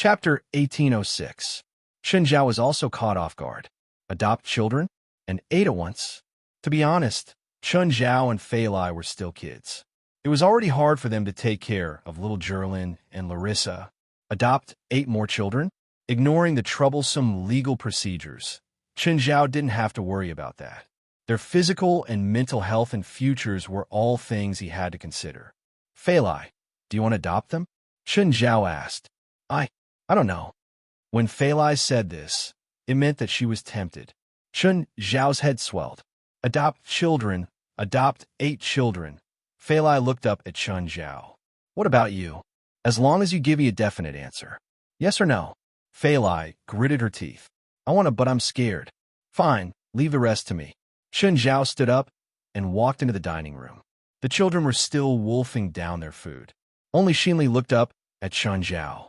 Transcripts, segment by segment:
Chapter 1806. Chen Zhao was also caught off guard. Adopt children? And ate at once? To be honest, Chen Zhao and Fei Lai were still kids. It was already hard for them to take care of little Jerlin and Larissa. Adopt 8 more children? Ignoring the troublesome legal procedures, Chen Zhao didn't have to worry about that. Their physical and mental health and futures were all things he had to consider. Fei Lai, do you want to adopt them? Chen Zhao asked. I don't know. When Fei Lai said this, it meant that she was tempted. Chen Zhao's head swelled. Adopt children. Adopt 8 children. Fei Lai looked up at Chen Zhao. What about you? As long as you give me a definite answer. Yes or no? Fei Lai gritted her teeth. I want to, but I'm scared. Fine, leave the rest to me. Chen Zhao stood up and walked into the dining room. The children were still wolfing down their food. Only Xinli looked up at Chen Zhao.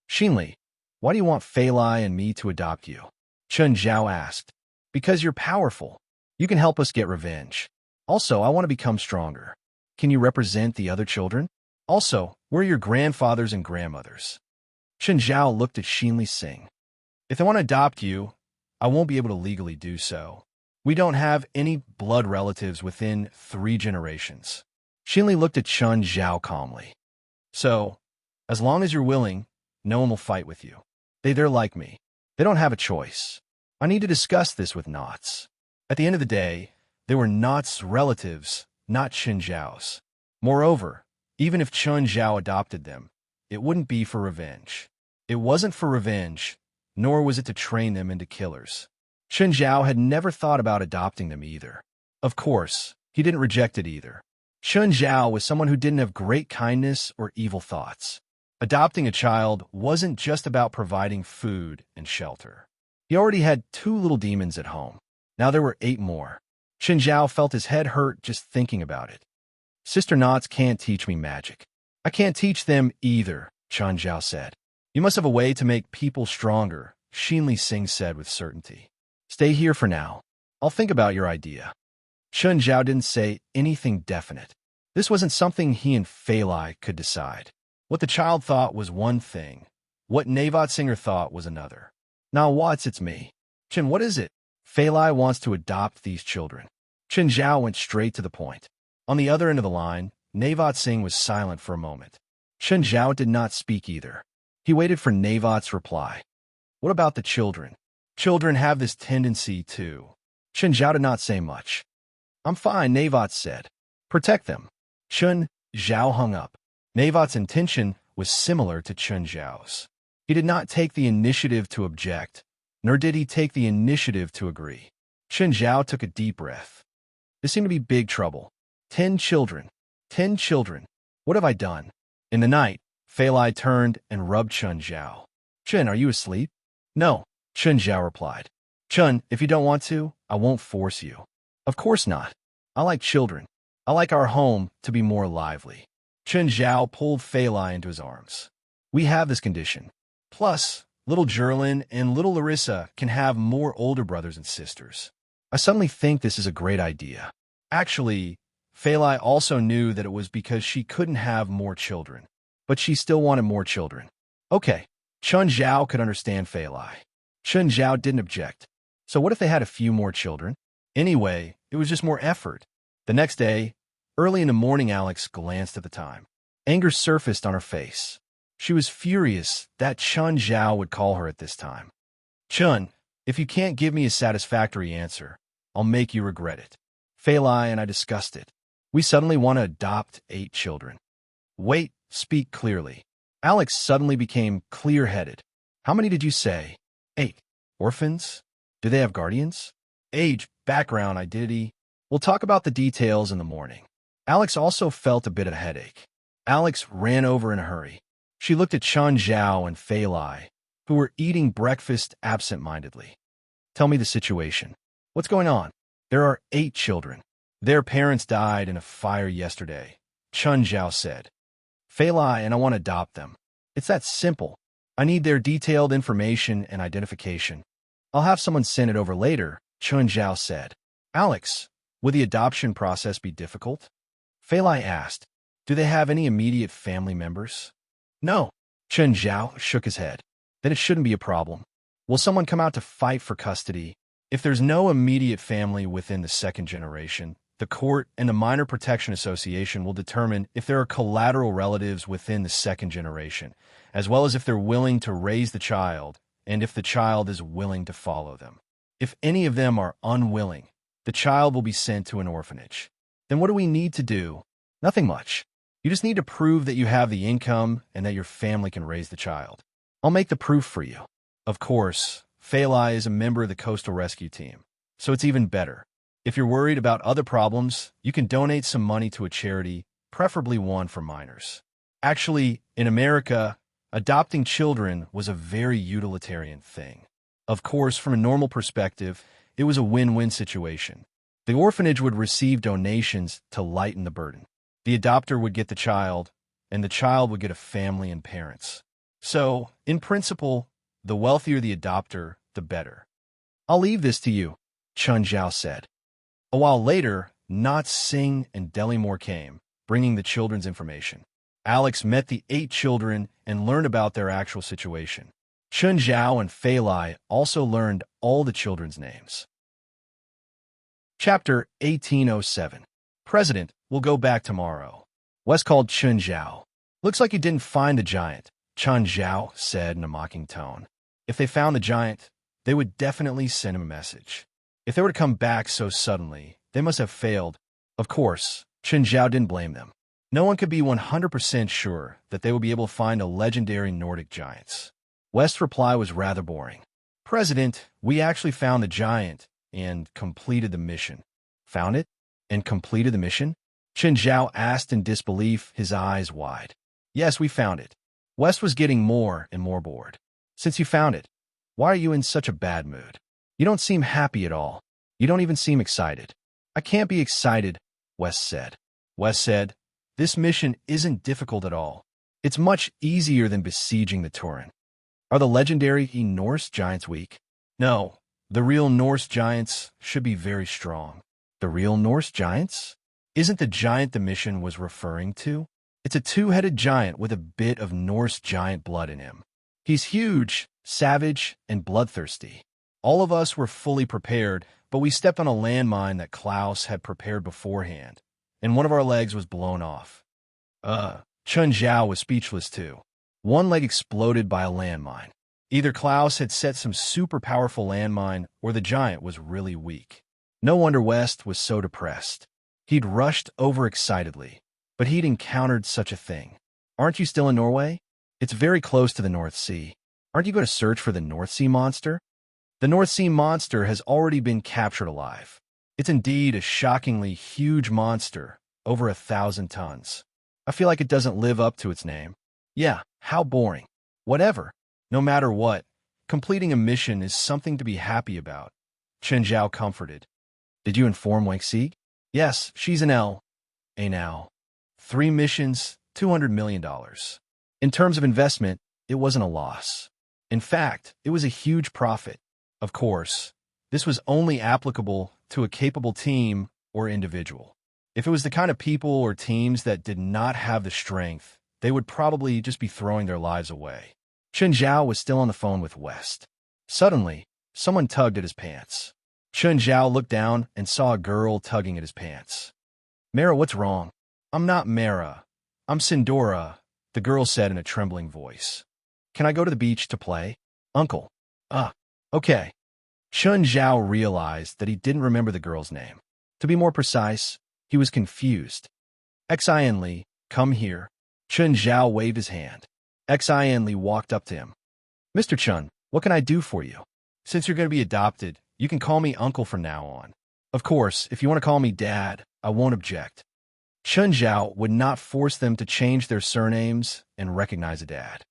Xinli, why do you want Fei Lai and me to adopt you? Chen Zhao asked. Because you're powerful. You can help us get revenge. Also, I want to become stronger. Can you represent the other children? Also, we're your grandfathers and grandmothers. Chen Zhao looked at Xinli Singh. If they want to adopt you, I won't be able to legally do so. We don't have any blood relatives within 3 generations. Xinli looked at Chen Zhao calmly. So, as long as you're willing, no one will fight with you. They're like me. They don't have a choice. I need to discuss this with Knots. At the end of the day, they were Knots' relatives, not Chen Zhao's. Moreover, even if Chen Zhao adopted them, it wouldn't be for revenge. It wasn't for revenge, nor was it to train them into killers. Chen Zhao had never thought about adopting them either. Of course, he didn't reject it either. Chen Zhao was someone who didn't have great kindness or evil thoughts. Adopting a child wasn't just about providing food and shelter. He already had 2 little demons at home. Now there were 8 more. Chen Zhao felt his head hurt just thinking about it. Sister Knots can't teach me magic. I can't teach them either, Chen Zhao said. You must have a way to make people stronger, Xinli Singh said with certainty. Stay here for now. I'll think about your idea. Chen Zhao didn't say anything definite. This wasn't something he and Fei Lai could decide. What the child thought was one thing. What Navat Singer thought was another. Now what's it's me? Chen, what is it? Fei Lai wants to adopt these children. Chen Zhao went straight to the point. On the other end of the line, Navat Singh was silent for a moment. Chen Zhao did not speak either. He waited for Navat's reply. What about the children? Children have this tendency too. Chen Zhao did not say much. I'm fine, Navat said. Protect them. Chen Zhao hung up. Navat's intention was similar to Chen Zhao's. He did not take the initiative to object, nor did he take the initiative to agree. Chen Zhao took a deep breath. This seemed to be big trouble. 10 children. 10 children. What have I done? In the night, Fei Lai turned and rubbed Chen Zhao. Chen, are you asleep? No, Chen Zhao replied. Chen, if you don't want to, I won't force you. Of course not. I like children. I like our home to be more lively. Chen Zhao pulled Fei Lai into his arms. We have this condition. Plus, little Jerlin and little Larissa can have more older brothers and sisters. I suddenly think this is a great idea. Actually, Fei Lai also knew that it was because she couldn't have more children, but she still wanted more children. Okay, Chen Zhao could understand Fei Lai. Chen Zhao didn't object. So what if they had a few more children? Anyway, it was just more effort. The next day, early in the morning, Alex glanced at the time. Anger surfaced on her face. She was furious that Chen Zhao would call her at this time. Chen, if you can't give me a satisfactory answer, I'll make you regret it. Fei Lai and I discussed it. We suddenly want to adopt 8 children. Wait, speak clearly. Alex suddenly became clear-headed. How many did you say? 8. Orphans? Do they have guardians? Age, background, identity. We'll talk about the details in the morning. Alex also felt a bit of a headache. Alex ran over in a hurry. She looked at Chen Zhao and Fei Lai, who were eating breakfast absent-mindedly. Tell me the situation. What's going on? There are 8 children. Their parents died in a fire yesterday, Chen Zhao said. Fei Lai and I want to adopt them. It's that simple. I need their detailed information and identification. I'll have someone send it over later, Chen Zhao said. Alex, would the adoption process be difficult? Fei Lai asked. Do they have any immediate family members? No. Chen Zhao shook his head. then it shouldn't be a problem. Will someone come out to fight for custody? If there's no immediate family within the second generation, the court and the Minor Protection Association will determine if there are collateral relatives within the second generation, as well as if they're willing to raise the child and if the child is willing to follow them. If any of them are unwilling, the child will be sent to an orphanage. Then what do we need to do? Nothing much. You just need to prove that you have the income and that your family can raise the child. I'll make the proof for you. Of course, Phalai is a member of the Coastal Rescue Team, so it's even better. If you're worried about other problems, you can donate some money to a charity, preferably one for minors. Actually, in America, adopting children was a very utilitarian thing. Of course, from a normal perspective, it was a win-win situation. The orphanage would receive donations to lighten the burden. The adopter would get the child, and the child would get a family and parents. So, in principle, the wealthier the adopter, the better. I'll leave this to you, Chun Zhao said. A while later, Nat Singh and Dellimore came, bringing the children's information. Alex met the 8 children and learned about their actual situation. Chun Zhao and Phalai also learned all the children's names. Chapter 1807. President will go back tomorrow. Wes called Chun Zhao. Looks like you didn't find the giant, Chun Zhao said in a mocking tone. If they found the giant, they would definitely send him a message. If they were to come back so suddenly, they must have failed. Of course, Chun Zhao didn't blame them. No one could be 100% sure that they would be able to find a legendary Nordic giants. West's reply was rather boring. President, we actually found the giant and completed the mission. Found it? And completed the mission? Chun Zhao asked in disbelief, his eyes wide. Yes, we found it. West was getting more and more bored. Since you found it, why are you in such a bad mood? You don't seem happy at all. You don't even seem excited. I can't be excited, West said. West said, this mission isn't difficult at all. It's much easier than besieging the Turin. Are the legendary Norse giants weak? No, the real Norse giants should be very strong. The real Norse giants? Isn't the giant the mission was referring to? It's a 2-headed giant with a bit of Norse giant blood in him. He's huge, savage, and bloodthirsty. All of us were fully prepared, but we stepped on a landmine that Klaus had prepared beforehand, and one of our legs was blown off. Chun Zhao was speechless too. One leg exploded by a landmine. Either Klaus had set some super powerful landmine, or the giant was really weak. No wonder West was so depressed. He'd rushed overexcitedly, but he'd encountered such a thing. Aren't you still in Norway? It's very close to the North Sea. Aren't you going to search for the North Sea monster? The North Sea monster has already been captured alive. It's indeed a shockingly huge monster, over 1,000 tons. I feel like it doesn't live up to its name. Yeah, how boring. Whatever. No matter what, completing a mission is something to be happy about. Chun Zhao comforted. Did you inform Wang Xi? Yes, she's an L. A now. 3 missions, $200 million. In terms of investment, it wasn't a loss. In fact, it was a huge profit. Of course, this was only applicable to a capable team or individual. If it was the kind of people or teams that did not have the strength, they would probably just be throwing their lives away. Chun Zhao was still on the phone with West. Suddenly, someone tugged at his pants. Chun Zhao looked down and saw a girl tugging at his pants. Mara, what's wrong? I'm not Mara. I'm Sindora, the girl said in a trembling voice. Can I go to the beach to play? Uncle. Okay. Chun Zhao realized that he didn't remember the girl's name. To be more precise, he was confused. Xin Li, come here. Chun Zhao waved his hand. Xin Li walked up to him. Mr. Chun, what can I do for you? Since you're going to be adopted, you can call me Uncle from now on. Of course, if you want to call me Dad, I won't object. Chun Zhao would not force them to change their surnames and recognize a dad.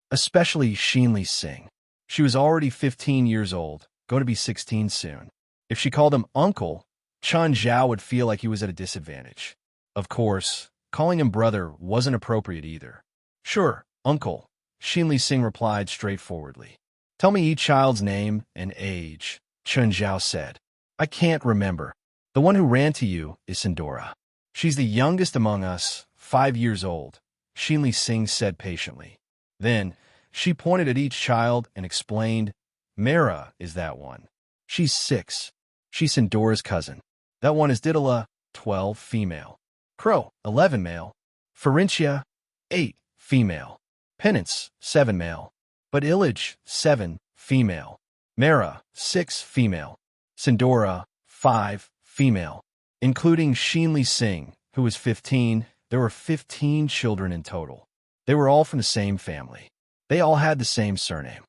Especially Xin Singh. She was already 15 years old, going to be 16 soon. If she called him Uncle, Chun Zhao would feel like he was at a disadvantage. Of course, calling him brother wasn't appropriate either. Sure, Uncle, Xin Singh replied straightforwardly. Tell me each child's name and age, Chun Zhao said. I can't remember. The one who ran to you is Sindora. She's the youngest among us, 5 years old, Xin Singh said patiently. Then, She pointed at each child and explained, Mara is that one. She's 6. She's Sindora's cousin. That one is Didala, 12, female. Crow, 11, male. Ferentia, 8, female. Penance, 7, male. But Illage, 7, female. Mara, 6, female. Sindora, 5, female. Including Sheenli Singh, who was 15, there were 15 children in total. They were all from the same family. They all had the same surname.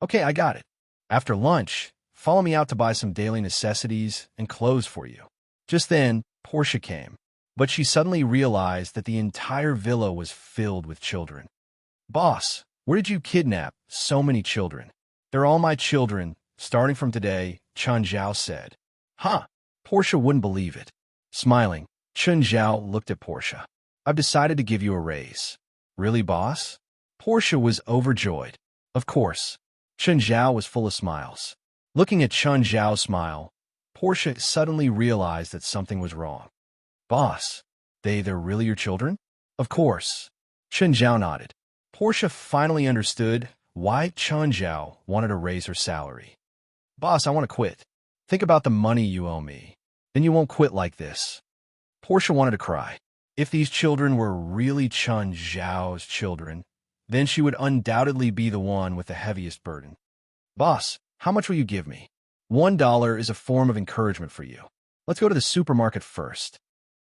Okay, I got it. After lunch, follow me out to buy some daily necessities and clothes for you. Just then, Portia came, but she suddenly realized that the entire villa was filled with children. Boss, where did you kidnap so many children? They're all my children, starting from today, Chun Zhao said. Huh? Portia wouldn't believe it. Smiling, Chun Zhao looked at Portia. I've decided to give you a raise. Really, boss? Portia was overjoyed. Of course. Chun Zhao was full of smiles. Looking at Chun Zhao's smile, Portia suddenly realized that something was wrong. Boss, they're really your children? Of course. Chun Zhao nodded. Portia finally understood why Chun Zhao wanted to raise her salary. Boss, I want to quit. Think about the money you owe me. Then you won't quit like this. Portia wanted to cry. If these children were really Chun Zhao's children, then she would undoubtedly be the one with the heaviest burden. Boss, how much will you give me? $1 is a form of encouragement for you. Let's go to the supermarket first.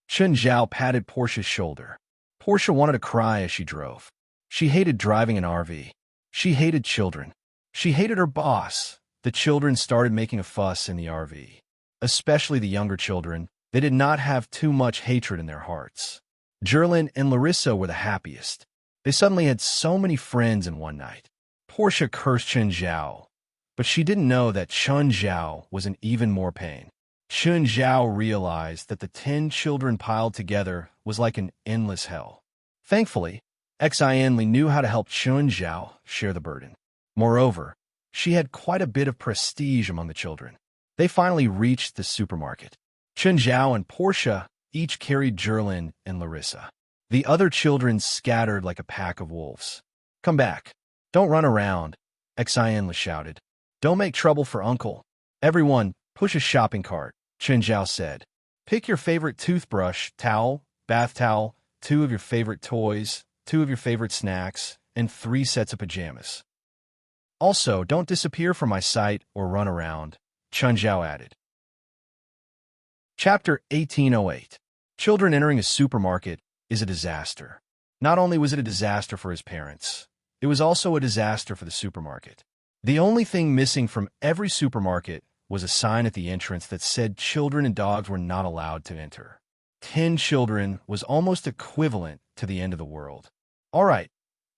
Chun Zhao patted Portia's shoulder. Portia wanted to cry as she drove. She hated driving an RV. She hated children. She hated her boss. The children started making a fuss in the RV. Especially the younger children. They did not have too much hatred in their hearts. Jerlin and Larissa were the happiest. They suddenly had so many friends in one night. Portia cursed Chun Zhao, but she didn't know that Chun Zhao was in even more pain. Chun Zhao realized that the 10 children piled together was like an endless hell. Thankfully, Xianli knew how to help Chun Zhao share the burden. Moreover, she had quite a bit of prestige among the children. They finally reached the supermarket. Chun Zhao and Portia each carried Jerlin and Larissa. The other children scattered like a pack of wolves. Come back. Don't run around, Xianli shouted. Don't make trouble for Uncle. Everyone, push a shopping cart, Chun Zhao said. Pick your favorite toothbrush, towel, bath towel, 2 of your favorite toys, 2 of your favorite snacks, and 3 sets of pajamas. Also, don't disappear from my sight or run around, Chun Zhao added. Chapter 1808. Children entering a supermarket is a disaster. Not only was it a disaster for his parents, it was also a disaster for the supermarket. The only thing missing from every supermarket was a sign at the entrance that said children and dogs were not allowed to enter. 10 children was almost equivalent to the end of the world. All right,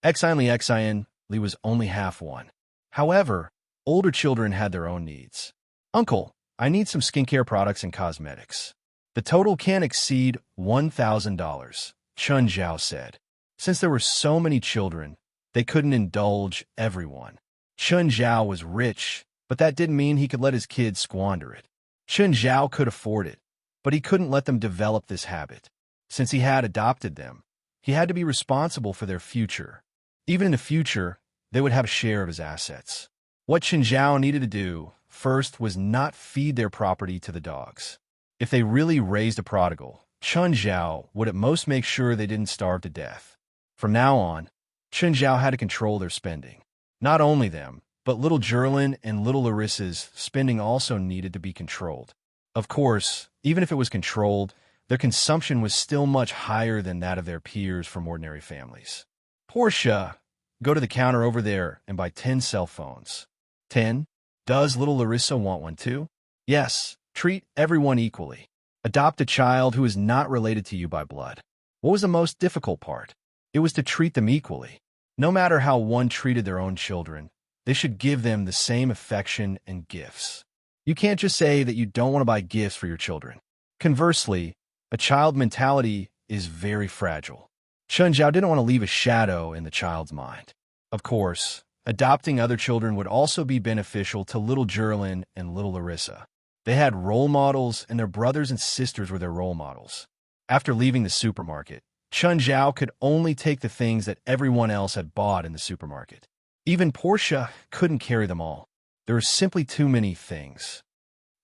Xianli was only half one. However, older children had their own needs. Uncle, I need some skincare products and cosmetics. The total can't exceed $1,000, Chun Zhao said. Since there were so many children, they couldn't indulge everyone. Chun Zhao was rich, but that didn't mean he could let his kids squander it. Chun Zhao could afford it, but he couldn't let them develop this habit. Since he had adopted them, he had to be responsible for their future. Even in the future, they would have a share of his assets. What Chun Zhao needed to do first was not feed their property to the dogs. If they really raised a prodigal, Chun Zhao would at most make sure they didn't starve to death. From now on, Chun Zhao had to control their spending. Not only them, but little Jerlin and little Larissa's spending also needed to be controlled. Of course, even if it was controlled, their consumption was still much higher than that of their peers from ordinary families. Portia, go to the counter over there and buy 10 cell phones. 10? Does little Larissa want one too? Yes, treat everyone equally. Adopt a child who is not related to you by blood. What was the most difficult part? It was to treat them equally. No matter how one treated their own children, they should give them the same affection and gifts. You can't just say that you don't want to buy gifts for your children. Conversely, a child mentality is very fragile. Chun Zhao didn't want to leave a shadow in the child's mind. Of course, adopting other children would also be beneficial to little Jerlin and little Larissa. They had role models, and their brothers and sisters were their role models. After leaving the supermarket, Chun Zhao could only take the things that everyone else had bought in the supermarket. Even Portia couldn't carry them all. There were simply too many things.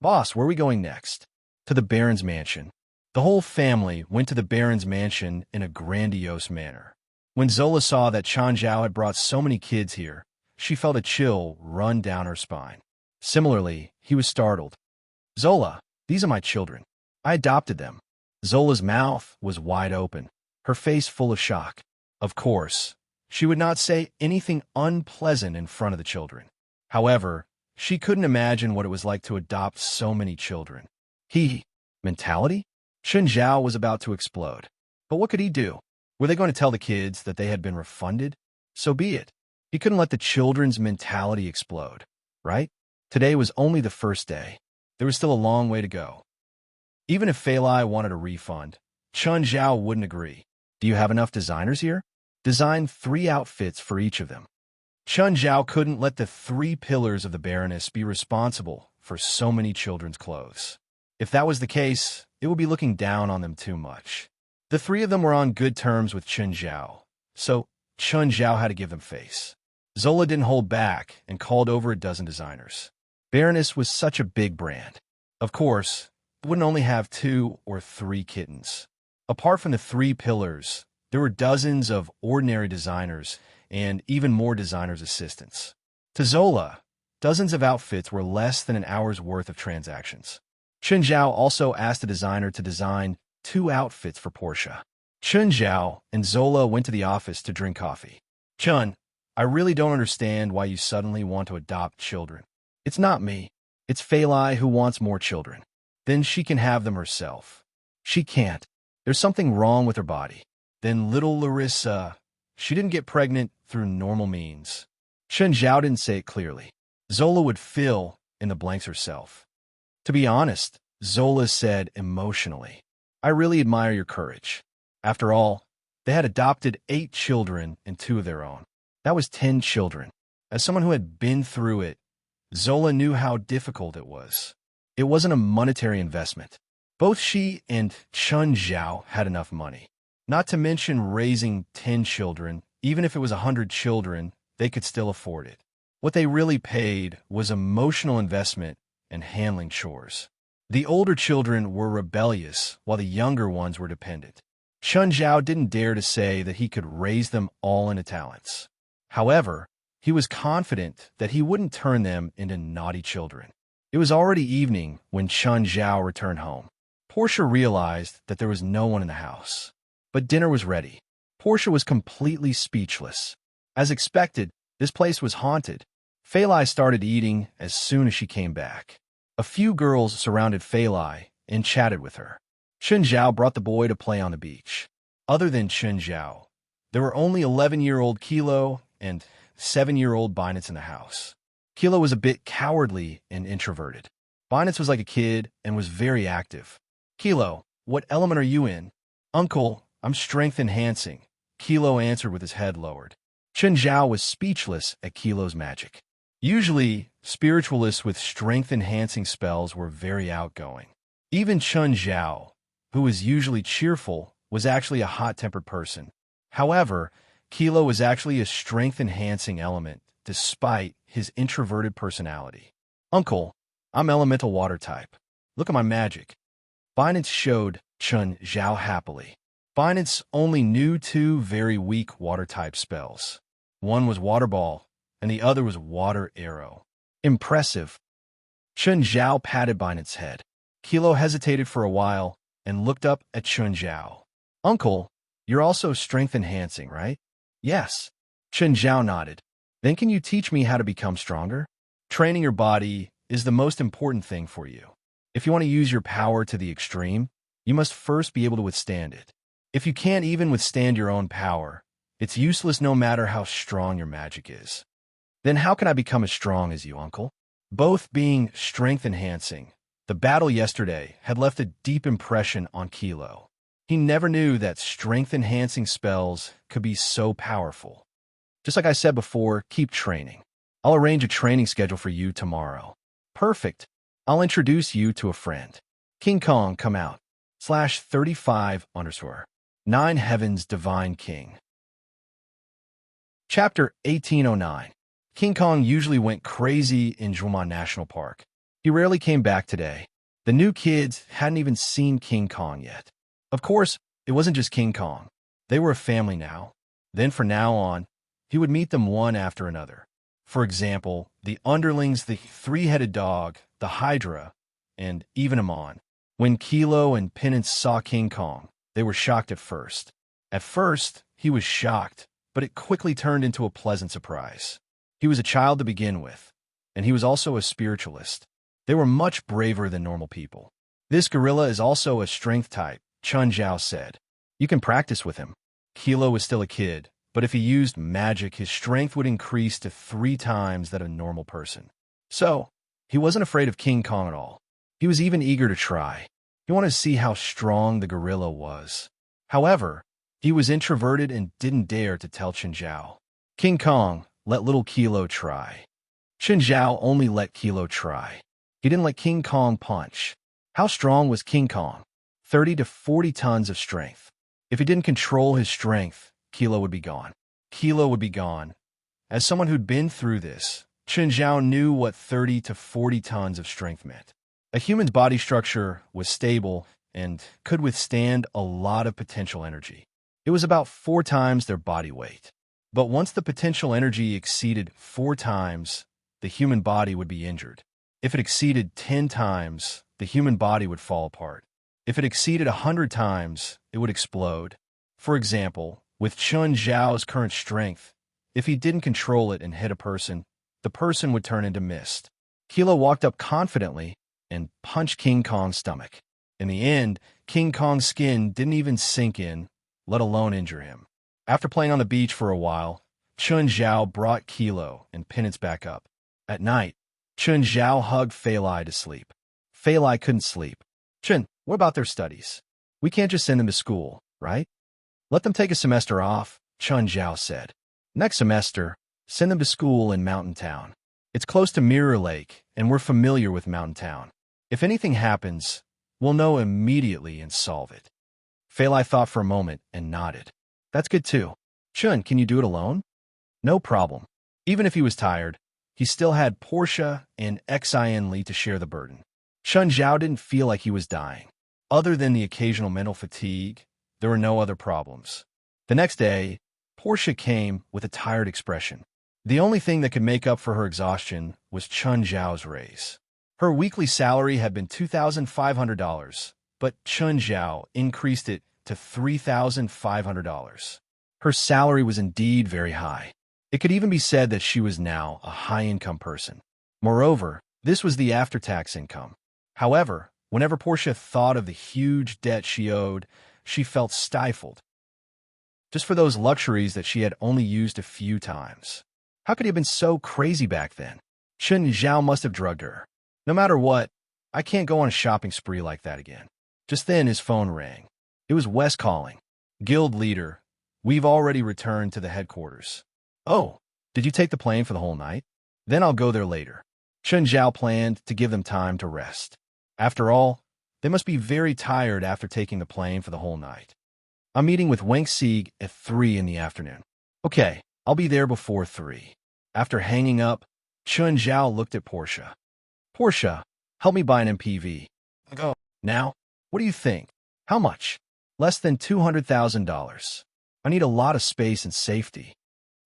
Boss, where are we going next? To the Baron's mansion. The whole family went to the Baron's mansion in a grandiose manner. When Zola saw that Changzhou had brought so many kids here, she felt a chill run down her spine. Similarly, he was startled. Zola, these are my children. I adopted them. Zola's mouth was wide open, her face full of shock. Of course, she would not say anything unpleasant in front of the children. However, she couldn't imagine what it was like to adopt so many children. Mentality? Chen Zhao was about to explode. But what could he do? Were they going to tell the kids that they had been refunded? So be it. He couldn't let the children's mentality explode, right? Today was only the first day. There was still a long way to go. Even if Fei Lai wanted a refund, Chen Zhao wouldn't agree. Do you have enough designers here? Design 3 outfits for each of them. Chen Zhao couldn't let the 3 pillars of the Baroness be responsible for so many children's clothes. If that was the case, it would be looking down on them too much. The 3 of them were on good terms with Chen Zhao, so Chen Zhao had to give them face. Zola didn't hold back and called over a dozen designers. Baroness was such a big brand. Of course, it wouldn't only have 2 or 3 kittens. Apart from the 3 pillars, there were dozens of ordinary designers and even more designers' assistants. To Zola, dozens of outfits were less than an hour's worth of transactions. Chen Zhao also asked a designer to design 2 outfits for Portia. Chen Zhao and Zola went to the office to drink coffee. Chen, I really don't understand why you suddenly want to adopt children. It's not me. It's Fei Lai who wants more children. Then she can have them herself. She can't. There's something wrong with her body. Then little Larissa, she didn't get pregnant through normal means. Chen Zhao didn't say it clearly. Zola would fill in the blanks herself. To be honest, Zola said emotionally, I really admire your courage. After all, they had adopted 8 children and 2 of their own. That was 10 children. As someone who had been through it, Zola knew how difficult it was. It wasn't a monetary investment. Both she and Chen Zhao had enough money. Not to mention raising 10 children, even if it was 100 children, they could still afford it. What they really paid was emotional investment and handling chores. The older children were rebellious, while the younger ones were dependent. Chen Zhao didn't dare to say that he could raise them all into talents. However, he was confident that he wouldn't turn them into naughty children. It was already evening when Chen Zhao returned home. Portia realized that there was no one in the house. But dinner was ready. Portia was completely speechless. As expected, this place was haunted. Fei Lai started eating as soon as she came back. A few girls surrounded Fei Lai and chatted with her. Chen Zhao brought the boy to play on the beach. Other than Chen Zhao, there were only 11-year-old Kilo and 7-year-old Binance in the house. Kilo was a bit cowardly and introverted. Binance was like a kid and was very active. Kilo, what element are you in? Uncle, I'm strength enhancing, Kilo answered with his head lowered. Chen Zhao was speechless at Kilo's magic. Usually, spiritualists with strength-enhancing spells were very outgoing. Even Chen Zhao, who was usually cheerful, was actually a hot-tempered person. However, Kilo was actually a strength-enhancing element, despite his introverted personality. Uncle, I'm elemental water type. Look at my magic. Binance showed Chen Zhao happily. Binance only knew 2 very weak water-type spells. One was Water Ball, and the other was Water Arrow. Impressive. Chen Zhao patted Binance's head. Kilo hesitated for a while and looked up at Chen Zhao. Uncle, you're also strength-enhancing, right? Yes. Chen Zhao nodded. Then can you teach me how to become stronger? Training your body is the most important thing for you. If you want to use your power to the extreme, you must first be able to withstand it. If you can't even withstand your own power, it's useless no matter how strong your magic is. Then how can I become as strong as you, Uncle? Both being strength-enhancing, the battle yesterday had left a deep impression on Kilo. He never knew that strength-enhancing spells could be so powerful. Just like I said before, keep training. I'll arrange a training schedule for you tomorrow. Perfect. I'll introduce you to a friend. King Kong, come out. /35_. 9 Heavens Divine King. Chapter 1809. King Kong usually went crazy in Zhuman National Park. He rarely came back today. The new kids hadn't even seen King Kong yet. Of course, it wasn't just King Kong. They were a family now. Then from now on, he would meet them one after another. For example, the underlings, the three-headed dog, the Hydra, and even Amon. When Kilo and Penance saw King Kong, they were shocked at first. At first, he was shocked, but it quickly turned into a pleasant surprise. He was a child to begin with, and he was also a spiritualist. They were much braver than normal people. This gorilla is also a strength type, Chun Zhao said. You can practice with him. Kilo was still a kid, but if he used magic, his strength would increase to 3 times that of a normal person. So, he wasn't afraid of King Kong at all. He was even eager to try. He wanted to see how strong the gorilla was. However, he was introverted and didn't dare to tell Chun Zhao. King Kong, let little Kilo try. Chun Zhao only let Kilo try. He didn't let King Kong punch. How strong was King Kong? 30 to 40 tons of strength. If he didn't control his strength, Kilo would be gone. Kilo would be gone. As someone who'd been through this, Chun Zhao knew what 30 to 40 tons of strength meant. A human's body structure was stable and could withstand a lot of potential energy. It was about 4 times their body weight. But once the potential energy exceeded 4 times, the human body would be injured. If it exceeded 10 times, the human body would fall apart. If it exceeded 100 times, it would explode. For example, with Chun Zhao's current strength, if he didn't control it and hit a person, the person would turn into mist. Kilo walked up confidently and punched King Kong's stomach. In the end, King Kong's skin didn't even sink in, let alone injure him. After playing on the beach for a while, Chun Zhao brought Kilo and Penance back up. At night, Chun Zhao hugged Fei Lai to sleep. Fei Lai couldn't sleep. Chun, what about their studies? We can't just send them to school, right? Let them take a semester off, Chun Zhao said. Next semester, send them to school in Mountain Town. It's close to Mirror Lake, and we're familiar with Mountain Town. If anything happens, we'll know immediately and solve it. Fei Lai thought for a moment and nodded. That's good too. Chun, can you do it alone? No problem. Even if he was tired, he still had Portia and Xin Li to share the burden. Chun Zhao didn't feel like he was dying. Other than the occasional mental fatigue, there were no other problems. The next day, Portia came with a tired expression. The only thing that could make up for her exhaustion was Chun Zhao's raise. Her weekly salary had been $2,500, but Chun Zhao increased it to $3,500. Her salary was indeed very high. It could even be said that she was now a high-income person. Moreover, this was the after-tax income. However, whenever Portia thought of the huge debt she owed, she felt stifled. Just for those luxuries that she had only used a few times. How could he have been so crazy back then? Chun Zhao must have drugged her. No matter what, I can't go on a shopping spree like that again. Just then his phone rang. It was Wes calling. Guild leader, we've already returned to the headquarters. Oh, did you take the plane for the whole night? Then I'll go there later. Chun Zhao planned to give them time to rest. After all, they must be very tired after taking the plane for the whole night. I'm meeting with Wang Sieg at 3 in the afternoon. Okay, I'll be there before 3. After hanging up, Chun Zhao looked at Portia. Portia, help me buy an MPV. Go. Now, what do you think? How much? Less than $200,000. I need a lot of space and safety.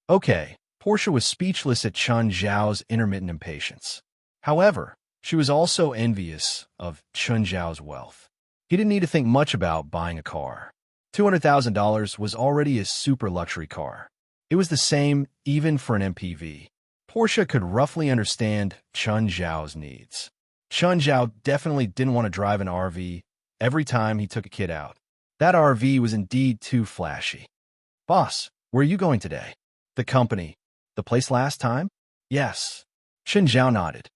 Okay, Portia was speechless at Chun Zhao's intermittent impatience. However, she was also envious of Chun Zhao's wealth. He didn't need to think much about buying a car. $200,000 was already a super luxury car. It was the same even for an MPV. Portia could roughly understand Chun Zhao's needs. Chun Zhao definitely didn't want to drive an RV every time he took a kid out. That RV was indeed too flashy. Boss, where are you going today? The company. The place last time? Yes. Chun Zhao nodded.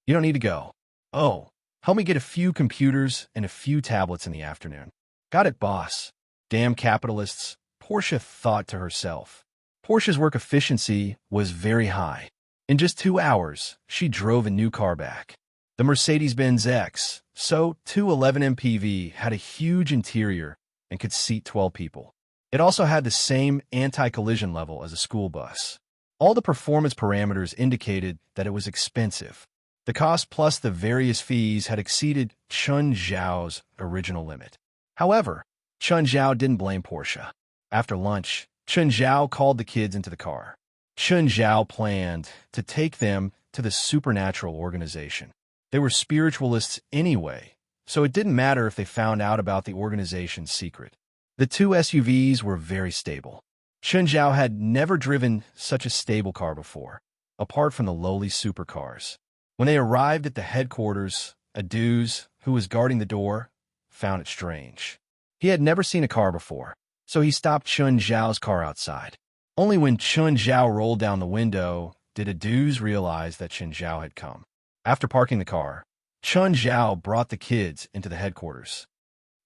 You don't need to go. Oh, help me get a few computers and a few tablets in the afternoon. Got it, boss. Damn capitalists, Portia thought to herself. Portia's work efficiency was very high. In just 2 hours, she drove a new car back. The Mercedes-Benz X, so 211 MPV, had a huge interior and could seat 12 people. It also had the same anti-collision level as a school bus. All the performance parameters indicated that it was expensive. The cost plus the various fees had exceeded Chun Zhao's original limit. However, Chun Zhao didn't blame Portia. After lunch, Chun Zhao called the kids into the car. Chun Zhao planned to take them to the supernatural organization. They were spiritualists anyway, so it didn't matter if they found out about the organization's secret. The two SUVs were very stable. Chun Zhao had never driven such a stable car before, apart from the lowly supercars. When they arrived at the headquarters, Aduz, who was guarding the door, found it strange. He had never seen a car before, so he stopped Chun Zhao's car outside. Only when Chun Zhao rolled down the window did Aduz realize that Chun Zhao had come. After parking the car, Chun Zhao brought the kids into the headquarters.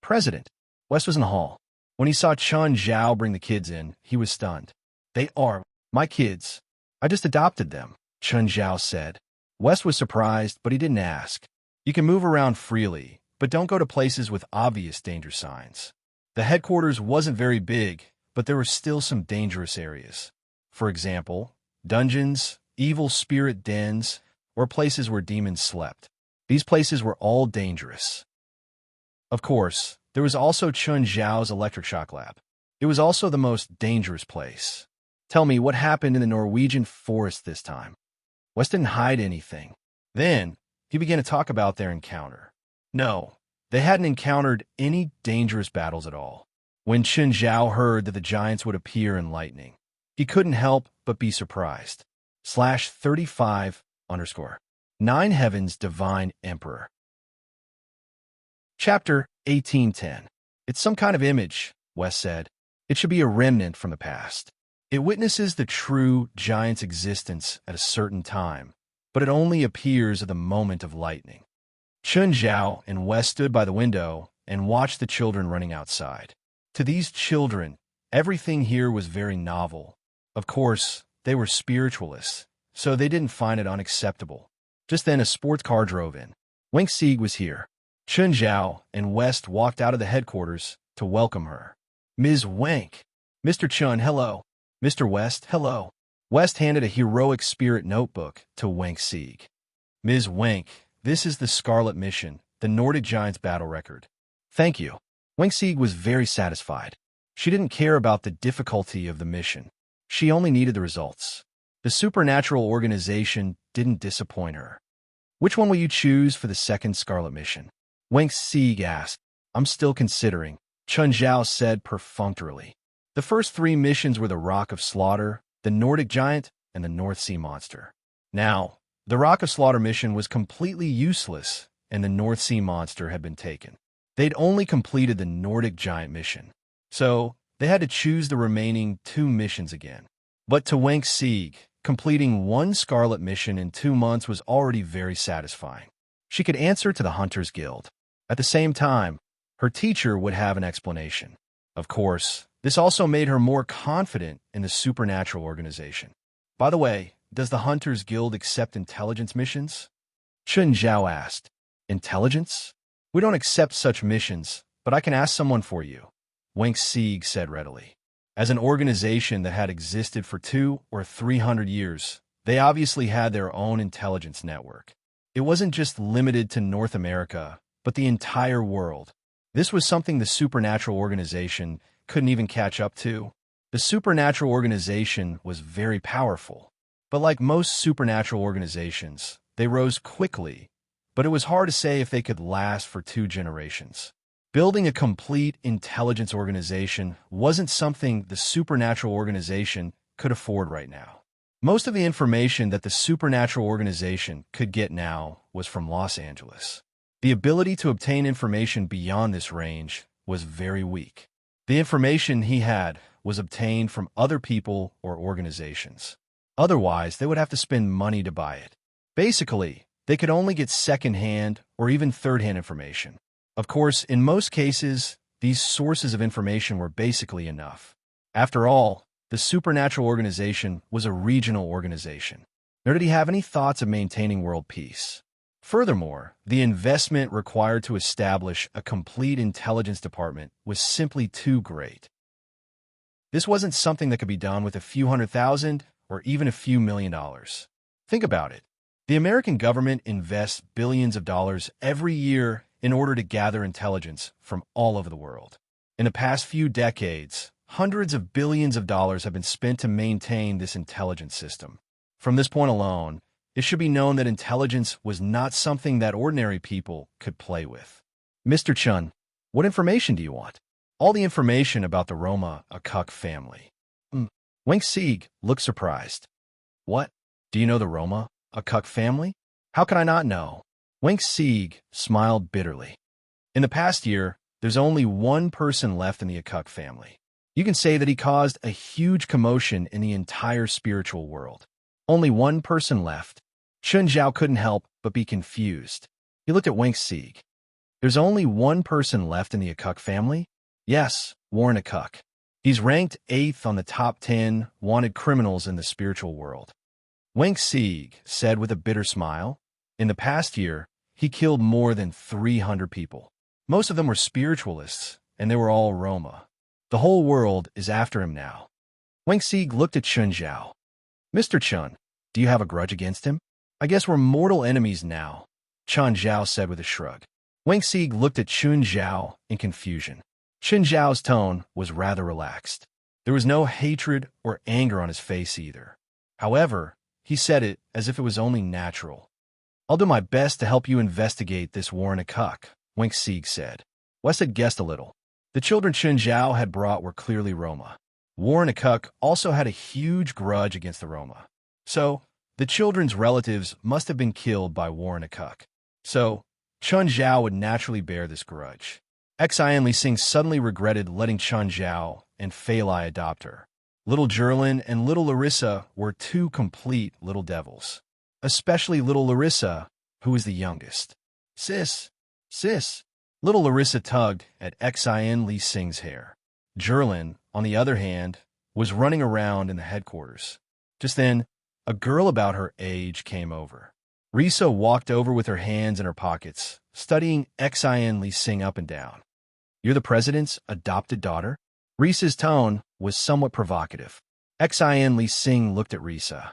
President West was in the hall. When he saw Chun Zhao bring the kids in, he was stunned. "They are my kids. I just adopted them," Chun Zhao said. West was surprised, but he didn't ask. "You can move around freely, but don't go to places with obvious danger signs." The headquarters wasn't very big, but there were still some dangerous areas. For example, dungeons, evil spirit dens, or places where demons slept. These places were all dangerous. Of course, there was also Chun Zhao's electric shock lab. It was also the most dangerous place. "Tell me what happened in the Norwegian forest this time." West didn't hide anything. Then, he began to talk about their encounter. No, they hadn't encountered any dangerous battles at all. When Chun Zhao heard that the giants would appear in lightning, he couldn't help but be surprised. /35_9 Heavens Divine Emperor. Chapter 1810. "It's some kind of image," West said. "It should be a remnant from the past. It witnesses the true giant's existence at a certain time, but it only appears at the moment of lightning." Chun Zhao and West stood by the window and watched the children running outside. To these children, everything here was very novel. Of course, they were spiritualists, so they didn't find it unacceptable. Just then a sports car drove in. Wenk Sieg was here. Chun Zhao and West walked out of the headquarters to welcome her. "Ms. Wenk." "Mr. Chun, hello." "Mr. West, hello." West handed a heroic spirit notebook to Wenk Sieg. "Ms. Wenk, this is the Scarlet Mission, the Nordic Giants battle record." "Thank you." Wenk Sieg was very satisfied. She didn't care about the difficulty of the mission. She only needed the results. The supernatural organization didn't disappoint her. "Which one will you choose for the second Scarlet Mission?" Wenk Sieg asked. "I'm still considering," Chun Zhao said perfunctorily. The first three missions were the Rock of Slaughter, the Nordic Giant, and the North Sea Monster. Now, the Rock of Slaughter mission was completely useless, and the North Sea Monster had been taken. They'd only completed the Nordic Giant mission, so they had to choose the remaining two missions again. But to Wenk Sieg, completing one Scarlet mission in 2 months was already very satisfying. She could answer to the Hunters Guild. At the same time, her teacher would have an explanation. Of course, this also made her more confident in the supernatural organization. "By the way, does the Hunters Guild accept intelligence missions?" Chun Zhao asked. "Intelligence? We don't accept such missions, but I can ask someone for you," Wenk Sieg said readily. As an organization that had existed for 200 or 300 years, they obviously had their own intelligence network. It wasn't just limited to North America, but the entire world. This was something the supernatural organization couldn't even catch up to. The supernatural organization was very powerful, but like most supernatural organizations, they rose quickly, but it was hard to say if they could last for 2 generations. Building a complete intelligence organization wasn't something the supernatural organization could afford right now. Most of the information that the supernatural organization could get now was from Los Angeles. The ability to obtain information beyond this range was very weak. The information he had was obtained from other people or organizations. Otherwise, they would have to spend money to buy it. Basically, they could only get second-hand or even third-hand information. Of course, in most cases, these sources of information were basically enough. After all, the supernatural organization was a regional organization, nor did he have any thoughts of maintaining world peace. Furthermore, the investment required to establish a complete intelligence department was simply too great. This wasn't something that could be done with a few $100,000 or even a few $1,000,000. Think about it. The American government invests billions of dollars every year in order to gather intelligence from all over the world. In the past few decades, hundreds of billions of dollars have been spent to maintain this intelligence system. From this point alone, it should be known that intelligence was not something that ordinary people could play with. Mr. Chun, what information do you want? All the information about the Roma Akuk family. Wang Sieg looked surprised. What? Do you know the Roma Akuk family? How could I not know? Wang Sieg smiled bitterly. In the past year, there's only one person left in the Akuk family. You can say that he caused a huge commotion in the entire spiritual world. Only one person left. Chun Zhao couldn't help but be confused. He looked at Wang Sieg. There's only one person left in the Akuk family? Yes, Warren Akuk. He's ranked 8th on the top 10 wanted criminals in the spiritual world. Wang Sieg said with a bitter smile. In the past year, he killed more than 300 people. Most of them were spiritualists, and they were all Roma. The whole world is after him now. Wang Sieg looked at Chun Zhao. Mr. Chun, do you have a grudge against him? I guess we're mortal enemies now, Chun Zhao said with a shrug. Wang Sieg looked at Chun Zhao in confusion. Chun Zhao's tone was rather relaxed. There was no hatred or anger on his face either. However, he said it as if it was only natural. I'll do my best to help you investigate this Warren Akuk, Wang Sieg said. Wes had guessed a little. The children Chun Zhao had brought were clearly Roma. Warren Akuk also had a huge grudge against the Roma. So, the children's relatives must have been killed by Warren Akuk. So, Chun Zhao would naturally bear this grudge. Xian Li Sing suddenly regretted letting Chun Zhao and Fei Lai adopt her. Little Jerlin and little Larissa were two complete little devils. Especially little Larissa, who was the youngest. Sis. Little Larissa tugged at Xian Li Sing's hair. Jerlin, on the other hand, was running around in the headquarters. Just then, a girl about her age came over. Risa walked over with her hands in her pockets, studying Xian Li Sing up and down. You're the president's adopted daughter? Risa's tone was somewhat provocative. Xian Li Sing looked at Risa.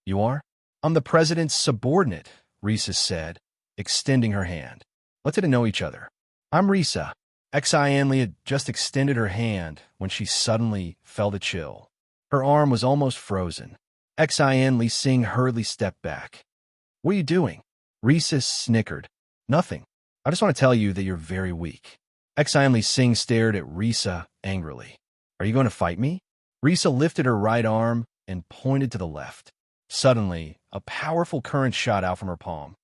You are? I'm the president's subordinate, Risa said, extending her hand. Let's get to know each other. I'm Risa. Xian Li had just extended her hand when she suddenly felt a chill. Her arm was almost frozen. Xian Li Sing hurriedly stepped back. What are you doing? Risa snickered. Nothing. I just want to tell you that you're very weak. Xian Li Sing stared at Risa angrily. Are you going to fight me? Risa lifted her right arm and pointed to the left. Suddenly, a powerful current shot out from her palm.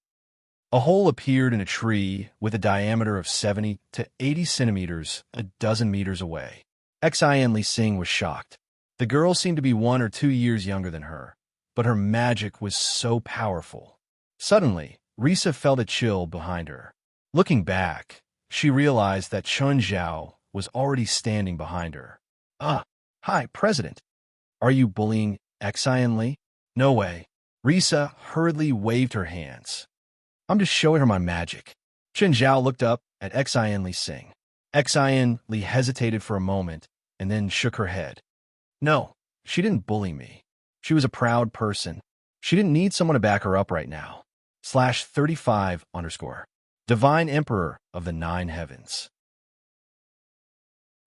A hole appeared in a tree with a diameter of 70 to 80 centimeters, a dozen meters away. Xian Li Sing was shocked. The girl seemed to be 1 or 2 years younger than her, but her magic was so powerful. Suddenly, Risa felt a chill behind her. Looking back, she realized that Chun Zhao was already standing behind her. Hi, President. Are you bullying Xian Li? No way. Risa hurriedly waved her hands. I'm just showing her my magic. Chun Zhao looked up at Xian Li Sing. Xian Li hesitated for a moment and then shook her head. No, she didn't bully me. She was a proud person. She didn't need someone to back her up right now. /35_ Divine Emperor of the Nine Heavens.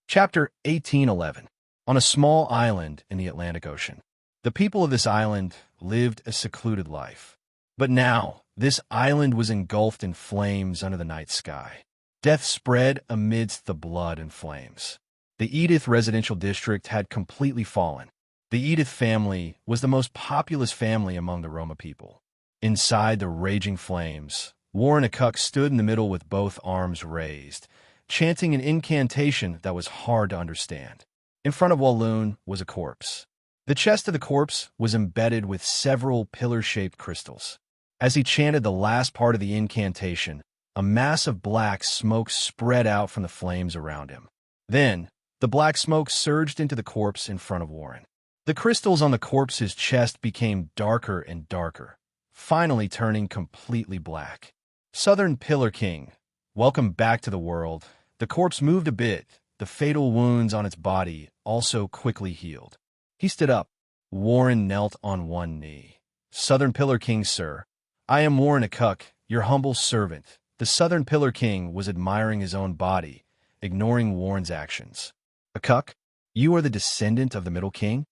Chapter 1811. On a small island in the Atlantic Ocean. The people of this island lived a secluded life. But now, this island was engulfed in flames under the night sky. Death spread amidst the blood and flames. The Edith residential district had completely fallen. The Edith family was the most populous family among the Roma people. Inside the raging flames, Warren Akuk stood in the middle with both arms raised, chanting an incantation that was hard to understand. In front of Walloon was a corpse. The chest of the corpse was embedded with several pillar-shaped crystals. As he chanted the last part of the incantation, a mass of black smoke spread out from the flames around him. Then, the black smoke surged into the corpse in front of Warren. The crystals on the corpse's chest became darker and darker, finally turning completely black. Southern Pillar King, welcome back to the world. The corpse moved a bit. The fatal wounds on its body also quickly healed. He stood up. Warren knelt on one knee. Southern Pillar King, sir. I am Warren Akuk, your humble servant. The Southern Pillar King was admiring his own body, ignoring Warren's actions. Akuk, you are the descendant of the Middle King?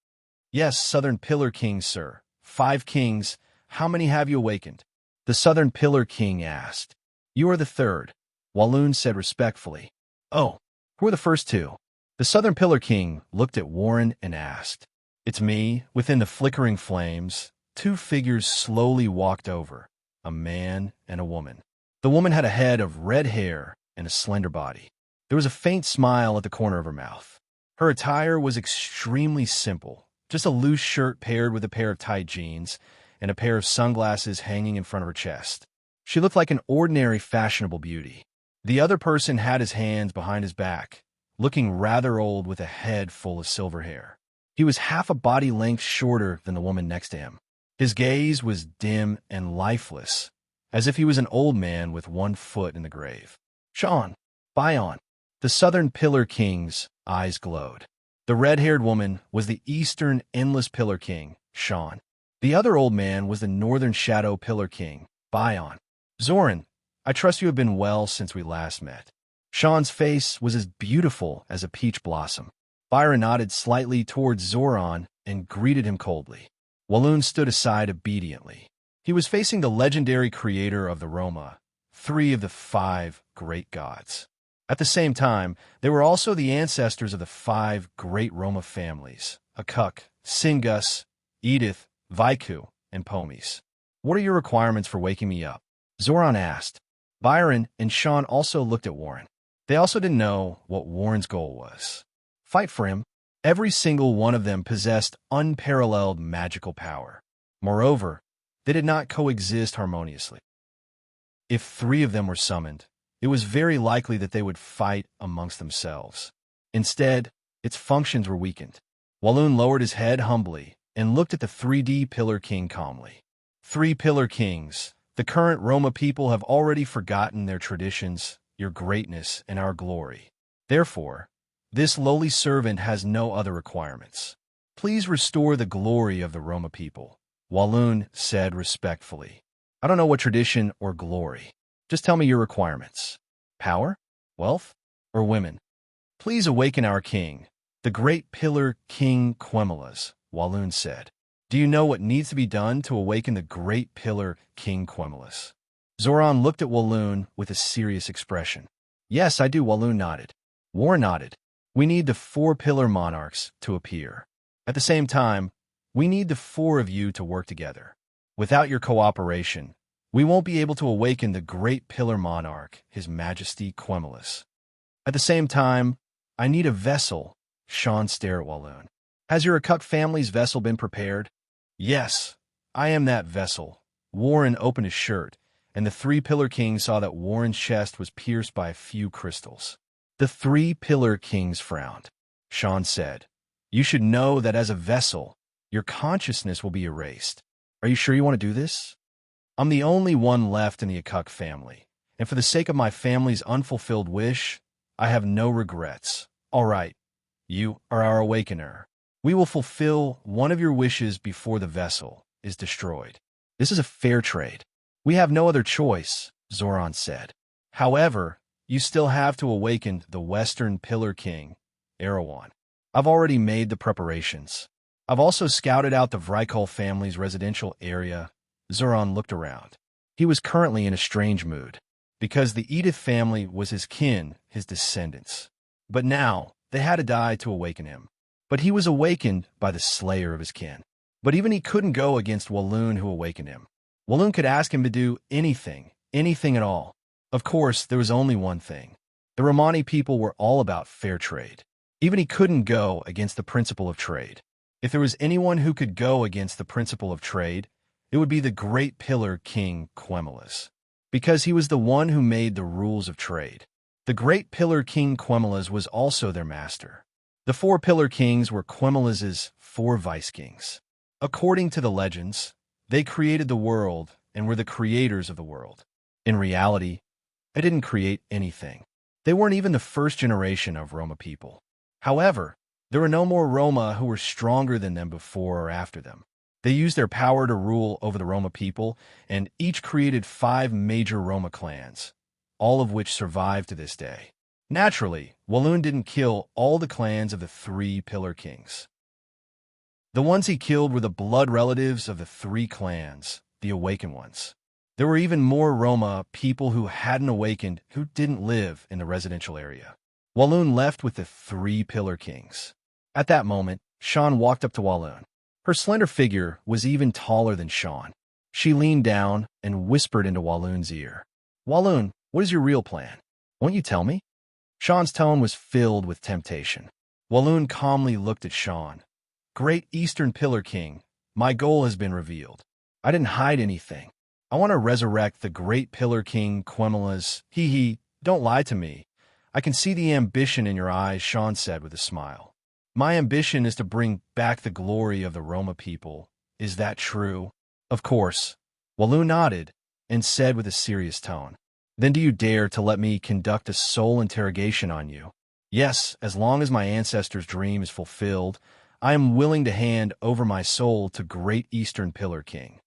Yes, Southern Pillar King, sir. 5 kings. How many have you awakened? The Southern Pillar King asked. You are the third, Walloon said respectfully. Oh, who are the first 2? The Southern Pillar King looked at Warren and asked. It's me. Within the flickering flames, 2 figures slowly walked over, a man and a woman. The woman had a head of red hair and a slender body. There was a faint smile at the corner of her mouth. Her attire was extremely simple, just a loose shirt paired with a pair of tight jeans and a pair of sunglasses hanging in front of her chest. She looked like an ordinary fashionable beauty. The other person had his hands behind his back, looking rather old with a head full of silver hair. He was half a body length shorter than the woman next to him. His gaze was dim and lifeless, as if he was an old man with 1 foot in the grave. Sean, Bion. The Southern Pillar King's eyes glowed. The red-haired woman was the Eastern Endless Pillar King, Sean. The other old man was the Northern Shadow Pillar King, Bion. Zoran, I trust you have been well since we last met. Sean's face was as beautiful as a peach blossom. Byron nodded slightly towards Zoran and greeted him coldly. Walloon stood aside obediently. He was facing the legendary creator of the Roma, 3 of the 5 great gods. At the same time, they were also the ancestors of the 5 great Roma families, Akuk, Singus, Edith, Vaiku, and Pomis. What are your requirements for waking me up? Zoran asked. Byron and Sean also looked at Warren. They also didn't know what Warren's goal was. Fight for him. Every single one of them possessed unparalleled magical power. Moreover, they did not coexist harmoniously. If 3 of them were summoned, it was very likely that they would fight amongst themselves. Instead, its functions were weakened. Walloon lowered his head humbly and looked at the 3D Pillar King calmly. 3 Pillar Kings. The current Roma people have already forgotten their traditions, your greatness, and our glory. Therefore, this lowly servant has no other requirements. Please restore the glory of the Roma people, Walloon said respectfully. I don't know what tradition or glory. Just tell me your requirements. Power? Wealth? Or women? Please awaken our king, the great Pillar King Quemelas, Walloon said. Do you know what needs to be done to awaken the great Pillar King Quemelas? Zoran looked at Walloon with a serious expression. Yes, I do, Walloon nodded. Warren nodded. We need the 4 Pillar Monarchs to appear. At the same time, we need the 4 of you to work together. Without your cooperation, we won't be able to awaken the great Pillar Monarch, His Majesty Quemelas. At the same time, I need a vessel. Sean stared at Walloon. Has your Akuk family's vessel been prepared? Yes, I am that vessel. Warren opened his shirt, and the 3 Pillar Kings saw that Warren's chest was pierced by a few crystals. The 3 Pillar Kings frowned. Sean said, You should know that as a vessel, your consciousness will be erased. Are you sure you want to do this? I'm the only one left in the Akuk family, and for the sake of my family's unfulfilled wish, I have no regrets. All right, you are our awakener. We will fulfill one of your wishes before the vessel is destroyed. This is a fair trade. We have no other choice, Zoran said. However, you still have to awaken the Western Pillar King, Erewhon. I've already made the preparations. I've also scouted out the Vrykul family's residential area. Zoran looked around. He was currently in a strange mood, because the Edith family was his kin, his descendants. But now, they had to die to awaken him. But he was awakened by the slayer of his kin. But even he couldn't go against Walloon who awakened him. Walloon could ask him to do anything at all. Of course, there was only one thing. The Romani people were all about fair trade. Even he couldn't go against the principle of trade. If there was anyone who could go against the principle of trade, it would be the great Pillar King Quemelas, because he was the one who made the rules of trade. The great Pillar King Quemelas was also their master. The 4 Pillar Kings were Quemelas's 4 vice-kings. According to the legends, they created the world and were the creators of the world. In reality, they didn't create anything. They weren't even the first generation of Roma people. However, There were no more Roma who were stronger than them before or after them. They used their power to rule over the Roma people, and each created 5 major Roma clans, all of which survive to this day. Naturally, Walloon didn't kill all the clans of the 3 Pillar Kings. The ones he killed were the blood relatives of the 3 clans, the awakened ones. There were even more Roma people who hadn't awakened who didn't live in the residential area. Walloon left with the 3 Pillar Kings. At that moment, Sean walked up to Walloon. Her slender figure was even taller than Sean. She leaned down and whispered into Walloon's ear. "Walloon, what is your real plan? Won't you tell me?" Sean's tone was filled with temptation. Walloon calmly looked at Sean. "Great Eastern Pillar King, my goal has been revealed. I didn't hide anything. I want to resurrect the Great Pillar King Quemela's. Don't lie to me. I can see the ambition in your eyes," Sean said with a smile. "My ambition is to bring back the glory of the Roma people. Is that true?" "Of course." Walloon nodded and said with a serious tone. "Then do you dare to let me conduct a soul interrogation on you?" "Yes, as long as my ancestor's dream is fulfilled, I am willing to hand over my soul to Great Eastern Pillar King."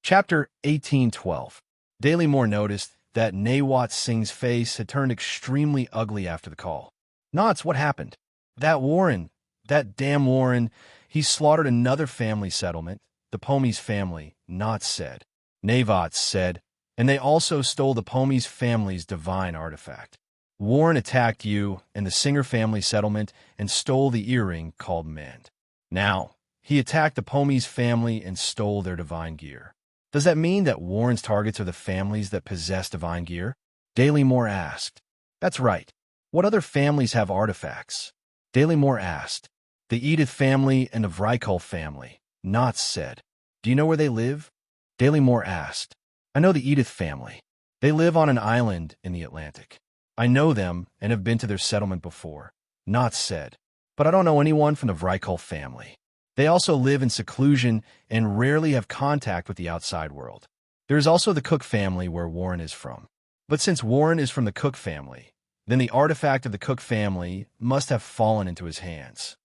Chapter 1812. Daily Moore noticed that Nawat Singh's face had turned extremely ugly after the call. "Knots, what happened?" That damn Warren, he slaughtered another family settlement, the Pomies family," Knots said. Nawat said, "and they also stole the Pomies family's divine artifact. Warren attacked you and the Singer family settlement and stole the earring called Mend. Now, he attacked the Pomies family and stole their divine gear. Does that mean that Warren's targets are the families that possess divine gear?" Daily Moore asked. "That's right. What other families have artifacts?" Daily Moore asked. "The Edith family and the Vrykul family," Knots said. "Do you know where they live?" Daily Moore asked. "I know the Edith family. They live on an island in the Atlantic. I know them and have been to their settlement before," Knots said. "But I don't know anyone from the Vrykul family. They also live in seclusion and rarely have contact with the outside world. There is also the Cook family where Warren is from. But since Warren is from the Cook family, then the artifact of the Cook family must have fallen into his hands.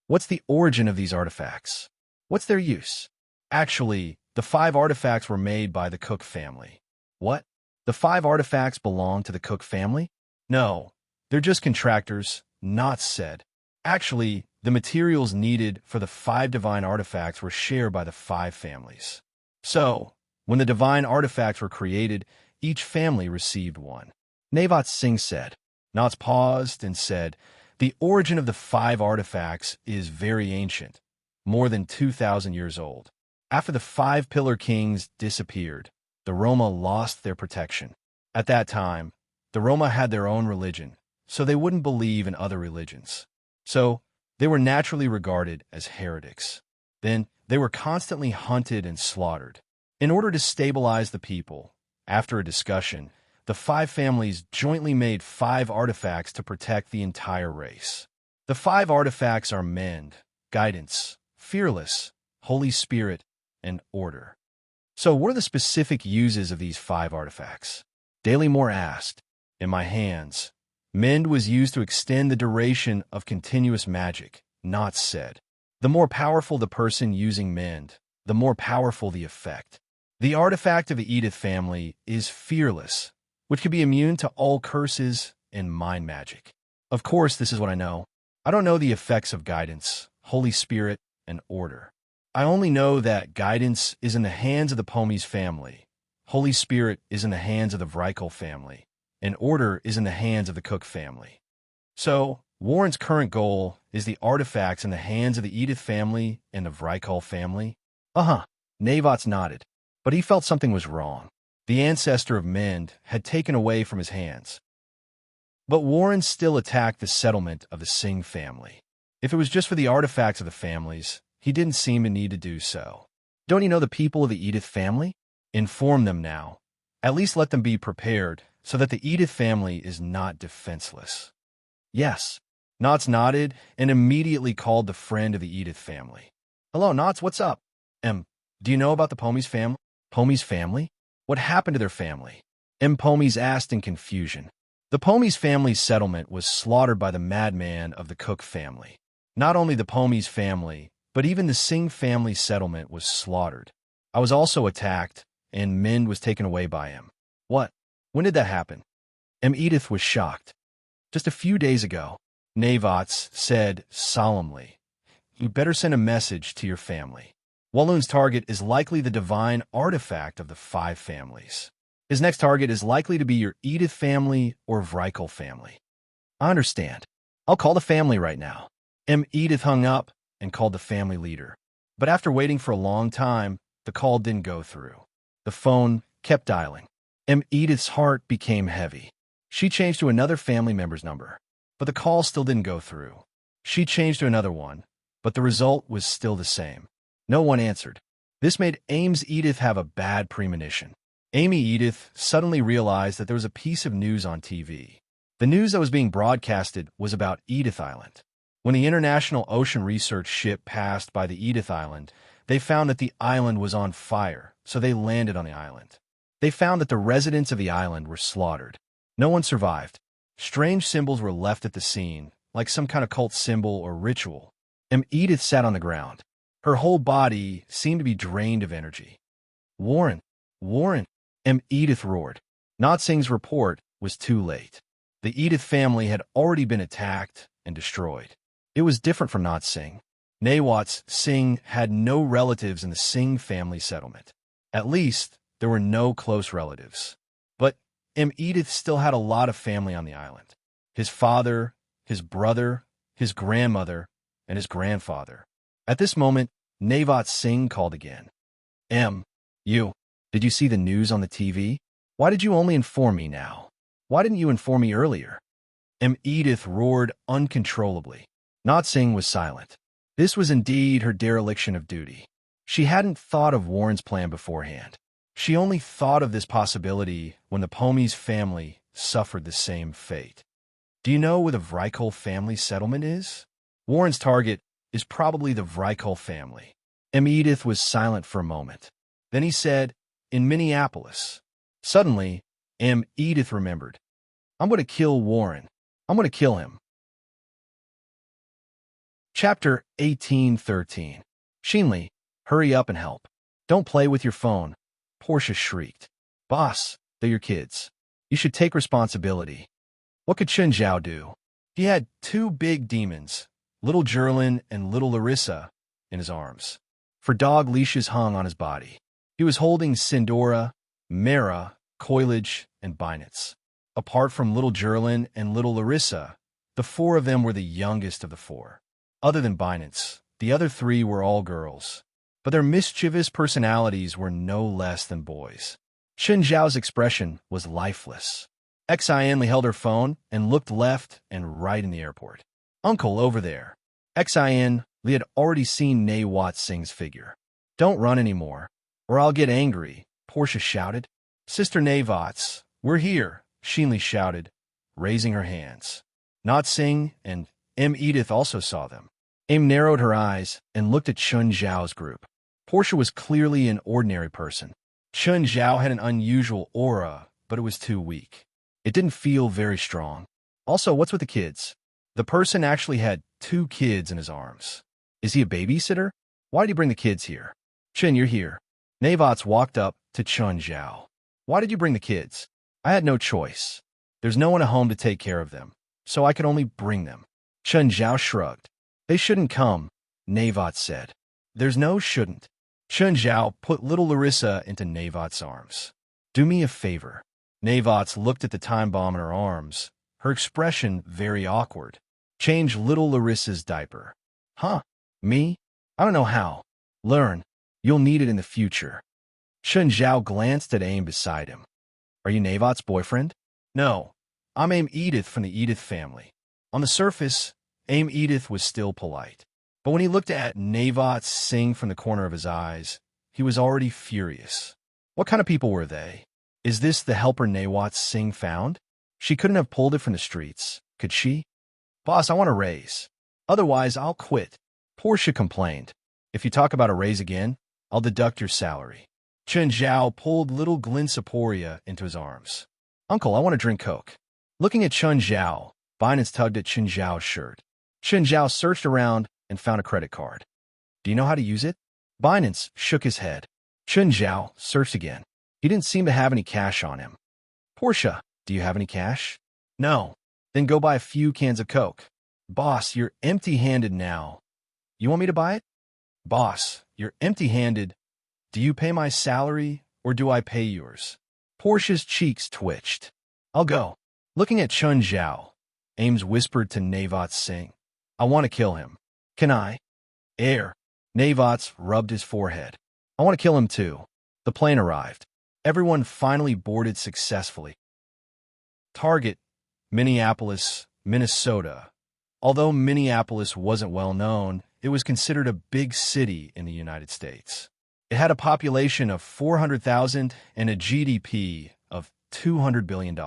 What's the origin of these artifacts? What's their use?" "Actually, the 5 artifacts were made by the Cook family." "What? The 5 artifacts belong to the Cook family?" "No, they're just contractors," Knots said. "Actually, the materials needed for the 5 divine artifacts were shared by the 5 families. So, when the divine artifacts were created, each family received one." Nawat Singh said. Knots paused and said, "The origin of the 5 artifacts is very ancient, more than 2,000 years old. After the 5 Pillar Kings disappeared, the Roma lost their protection. At that time, the Roma had their own religion, so they wouldn't believe in other religions. So, they were naturally regarded as heretics. Then, they were constantly hunted and slaughtered. In order to stabilize the people, after a discussion, the 5 families jointly made 5 artifacts to protect the entire race. The 5 artifacts are Mend, Guidance, Fearless, Holy Spirit, and Order." "So what are the specific uses of these 5 artifacts?" Daily Moore asked. "In my hands. Mend was used to extend the duration of continuous magic," Knots said. "The more powerful the person using Mend, the more powerful the effect. The artifact of the Edith family is Fearless, which can be immune to all curses and mind magic. Of course, this is what I know. I don't know the effects of Guidance, Holy Spirit, and Order. I only know that Guidance is in the hands of the Pomies family, Holy Spirit is in the hands of the Vrykul family, and Order is in the hands of the Cook family. So, Warren's current goal is the artifacts in the hands of the Edith family and the Vrykul family?" "Uh-huh," Nawats nodded, but he felt something was wrong. The ancestor of Mend had taken away from his hands. But Warren still attacked the settlement of the Singh family. If it was just for the artifacts of the families, he didn't seem to need to do so. "Don't you know the people of the Edith family? Inform them now. At least let them be prepared so that the Edith family is not defenseless." "Yes." Knots nodded and immediately called the friend of the Edith family. "Hello, Knots, what's up? Do you know about the Pomies family?" "Pomies family? What happened to their family?" Pomies asked in confusion. The Pommies family's settlement was slaughtered by the madman of the Cook family. Not only the Pommies family, but even the Singh family settlement was slaughtered. I was also attacked, and Mind was taken away by him. What? When did that happen? Edith was shocked. Just a few days ago, Navots said solemnly, "You better send a message to your family. Walloon's target is likely the divine artifact of the 5 families. His next target is likely to be your Edith family or Vrykul family." I understand. I'll call the family right now. Edith hung up and called the family leader. But after waiting for a long time, the call didn't go through. The phone kept dialing. Edith's heart became heavy. She changed to another family member's number, but the call still didn't go through. She changed to another one, but the result was still the same. No one answered. This made Edith have a bad premonition. Edith suddenly realized that there was a piece of news on TV. The news that was being broadcasted was about Edith Island. When the International Ocean Research ship passed by the Edith Island, they found that the island was on fire, so they landed on the island. They found that the residents of the island were slaughtered. No one survived. Strange symbols were left at the scene, like some kind of cult symbol or ritual. Edith sat on the ground. Her whole body seemed to be drained of energy. "Warren! Warren!" Edith roared. Nat Singh's report was too late. The Edith family had already been attacked and destroyed. It was different from Nat Singh. Nawat Singh had no relatives in the Singh family settlement. At least, there were no close relatives. But Edith still had a lot of family on the island. His father, his brother, his grandmother, and his grandfather. At this moment, Nawat Singh called again. Did you see the news on the TV? Why did you only inform me now? Why didn't you inform me earlier?" Edith roared uncontrollably. Nat Singh was silent. This was indeed her dereliction of duty. She hadn't thought of Warren's plan beforehand. She only thought of this possibility when the Pommies family suffered the same fate. "Do you know where the Vrykul family settlement is?" "Warren's target is probably the Vrykul family." Edith was silent for a moment. Then he said, "In Minneapolis." Suddenly, Edith remembered. "I'm going to kill Warren. I'm going to kill him." Chapter 18:13. "Shinley, hurry up and help. Don't play with your phone," Portia shrieked. "Boss, they're your kids. You should take responsibility." What could Chen Zhao do? He had 2 big demons, little Jerlin and little Larissa, in his arms. For dog leashes hung on his body. He was holding Sindora, Mara, Coilage, and Binance. Apart from little Jerlin and little Larissa, the 4 of them were the youngest of the 4. Other than Binance, the other 3 were all girls. But their mischievous personalities were no less than boys. Chen Zhao's expression was lifeless. Xin Li held her phone and looked left and right in the airport. "Uncle, over there." Xin Li had already seen Nawat Singh's figure. "Don't run anymore, or I'll get angry," Portia shouted. "Sister Nawats, we're here," Shinli shouted, raising her hands. Nat Singh and Edith also saw them. Narrowed her eyes and looked at Chen Zhao's group. Portia was clearly an ordinary person. Chen Zhao had an unusual aura, but it was too weak. It didn't feel very strong. Also, what's with the kids? The person actually had 2 kids in his arms. Is he a babysitter? Why did he bring the kids here? "Chen, you're here." Navots walked up to Chen Zhao. "Why did you bring the kids?" "I had no choice. There's no one at home to take care of them, so I could only bring them." Chen Zhao shrugged. "They shouldn't come," Navots said. "There's no shouldn't." Chen Zhao put little Larissa into Navots' arms. "Do me a favor." Navots looked at the time bomb in her arms, her expression very awkward. "Change little Larissa's diaper." "Huh? Me? I don't know how." "Learn. You'll need it in the future." Chen Zhao glanced at Aim beside him. "Are you Navots' boyfriend?" "No. I'm Aim Edith from the Edith family." On the surface, Aim Edith was still polite. But when he looked at Navots Singh from the corner of his eyes, he was already furious. What kind of people were they? Is this the helper Nawat Singh found? She couldn't have pulled it from the streets, could she? "Boss, I want a raise. Otherwise, I'll quit," Portia complained. "If you talk about a raise again, I'll deduct your salary." Chen Zhao pulled little Glynsaporia into his arms. "Uncle, I want to drink Coke." Looking at Chun Zhao, Binance tugged at Chun Zhao's shirt. Chun Zhao searched around and found a credit card. Do you know how to use it? Binance shook his head. Chun Zhao searched again. He didn't seem to have any cash on him. Portia, do you have any cash? No. Then go buy a few cans of Coke. Boss, you're empty-handed now. You want me to buy it? Boss, you're empty-handed. Do you pay my salary or do I pay yours? Portia's cheeks twitched. I'll go. Looking at Chun Zhao, Ames whispered to Navat Singh. I want to kill him. Can I? Air. Navat rubbed his forehead. I want to kill him too. The plane arrived. Everyone finally boarded successfully. Target, Minneapolis, Minnesota. Although Minneapolis wasn't well known, it was considered a big city in the United States. It had a population of 400,000 and a GDP of $200 billion.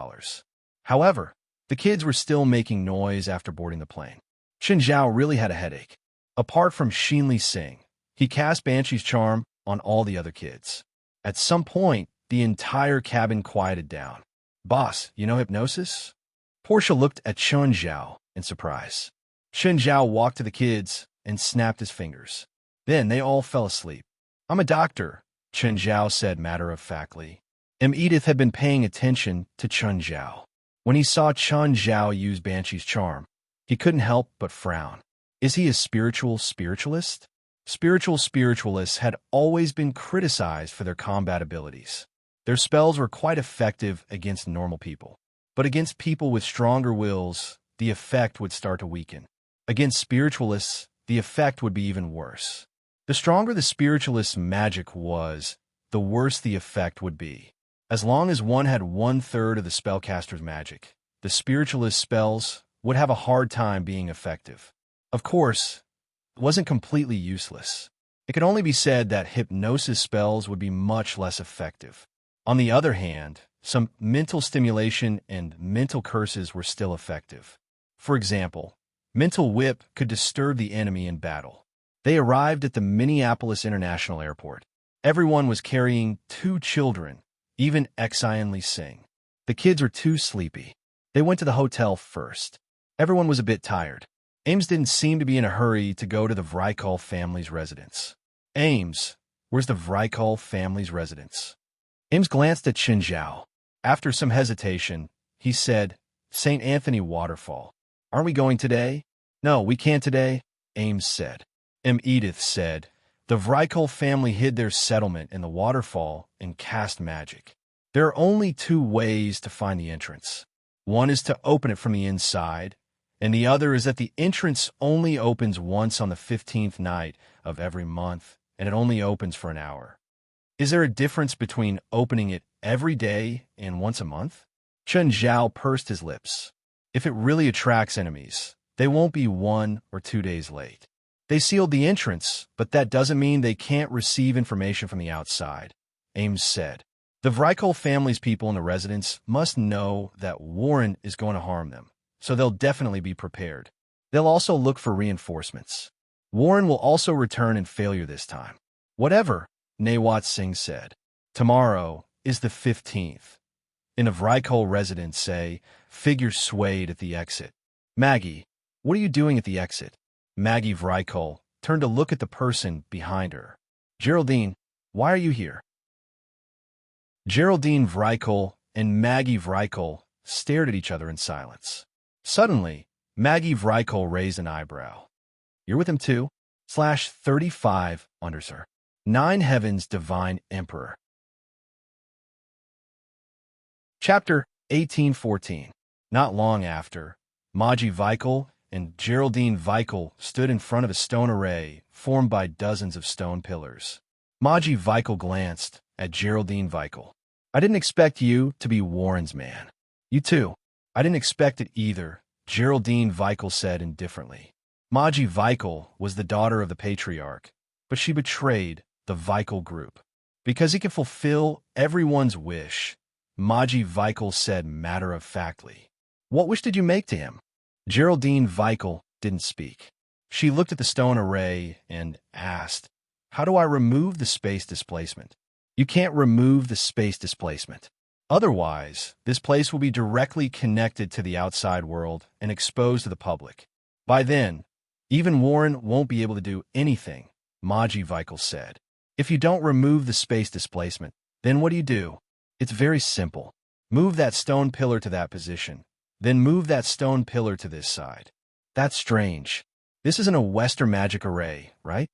However, the kids were still making noise after boarding the plane. Chun Zhao really had a headache. Apart from Shinli Singh, he cast Banshee's charm on all the other kids. At some point, the entire cabin quieted down. Boss, you know hypnosis? Portia looked at Chun Zhao in surprise. Chun Zhao walked to the kids and snapped his fingers. Then they all fell asleep. I'm a doctor, Chun Zhao said matter-of-factly. Edith had been paying attention to Chun Zhao. When he saw Chun Zhao use Banshee's charm, he couldn't help but frown. Is he a spiritual spiritualist? Spiritual spiritualists had always been criticized for their combat abilities. Their spells were quite effective against normal people. But against people with stronger wills, the effect would start to weaken. Against spiritualists, the effect would be even worse. The stronger the spiritualist's magic was, the worse the effect would be. As long as one had 1/3 of the spellcaster's magic, the spiritualist's spells would have a hard time being effective. Of course, it wasn't completely useless. It could only be said that hypnosis spells would be much less effective. On the other hand, some mental stimulation and mental curses were still effective. For example, mental whip could disturb the enemy in battle. They arrived at the Minneapolis International Airport. Everyone was carrying 2 children, even Shinli Singh. The kids were too sleepy. They went to the hotel first. Everyone was a bit tired. Ames didn't seem to be in a hurry to go to the Vrykul family's residence. Ames, where's the Vrykul family's residence? Ames glanced at Chun Zhao. After some hesitation, he said, St. Anthony Waterfall. Aren't we going today? No, we can't today, Ames said. Edith said, the Vrykul family hid their settlement in the waterfall and cast magic. There are only 2 ways to find the entrance. One is to open it from the inside, and the other is that the entrance only opens once on the 15th night of every month, and it only opens for an hour. Is there a difference between opening it every day and once a month? Chun Zhao pursed his lips. If it really attracts enemies, they won't be 1 or 2 days late. They sealed the entrance, but that doesn't mean they can't receive information from the outside, Ames said. The Vrykul family's people in the residence must know that Warren is going to harm them, so they'll definitely be prepared. They'll also look for reinforcements. Warren will also return in failure this time. Whatever, Nawat Singh said. Tomorrow is the 15th. In a Vrykul residence, say, figures swayed at the exit. Maggie, what are you doing at the exit? Maggie Vrykul turned to look at the person behind her. Geraldine, why are you here? Geraldine Vrykul and Maggie Vrykul stared at each other in silence. Suddenly, Maggie Vrykul raised an eyebrow. You're with him too? /35 undersir. 9 Heavens Divine Emperor. Chapter 1814. Not long after, Maggie Vrykul and Geraldine Vrykul stood in front of a stone array formed by dozens of stone pillars. Maggie Vrykul glanced at Geraldine Vrykul. I didn't expect you to be Warren's man. You too. I didn't expect it either, Geraldine Vrykul said indifferently. Maggie Vrykul was the daughter of the patriarch, but she betrayed the Vrykul group. Because he can fulfill everyone's wish, Maggie Vrykul said matter-of-factly. What wish did you make to him? Geraldine Vrykul didn't speak. She looked at the stone array and asked, how do I remove the space displacement? You can't remove the space displacement. Otherwise, this place will be directly connected to the outside world and exposed to the public. By then, even Warren won't be able to do anything, Maji Vikal said. If you don't remove the space displacement, then what do? It's very simple. Move that stone pillar to that position, then move that stone pillar to this side. That's strange. This isn't a Western magic array, right?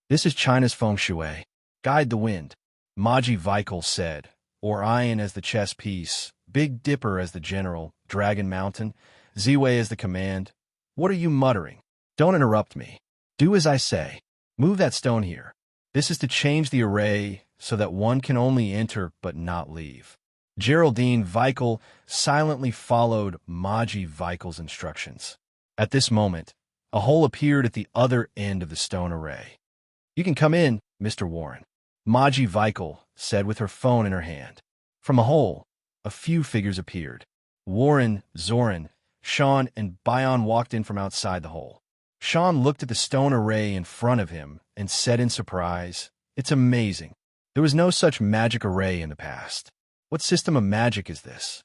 This is China's feng shui. Guide the wind, Maji Vikal said. Orion as the chess piece, Big Dipper as the general, Dragon Mountain, Ziwei as the command. What are you muttering? Don't interrupt me. Do as I say. Move that stone here. This is to change the array so that one can only enter but not leave. Geraldine Vikal silently followed Maji Vikal's instructions. At this moment, a hole appeared at the other end of the stone array. You can come in, Mr. Warren, Maji Vikal said with her phone in her hand. From a hole, a few figures appeared. Warren, Zoran, Sean, and Bion walked in from outside the hole. Sean looked at the stone array in front of him and said in surprise, "It's amazing. There was no such magic array in the past. What system of magic is this?"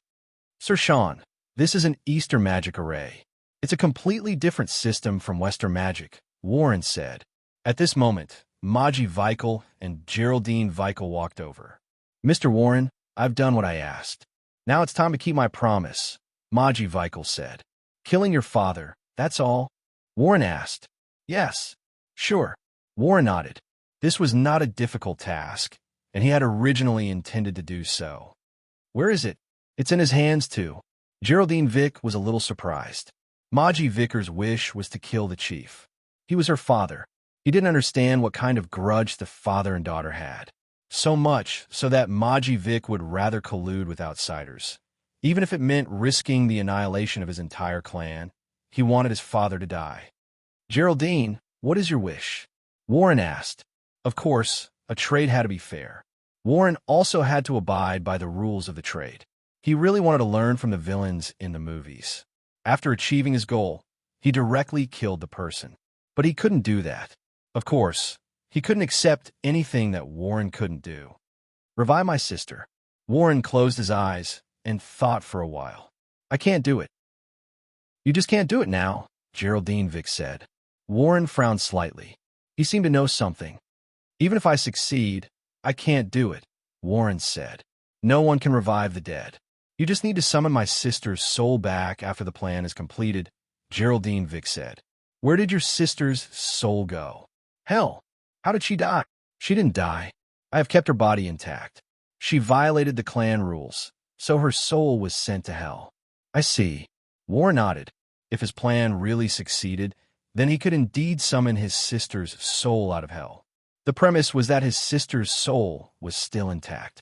"Sir Sean, this is an Eastern magic array. It's a completely different system from Western magic," Warren said. At this moment, Maji Vikal and Geraldine Vikal walked over. "Mr. Warren, I've done what I asked. Now it's time to keep my promise," Maji Vikal said. "Killing your father, that's all?" Warren asked. "Yes, sure." Warren nodded. This was not a difficult task, and he had originally intended to do so. "Where is it?" "It's in his hands, too." Geraldine Vick was a little surprised. Maji Vikar's wish was to kill the chief. He was her father. He didn't understand what kind of grudge the father and daughter had. So much so that Maji Vick would rather collude with outsiders. Even if it meant risking the annihilation of his entire clan, he wanted his father to die. "Geraldine, what is your wish?" Warren asked. Of course, a trade had to be fair. Warren also had to abide by the rules of the trade. He really wanted to learn from the villains in the movies. After achieving his goal, he directly killed the person. But he couldn't do that. Of course, he couldn't accept anything that Warren couldn't do. "Revive my sister." Warren closed his eyes and thought for a while. "I can't do it." "You just can't do it now," Geraldine Vick said. Warren frowned slightly. He seemed to know something. "Even if I succeed, I can't do it," Warren said. "No one can revive the dead. You just need to summon my sister's soul back after the plan is completed," Geraldine Vick said. "Where did your sister's soul go?" "Hell. How did she die?" "She didn't die. I have kept her body intact. She violated the clan rules, so her soul was sent to hell." "I see." Warren nodded. If his plan really succeeded, then he could indeed summon his sister's soul out of hell. The premise was that his sister's soul was still intact.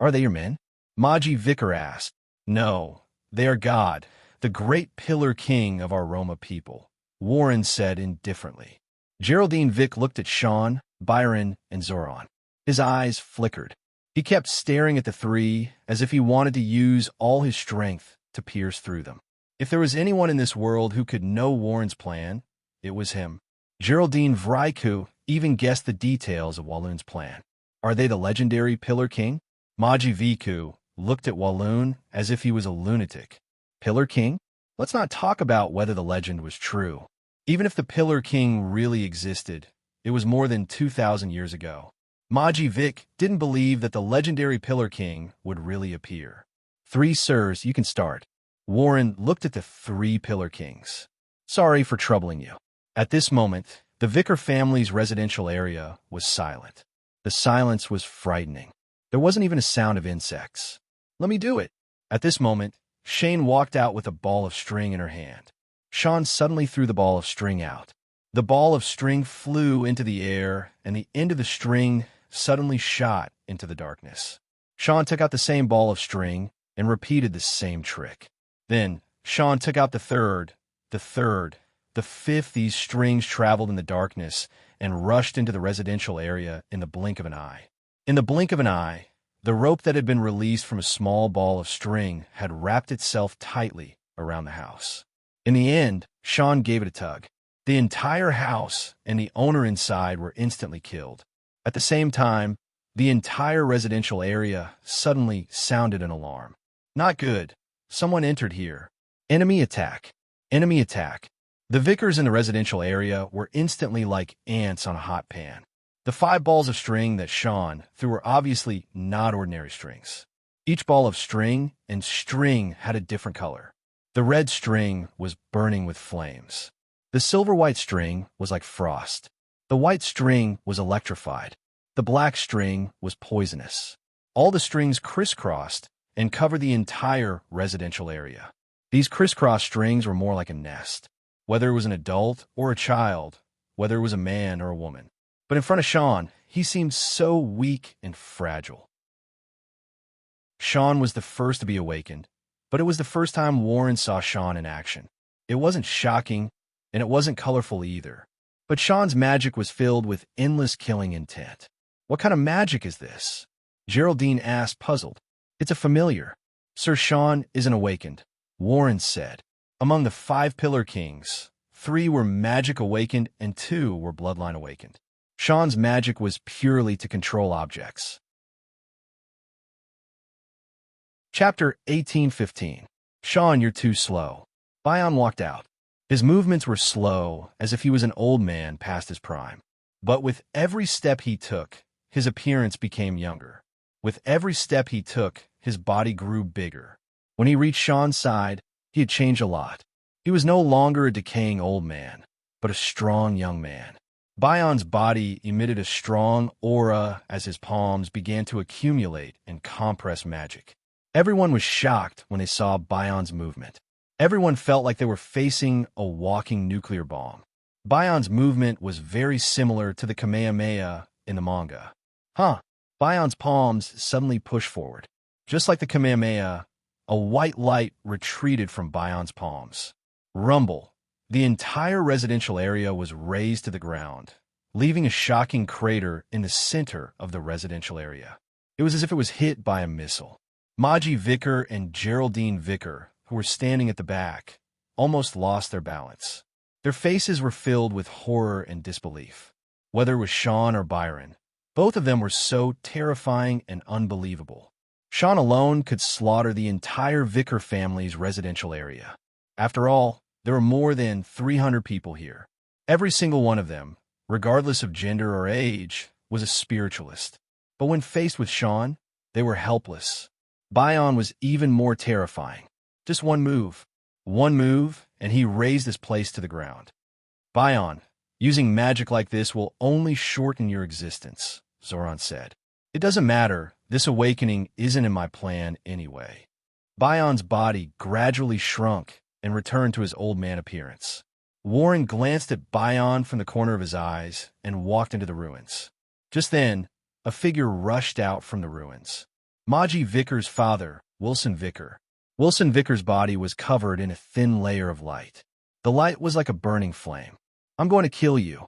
"Are they your men?" Maji Vikar asked. "No, they are God, the great pillar king of our Roma people," Warren said indifferently. Geraldine Vick looked at Sean, Byron, and Zoran. His eyes flickered. He kept staring at the three as if he wanted to use all his strength to pierce through them. If there was anyone in this world who could know Warren's plan, it was him. Geraldine Vriku even guessed the details of Walloon's plan. "Are they the legendary Pillar King?" Maji Viku looked at Walloon as if he was a lunatic. "Pillar King? Let's not talk about whether the legend was true. Even if the Pillar King really existed, it was more than 2,000 years ago. Maji Vick didn't believe that the legendary Pillar King would really appear. "3 sirs, you can start." Warren looked at the 3 Pillar Kings. "Sorry for troubling you." At this moment, the Vickar family's residential area was silent. The silence was frightening. There wasn't even a sound of insects. "Let me do it." At this moment, Shane walked out with a ball of string in her hand. Sean suddenly threw the ball of string out. The ball of string flew into the air, and the end of the string suddenly shot into the darkness. Sean took out the same ball of string and repeated the same trick. Then, Sean took out the third, the fifth. These strings traveled in the darkness and rushed into the residential area in the blink of an eye. In the blink of an eye, the rope that had been released from a small ball of string had wrapped itself tightly around the house. In the end, Sean gave it a tug. The entire house and the owner inside were instantly killed. At the same time, The entire residential area suddenly sounded an alarm. Not good. Someone entered here. Enemy attack. Enemy attack. The vicars in the residential area were instantly like ants on a hot pan. The 5 balls of string that Sean threw were obviously not ordinary strings. Each ball of string and string had a different color. The red string was burning with flames. The silver-white string was like frost. The white string was electrified. The black string was poisonous. All the strings crisscrossed and covered the entire residential area. These crisscross strings were more like a nest, whether it was an adult or a child, whether it was a man or a woman. But in front of Sean, he seemed so weak and fragile. Sean was the first to be awakened, but it was the first time Warren saw Sean in action. It wasn't shocking, and it wasn't colorful either. But Sean's magic was filled with endless killing intent. What kind of magic is this? Geraldine asked, puzzled. It's a familiar. Sir Sean isn't awakened, Warren said. Among the 5 Pillar Kings, 3 were magic awakened and 2 were bloodline awakened. Sean's magic was purely to control objects. Chapter 18:15. Sean, you're too slow. Bion walked out. His movements were slow, as if he was an old man past his prime. But with every step he took, his appearance became younger. With every step he took, his body grew bigger. When he reached Sean's side, he had changed a lot. He was no longer a decaying old man, but a strong young man. Bion's body emitted a strong aura as his palms began to accumulate and compress magic. Everyone was shocked when they saw Bion's movement. Everyone felt like they were facing a walking nuclear bomb. Bion's movement was very similar to the Kamehameha in the manga. Bion's palms suddenly pushed forward. Just like the Kamehameha, a white light retreated from Bion's palms. Rumble. The entire residential area was razed to the ground, leaving a shocking crater in the center of the residential area. It was as if it was hit by a missile. Maji Vicar and Geraldine Vicar, who were standing at the back, almost lost their balance. Their faces were filled with horror and disbelief. Whether it was Sean or Byron, both of them were so terrifying and unbelievable. Sean alone could slaughter the entire Vicar family's residential area. After all, there were more than 300 people here. Every single one of them, regardless of gender or age, was a spiritualist. But when faced with Sean, they were helpless. Bion was even more terrifying. Just one move, and he razed this place to the ground. Bion, using magic like this will only shorten your existence, Zoran said. It doesn't matter, this awakening isn't in my plan anyway. Bion's body gradually shrunk and returned to his old man appearance. Warren glanced at Bion from the corner of his eyes and walked into the ruins. Just then, a figure rushed out from the ruins. Maji Vicar's father, Wilson Vicar. Wilson Vicar's body was covered in a thin layer of light. The light was like a burning flame. I'm going to kill you.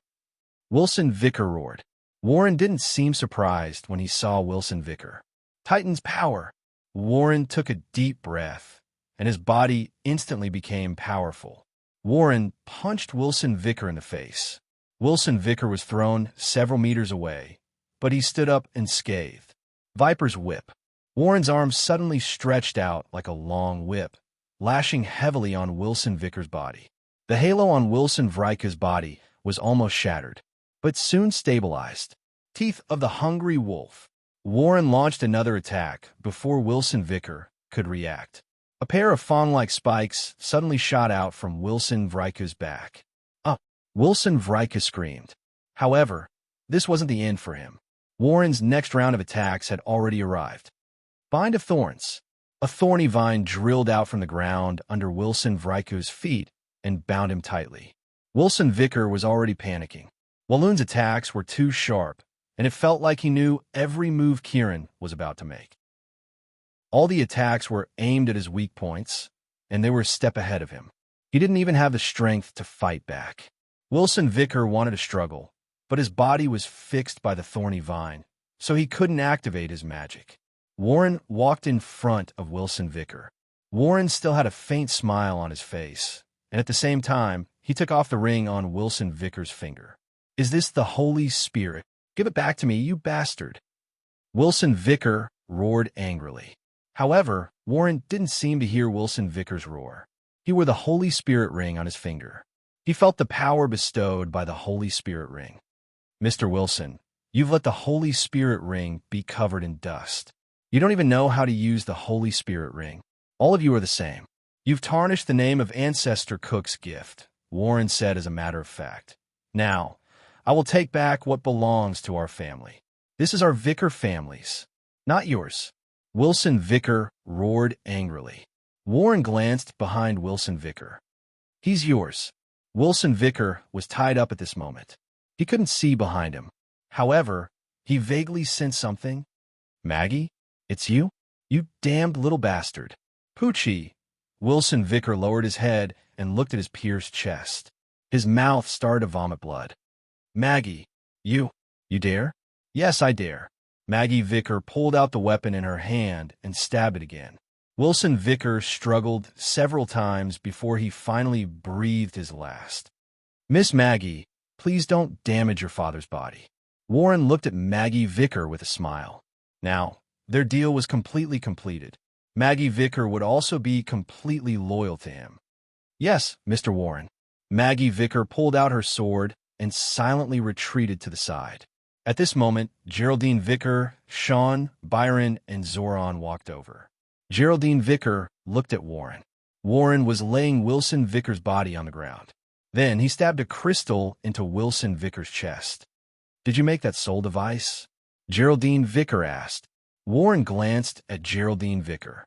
Wilson Vicar roared. Warren didn't seem surprised when he saw Wilson Vicar. Titan's power. Warren took a deep breath, and his body instantly became powerful. Warren punched Wilson Vicar in the face. Wilson Vicar was thrown several meters away, but he stood up unscathed. Viper's whip. Warren's arm suddenly stretched out like a long whip, lashing heavily on Wilson Vicar's body. The halo on Wilson Vicar's body was almost shattered, but soon stabilized. Teeth of the hungry wolf. Warren launched another attack before Wilson Vicar could react. A pair of fawn-like spikes suddenly shot out from Wilson Vicar's back. Wilson Vicar screamed. However, this wasn't the end for him. Warren's next round of attacks had already arrived. Bind of Thorns. A thorny vine drilled out from the ground under Wilson Vicar's feet and bound him tightly. Wilson Vicar was already panicking. Walloon's attacks were too sharp, and it felt like he knew every move Kieran was about to make. All the attacks were aimed at his weak points, and they were a step ahead of him. He didn't even have the strength to fight back. Wilson Vicar wanted to struggle, but his body was fixed by the thorny vine, so he couldn't activate his magic. Warren walked in front of Wilson Vicar. Warren still had a faint smile on his face, and at the same time, he took off the ring on Wilson Vicar's finger. Is this the Holy Spirit? Give it back to me, you bastard. Wilson Vicker roared angrily. However, Warren didn't seem to hear Wilson Vicker's roar. He wore the Holy Spirit ring on his finger. He felt the power bestowed by the Holy Spirit ring. Mr. Wilson, you've let the Holy Spirit ring be covered in dust. You don't even know how to use the Holy Spirit ring. All of you are the same. You've tarnished the name of Ancestor Cook's gift, Warren said as a matter of fact. Now, I will take back what belongs to our family. This is our Vicker family's, not yours. Wilson Vicker roared angrily. Warren glanced behind Wilson Vicker. He's yours. Wilson Vicker was tied up at this moment. He couldn't see behind him. However, he vaguely sensed something. Maggie, it's you? You damned little bastard. Poochie. Wilson Vicker lowered his head and looked at his pierced chest. His mouth started to vomit blood. Maggie, you dare? Yes, I dare. Maggie Vicker pulled out the weapon in her hand and stabbed it again. Wilson Vicker struggled several times before he finally breathed his last. Miss Maggie, please don't damage your father's body. Warren looked at Maggie Vicker with a smile. Now, their deal was completely completed. Maggie Vicker would also be completely loyal to him. Yes, Mr. Warren. Maggie Vicker pulled out her sword and silently retreated to the side. At this moment, Geraldine Vicker, Sean, Byron, and Zoran walked over. Geraldine Vicker looked at Warren. Warren was laying Wilson Vicker's body on the ground. Then he stabbed a crystal into Wilson Vicker's chest. Did you make that soul device? Geraldine Vicker asked. Warren glanced at Geraldine Vicker.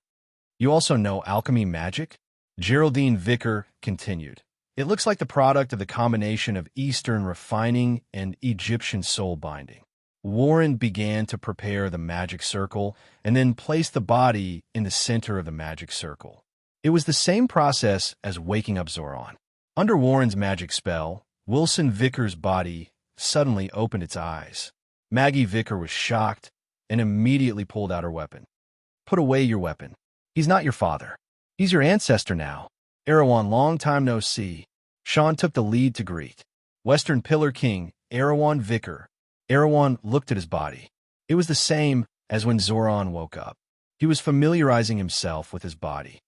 You also know alchemy magic? Geraldine Vicker continued. It looks like the product of the combination of Eastern refining and Egyptian soul binding. Warren began to prepare the magic circle and then placed the body in the center of the magic circle. It was the same process as waking up Zoran. Under Warren's magic spell, Wilson Vicker's body suddenly opened its eyes. Maggie Vicker was shocked and immediately pulled out her weapon. Put away your weapon. He's not your father. He's your ancestor now. Erewhon, long time no see. Sean took the lead to greet. Western Pillar King, Erewhon Vicker. Erewhon looked at his body. It was the same as when Zoran woke up. He was familiarizing himself with his body.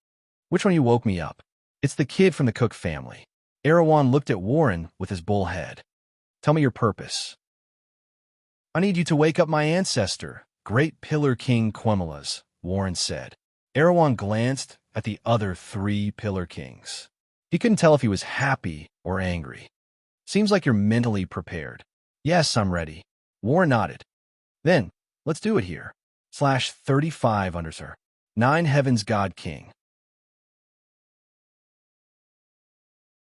Which one you woke me up? It's the kid from the Cook family. Erewhon looked at Warren with his bull head. Tell me your purpose. I need you to wake up my ancestor, Great Pillar King Quemelas, Warren said. Erewhon glanced at the other 3 Pillar Kings. He couldn't tell if he was happy or angry. Seems like you're mentally prepared. Yes, I'm ready. Warren nodded. Then, let's do it here. /35 Undersir. 9 Heavens God King.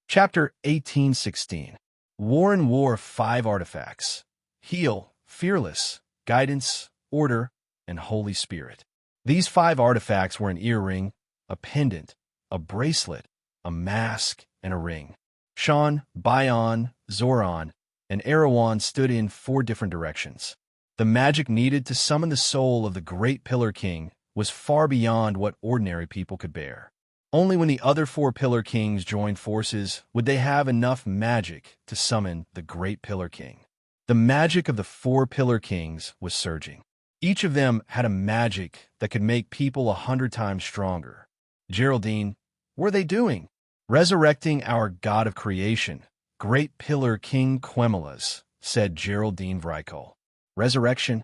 Chapter 1816. Warren wore 5 artifacts. Heal, Fearless, Guidance, Order, and Holy Spirit. These 5 artifacts were an earring, a pendant, a bracelet, a mask, and a ring. Sean, Bayan, Zoran, and Erewhon stood in 4 different directions. The magic needed to summon the soul of the Great Pillar King was far beyond what ordinary people could bear. Only when the other 4 Pillar Kings joined forces would they have enough magic to summon the Great Pillar King. The magic of the 4 Pillar Kings was surging. Each of them had a magic that could make people 100 times stronger. Geraldine, what are they doing? Resurrecting our God of creation, Great Pillar King Quemelas, said Geraldine Vrykol. Resurrection?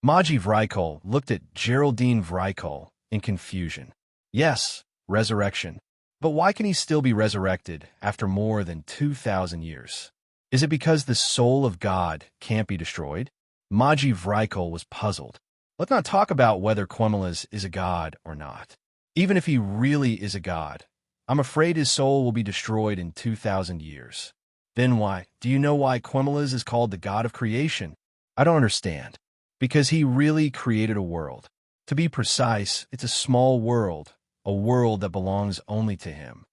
Maji Vrykol looked at Geraldine Vrykol in confusion. Yes, resurrection. But why can he still be resurrected after more than 2,000 years? Is it because the soul of God can't be destroyed? Maji Vrykol was puzzled. Let's not talk about whether Quemelas is a god or not. Even if he really is a god, I'm afraid his soul will be destroyed in 2,000 years. Then why? Do you know why Quemelas is called the god of creation? I don't understand. Because he really created a world. To be precise, it's a small world, a world that belongs only to him.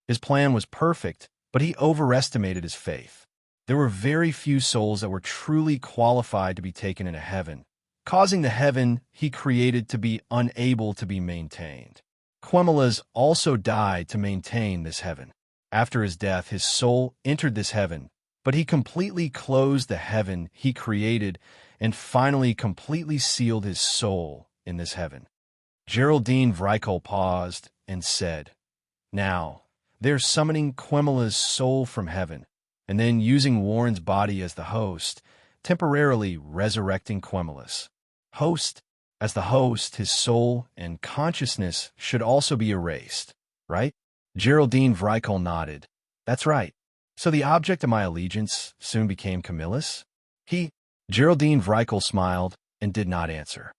His plan was perfect, but he overestimated his faith. There were very few souls that were truly qualified to be taken into heaven, causing the heaven he created to be unable to be maintained. Quemelas also died to maintain this heaven. After his death, his soul entered this heaven, but he completely closed the heaven he created and finally completely sealed his soul in this heaven. Geraldine Vrykol paused and said, "Now, they're summoning Quemela's soul from heaven, and then using Warren's body as the host, temporarily resurrecting Quemela's host. As the host, his soul and consciousness should also be erased, right?" Geraldine Vrykol nodded. "That's right. So the object of my allegiance soon became Camillus?" Geraldine Vrykol smiled and did not answer.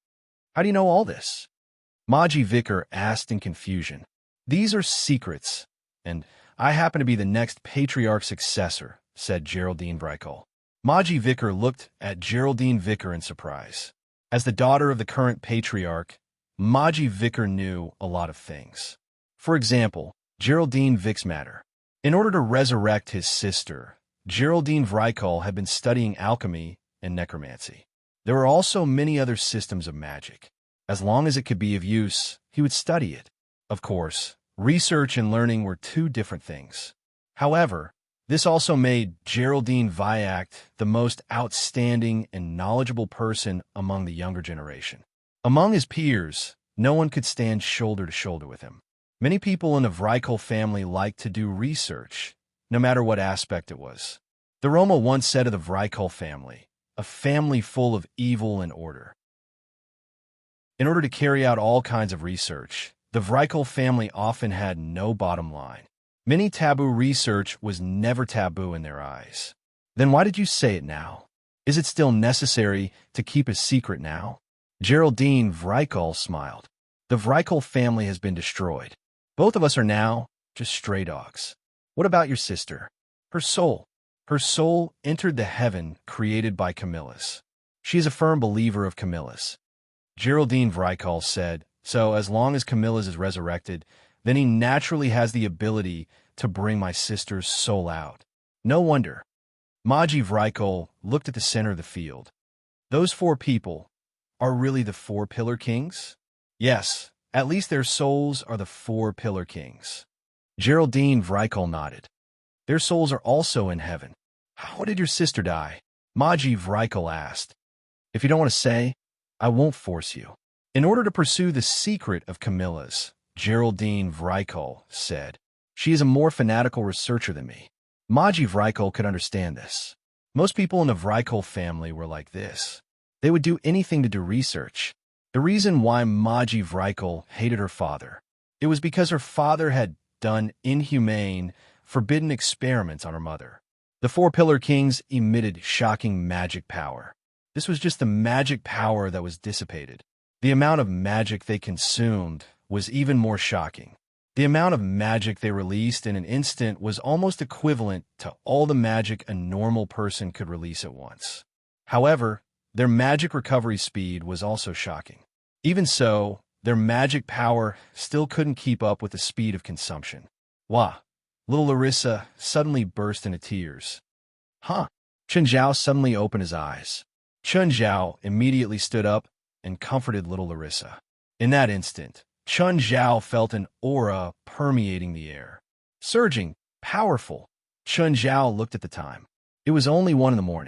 "How do you know all this?" Maji Vicar asked in confusion. "These are secrets, and I happen to be the next patriarch's successor," said Geraldine Vrykol. Maji Vicar looked at Geraldine Vicar in surprise. As the daughter of the current patriarch, Maji Vicar knew a lot of things. For example, Geraldine Vic's matter. In order to resurrect his sister, Geraldine Vrykol had been studying alchemy and necromancy. There were also many other systems of magic. As long as it could be of use, he would study it. Of course, research and learning were two different things. However, this also made Geraldine Vyact the most outstanding and knowledgeable person among the younger generation. Among his peers, no one could stand shoulder to shoulder with him. Many people in the Vrykol family liked to do research, no matter what aspect it was. The Roma once said of the Vrykol family, "A family full of evil and order." In order to carry out all kinds of research, the Vrykol family often had no bottom line. Many taboo research was never taboo in their eyes. Then why did you say it now? Is it still necessary to keep a secret now? Geraldine Vrykol smiled. The Vrykol family has been destroyed. Both of us are now just stray dogs. What about your sister? Her soul entered the heaven created by Camillus. She is a firm believer of Camillus. Geraldine Vrykol said, "So as long as Camillus is resurrected, then he naturally has the ability to bring my sister's soul out." No wonder. Maji Vrykol looked at the center of the field. Those four people are really the four Pillar Kings? Yes, at least their souls are the four Pillar Kings. Geraldine Vrykol nodded. Their souls are also in heaven. How did your sister die? Maji Vrykol asked. If you don't want to say, I won't force you. In order to pursue the secret of Camillus, Geraldine Vrykol said, she is a more fanatical researcher than me. Maji Vrykol could understand this. Most people in the Vrykol family were like this. They would do anything to do research. The reason why Maji Vrykol hated her father, it was because her father had done inhumane, forbidden experiments on her mother. The four Pillar Kings emitted shocking magic power. This was just the magic power that was dissipated. The amount of magic they consumed was even more shocking. The amount of magic they released in an instant was almost equivalent to all the magic a normal person could release at once. However, their magic recovery speed was also shocking. Even so, their magic power still couldn't keep up with the speed of consumption. Wah! Little Larissa suddenly burst into tears. Huh? Chun Zhao suddenly opened his eyes. Chun Zhao immediately stood up and comforted little Larissa. In that instant, Chun Zhao felt an aura permeating the air. Surging, powerful. Chun Zhao looked at the time. It was only 1 a.m.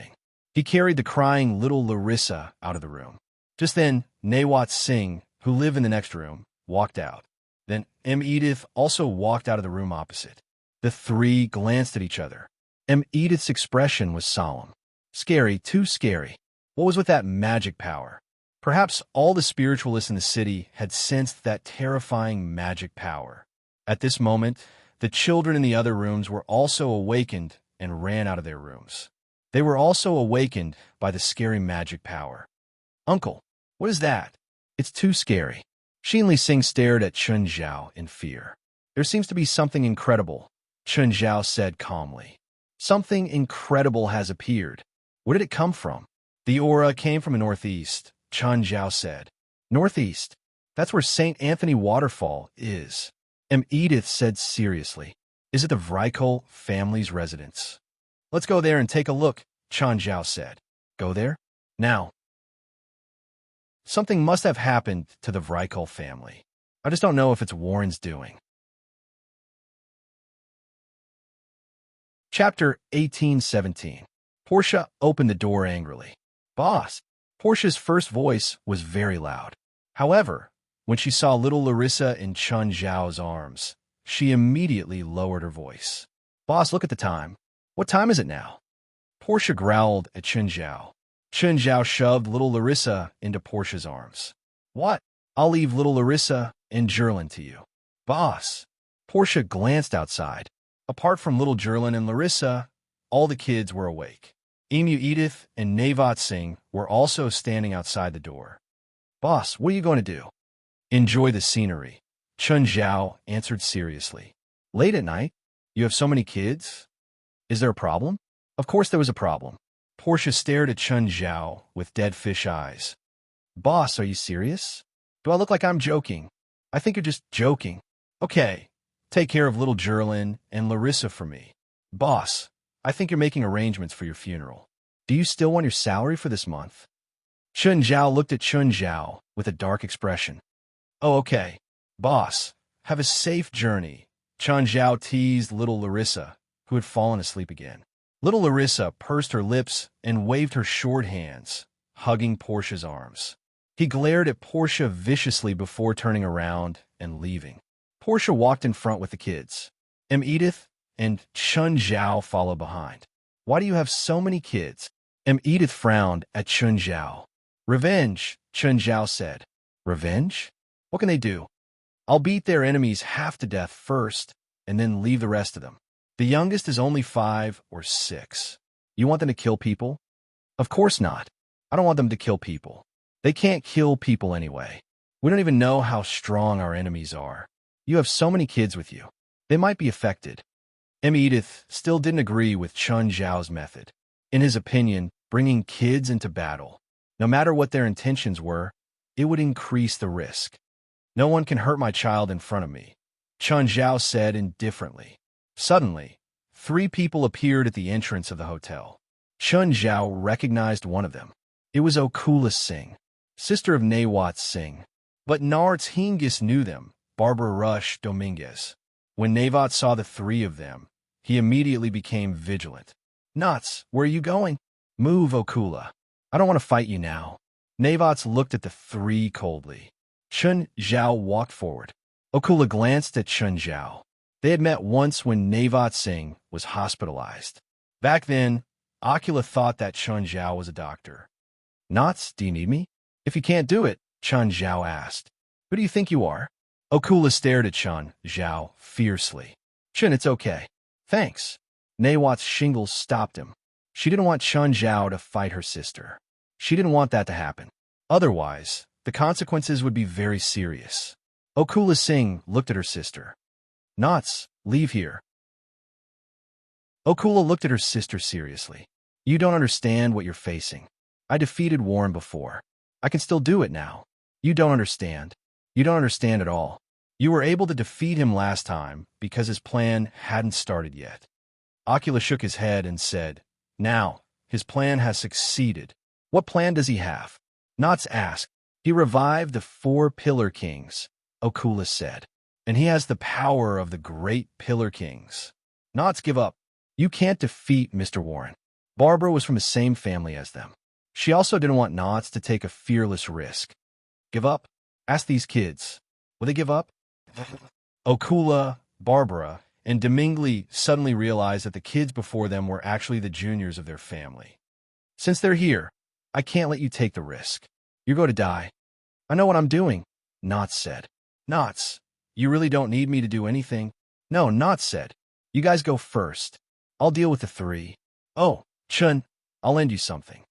He carried the crying little Larissa out of the room. Just then, Nawat Singh, who lived in the next room, walked out. Then Edith also walked out of the room opposite. The three glanced at each other. Edith's expression was solemn. Scary, too scary. What was with that magic power? Perhaps all the spiritualists in the city had sensed that terrifying magic power. At this moment, the children in the other rooms were also awakened and ran out of their rooms. They were also awakened by the scary magic power. Uncle, what is that? It's too scary. Xinli Singh stared at Chun Zhao in fear. There seems to be something incredible, Chun Zhao said calmly. Something incredible has appeared. Where did it come from? The aura came from the northeast, Chun Zhao said. Northeast? That's where St. Anthony Waterfall is. Edith said seriously. Is it the Vrykol family's residence? Let's go there and take a look, Chun Zhao said. Go there? Now. Something must have happened to the Vrykol family. I just don't know if it's Warren's doing. Chapter 1817. Portia opened the door angrily. Boss, Portia's first voice was very loud. However, when she saw little Larissa in Chun Zhao's arms, she immediately lowered her voice. Boss, look at the time. What time is it now? Portia growled at Chun Zhao. Chun Zhao shoved little Larissa into Portia's arms. What? I'll leave little Larissa and Jerlin to you. Boss. Portia glanced outside. Apart from little Jerlin and Larissa, all the kids were awake. Emu Edith and Navat Singh were also standing outside the door. Boss, what are you going to do? Enjoy the scenery. Chun Zhao answered seriously. Late at night? You have so many kids? Is there a problem? Of course there was a problem. Portia stared at Chun Zhao with dead fish eyes. Boss, are you serious? Do I look like I'm joking? I think you're just joking. Okay, take care of little Jerlin and Larissa for me. Boss, I think you're making arrangements for your funeral. Do you still want your salary for this month? Chun Zhao looked at Chun Zhao with a dark expression. Oh, okay. Boss, have a safe journey. Chun Zhao teased little Larissa, who had fallen asleep again. Little Larissa pursed her lips and waved her short hands, hugging Portia's arms. He glared at Portia viciously before turning around and leaving. Portia walked in front with the kids. Edith and Chun Zhao followed behind. Why do you have so many kids? Edith frowned at Chun Zhao. Revenge, Chun Zhao said. Revenge? What can they do? I'll beat their enemies half to death first, and then leave the rest of them. The youngest is only 5 or 6. You want them to kill people? Of course not. I don't want them to kill people. They can't kill people anyway. We don't even know how strong our enemies are. You have so many kids with you. They might be affected. Edith still didn't agree with Chun Zhao's method. In his opinion, bringing kids into battle, no matter what their intentions were, it would increase the risk. No one can hurt my child in front of me, Chun Zhao said indifferently. Suddenly, 3 people appeared at the entrance of the hotel. Chun Zhao recognized one of them. It was Okula Singh, sister of Nawat Singh. But Nartz Hingis knew them, Barbara Rush Dominguez. When Nawat saw the 3 of them, he immediately became vigilant. Nuts, where are you going? Move, Okula. I don't want to fight you now. Nawat looked at the 3 coldly. Chun Zhao walked forward. Okula glanced at Chun Zhao. They had met once when Nawat Singh was hospitalized. Back then, Okula thought that Chun Zhao was a doctor. Nuts, do you need me? If you can't do it, Chun Zhao asked. Who do you think you are? Okula stared at Chun Zhao fiercely. Chun, it's okay. Thanks. Nawat's shingles stopped him. She didn't want Chun Zhao to fight her sister. She didn't want that to happen. Otherwise, the consequences would be very serious. Okula Singh looked at her sister. Nuts, leave here. Okula looked at her sister seriously. You don't understand what you're facing. I defeated Warren before. I can still do it now. You don't understand. You don't understand at all. You were able to defeat him last time because his plan hadn't started yet. Okula shook his head and said, Now, his plan has succeeded. What plan does he have? Nuts asked. He revived the 4 Pillar Kings, Okula said. And he has the power of the great Pillar Kings. Nuts, give up. You can't defeat Mr. Warren. Barbara was from the same family as them. She also didn't want Nuts to take a fearless risk. Give up? Ask these kids. Will they give up? Okula, Barbara, and Domingue suddenly realized that the kids before them were actually the juniors of their family. Since they're here, I can't let you take the risk. You're going to die. I know what I'm doing, Nuts said. Nuts, you really don't need me to do anything? No, Nuts said. You guys go first. I'll deal with the 3. Oh, Chun, I'll lend you something.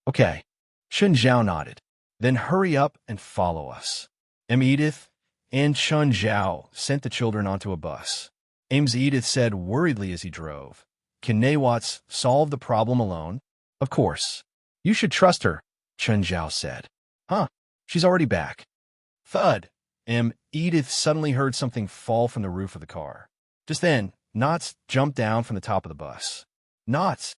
Okay. Chun Zhao nodded. Then hurry up and follow us. Edith and Chun Zhao sent the children onto a bus. Edith said worriedly as he drove. Can Nawat solve the problem alone? Of course. You should trust her, Chun Zhao said. Huh, she's already back. Thud. Edith suddenly heard something fall from the roof of the car. Just then, Nuts jumped down from the top of the bus. Nuts.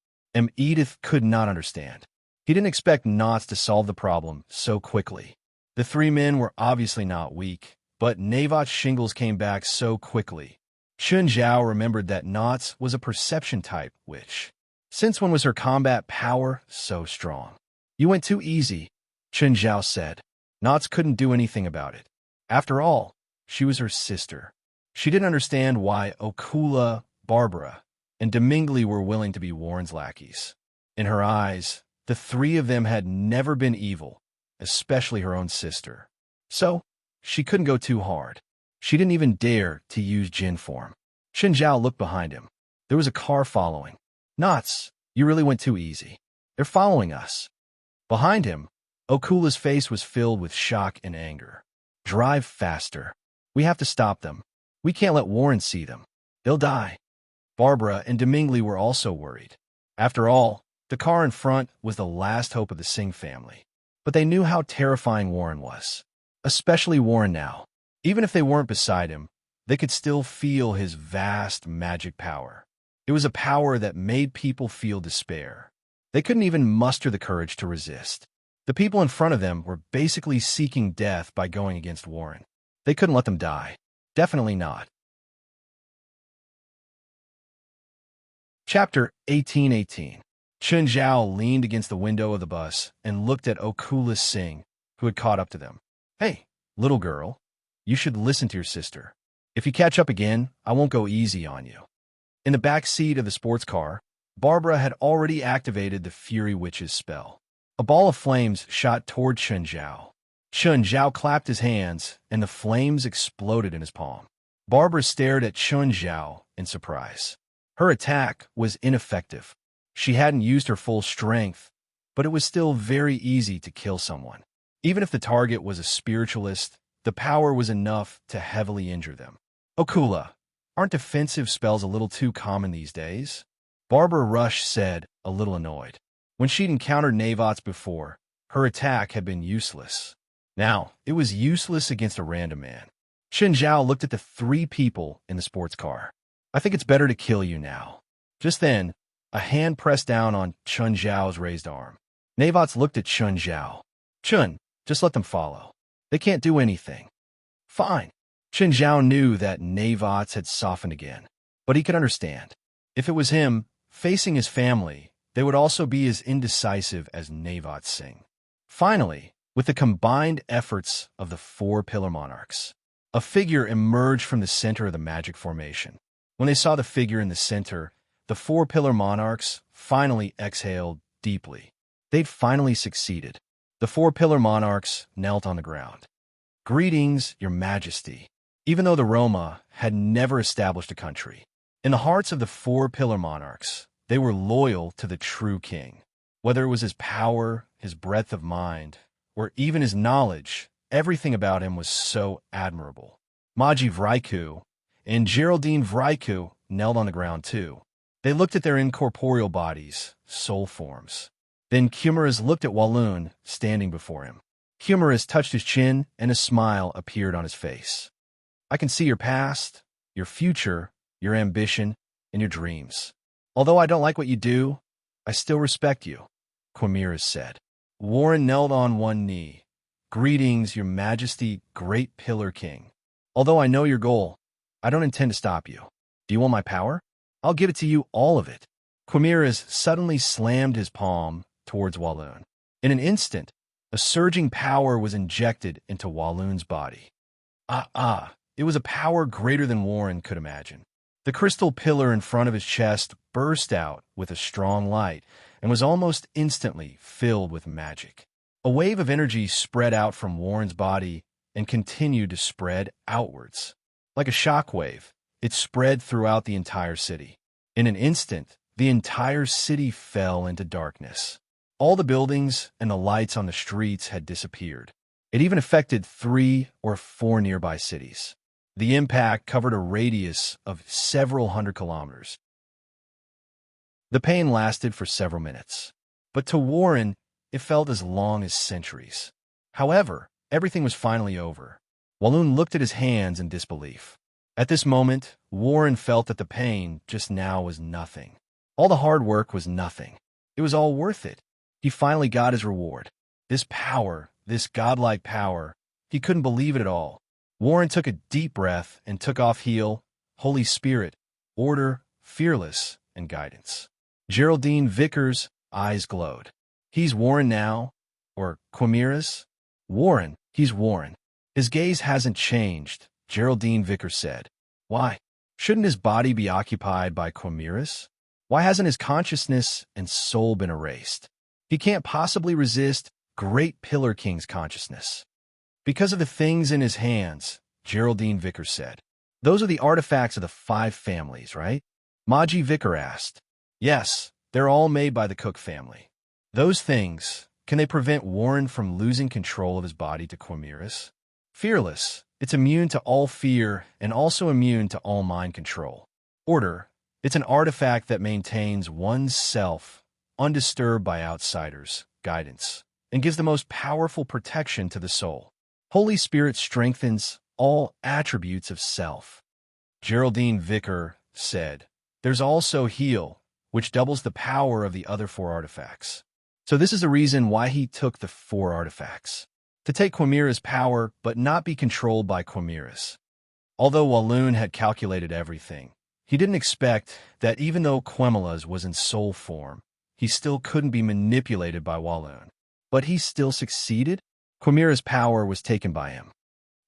Edith could not understand. He didn't expect Nuts to solve the problem so quickly. The 3 men were obviously not weak, but Nawat's shingles came back so quickly. Chun Zhao remembered that Nuts was a perception type witch. Since when was her combat power so strong? You went too easy, Chen Zhao said. Knots couldn't do anything about it. After all, she was her sister. She didn't understand why Okula, Barbara, and Domingley were willing to be Warren's lackeys. In her eyes, the three of them had never been evil, especially her own sister. So, she couldn't go too hard. She didn't even dare to use Jin form. Chen Zhao looked behind him. There was a car following. Knots, you really went too easy. They're following us. Behind him, Okula's face was filled with shock and anger. Drive faster. We have to stop them. We can't let Warren see them. They'll die. Barbara and Domingley were also worried. After all, the car in front was the last hope of the Singh family. But they knew how terrifying Warren was. Especially Warren now. Even if they weren't beside him, they could still feel his vast magic power. It was a power that made people feel despair. They couldn't even muster the courage to resist. The people in front of them were basically seeking death by going against Warren. They couldn't let them die. Definitely not. Chapter 1818. Chen Zhao leaned against the window of the bus and looked at Okula Singh, who had caught up to them. Hey, little girl, you should listen to your sister. If you catch up again, I won't go easy on you. In the back seat of the sports car, Barbara had already activated the Fury Witch's spell. A ball of flames shot toward Chen Zhao. Chen Zhao clapped his hands, and the flames exploded in his palm. Barbara stared at Chen Zhao in surprise. Her attack was ineffective. She hadn't used her full strength, but it was still very easy to kill someone. Even if the target was a spiritualist, the power was enough to heavily injure them. Okula, aren't defensive spells a little too common these days? Barbara Rush said, a little annoyed. When she'd encountered Navots before, her attack had been useless. Now, it was useless against a random man. Chen Zhao looked at the three people in the sports car. I think it's better to kill you now. Just then, a hand pressed down on Chen Zhao's raised arm. Navots looked at Chen Zhao. Chun, just let them follow. They can't do anything. Fine. Chen Zhao knew that Navots had softened again, but he could understand. If it was him, facing his family, they would also be as indecisive as Navot Singh. Finally, with the combined efforts of the four Pillar Monarchs, a figure emerged from the center of the magic formation. When they saw the figure in the center, the four Pillar Monarchs finally exhaled deeply. They'd finally succeeded. The four Pillar Monarchs knelt on the ground. Greetings, Your Majesty. Even though the Roma had never established a country, in the hearts of the four Pillar Monarchs, they were loyal to the true king. Whether it was his power, his breadth of mind, or even his knowledge, everything about him was so admirable. Maji Vraiku and Geraldine Vraiku knelt on the ground too. They looked at their incorporeal bodies, soul forms. Then Kumaras looked at Walloon, standing before him. Kumaras touched his chin, and a smile appeared on his face. I can see your past, your future, your ambition, and your dreams. Although I don't like what you do, I still respect you, Kumaras said. Warren knelt on one knee. Greetings, Your Majesty, Great Pillar King. Although I know your goal, I don't intend to stop you. Do you want my power? I'll give it to you, all of it. Kumaras suddenly slammed his palm towards Walloon. In an instant, a surging power was injected into Walloon's body. It was a power greater than Warren could imagine. The crystal pillar in front of his chest burst out with a strong light and was almost instantly filled with magic. A wave of energy spread out from Warren's body and continued to spread outwards. Like a shock wave, it spread throughout the entire city. In an instant, the entire city fell into darkness. All the buildings and the lights on the streets had disappeared. It even affected 3 or 4 nearby cities. The impact covered a radius of several hundred kilometers. The pain lasted for several minutes, but to Warren, it felt as long as centuries. However, everything was finally over. Walloon looked at his hands in disbelief. At this moment, Warren felt that the pain just now was nothing. All the hard work was nothing. It was all worth it. He finally got his reward. This power, this godlike power, he couldn't believe it at all. Warren took a deep breath and took off Heal, Holy Spirit, Order, Fearless, and Guidance. Geraldine Vickers' eyes glowed. He's Warren now, Or Quimeras? Warren, he's Warren. His gaze hasn't changed, Geraldine Vickers said. Why? Shouldn't his body be occupied by Quimeras? Why hasn't his consciousness and soul been erased? He can't possibly resist Great Pillar King's consciousness. Because of the things in his hands, Geraldine Vickers said. Those are the artifacts of the 5 families, right? Maji Vicker asked. Yes, they're all made by the Cook family. Those things, can they prevent Warren from losing control of his body to Quimeras? Fearless, it's immune to all fear and also immune to all mind control. Order, it's an artifact that maintains one's self, undisturbed by outsiders, guidance, and gives the most powerful protection to the soul. Holy Spirit strengthens all attributes of self. Geraldine Vicker said, there's also heal, which doubles the power of the other 4 artifacts. So this is the reason why he took the 4 artifacts. To take Quimeras' power, but not be controlled by Quimeras. Although Walloon had calculated everything, he didn't expect that even though Quemelas was in soul form, he still couldn't be manipulated by Walloon. But he still succeeded? Quimeras' power was taken by him.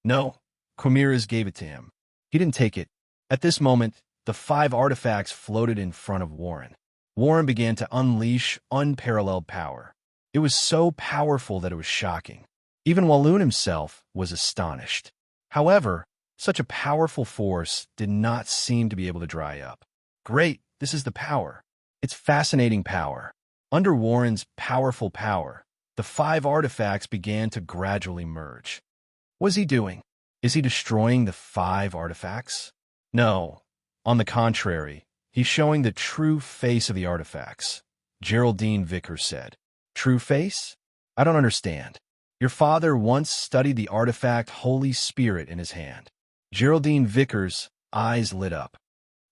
No, Quimeras gave it to him. He didn't take it. At this moment, the 5 artifacts floated in front of Warren. Warren began to unleash unparalleled power. It was so powerful that it was shocking. Even Walloon himself was astonished. However, such a powerful force did not seem to be able to dry up. Great, this is the power. It's fascinating power. Under Warren's powerful power, the 5 artifacts began to gradually merge. What is he doing? Is he destroying the 5 artifacts? No. On the contrary, he's showing the true face of the artifacts, Geraldine Vickers said. True face? I don't understand. Your father once studied the artifact Holy Spirit in his hand. Geraldine Vickers' eyes lit up.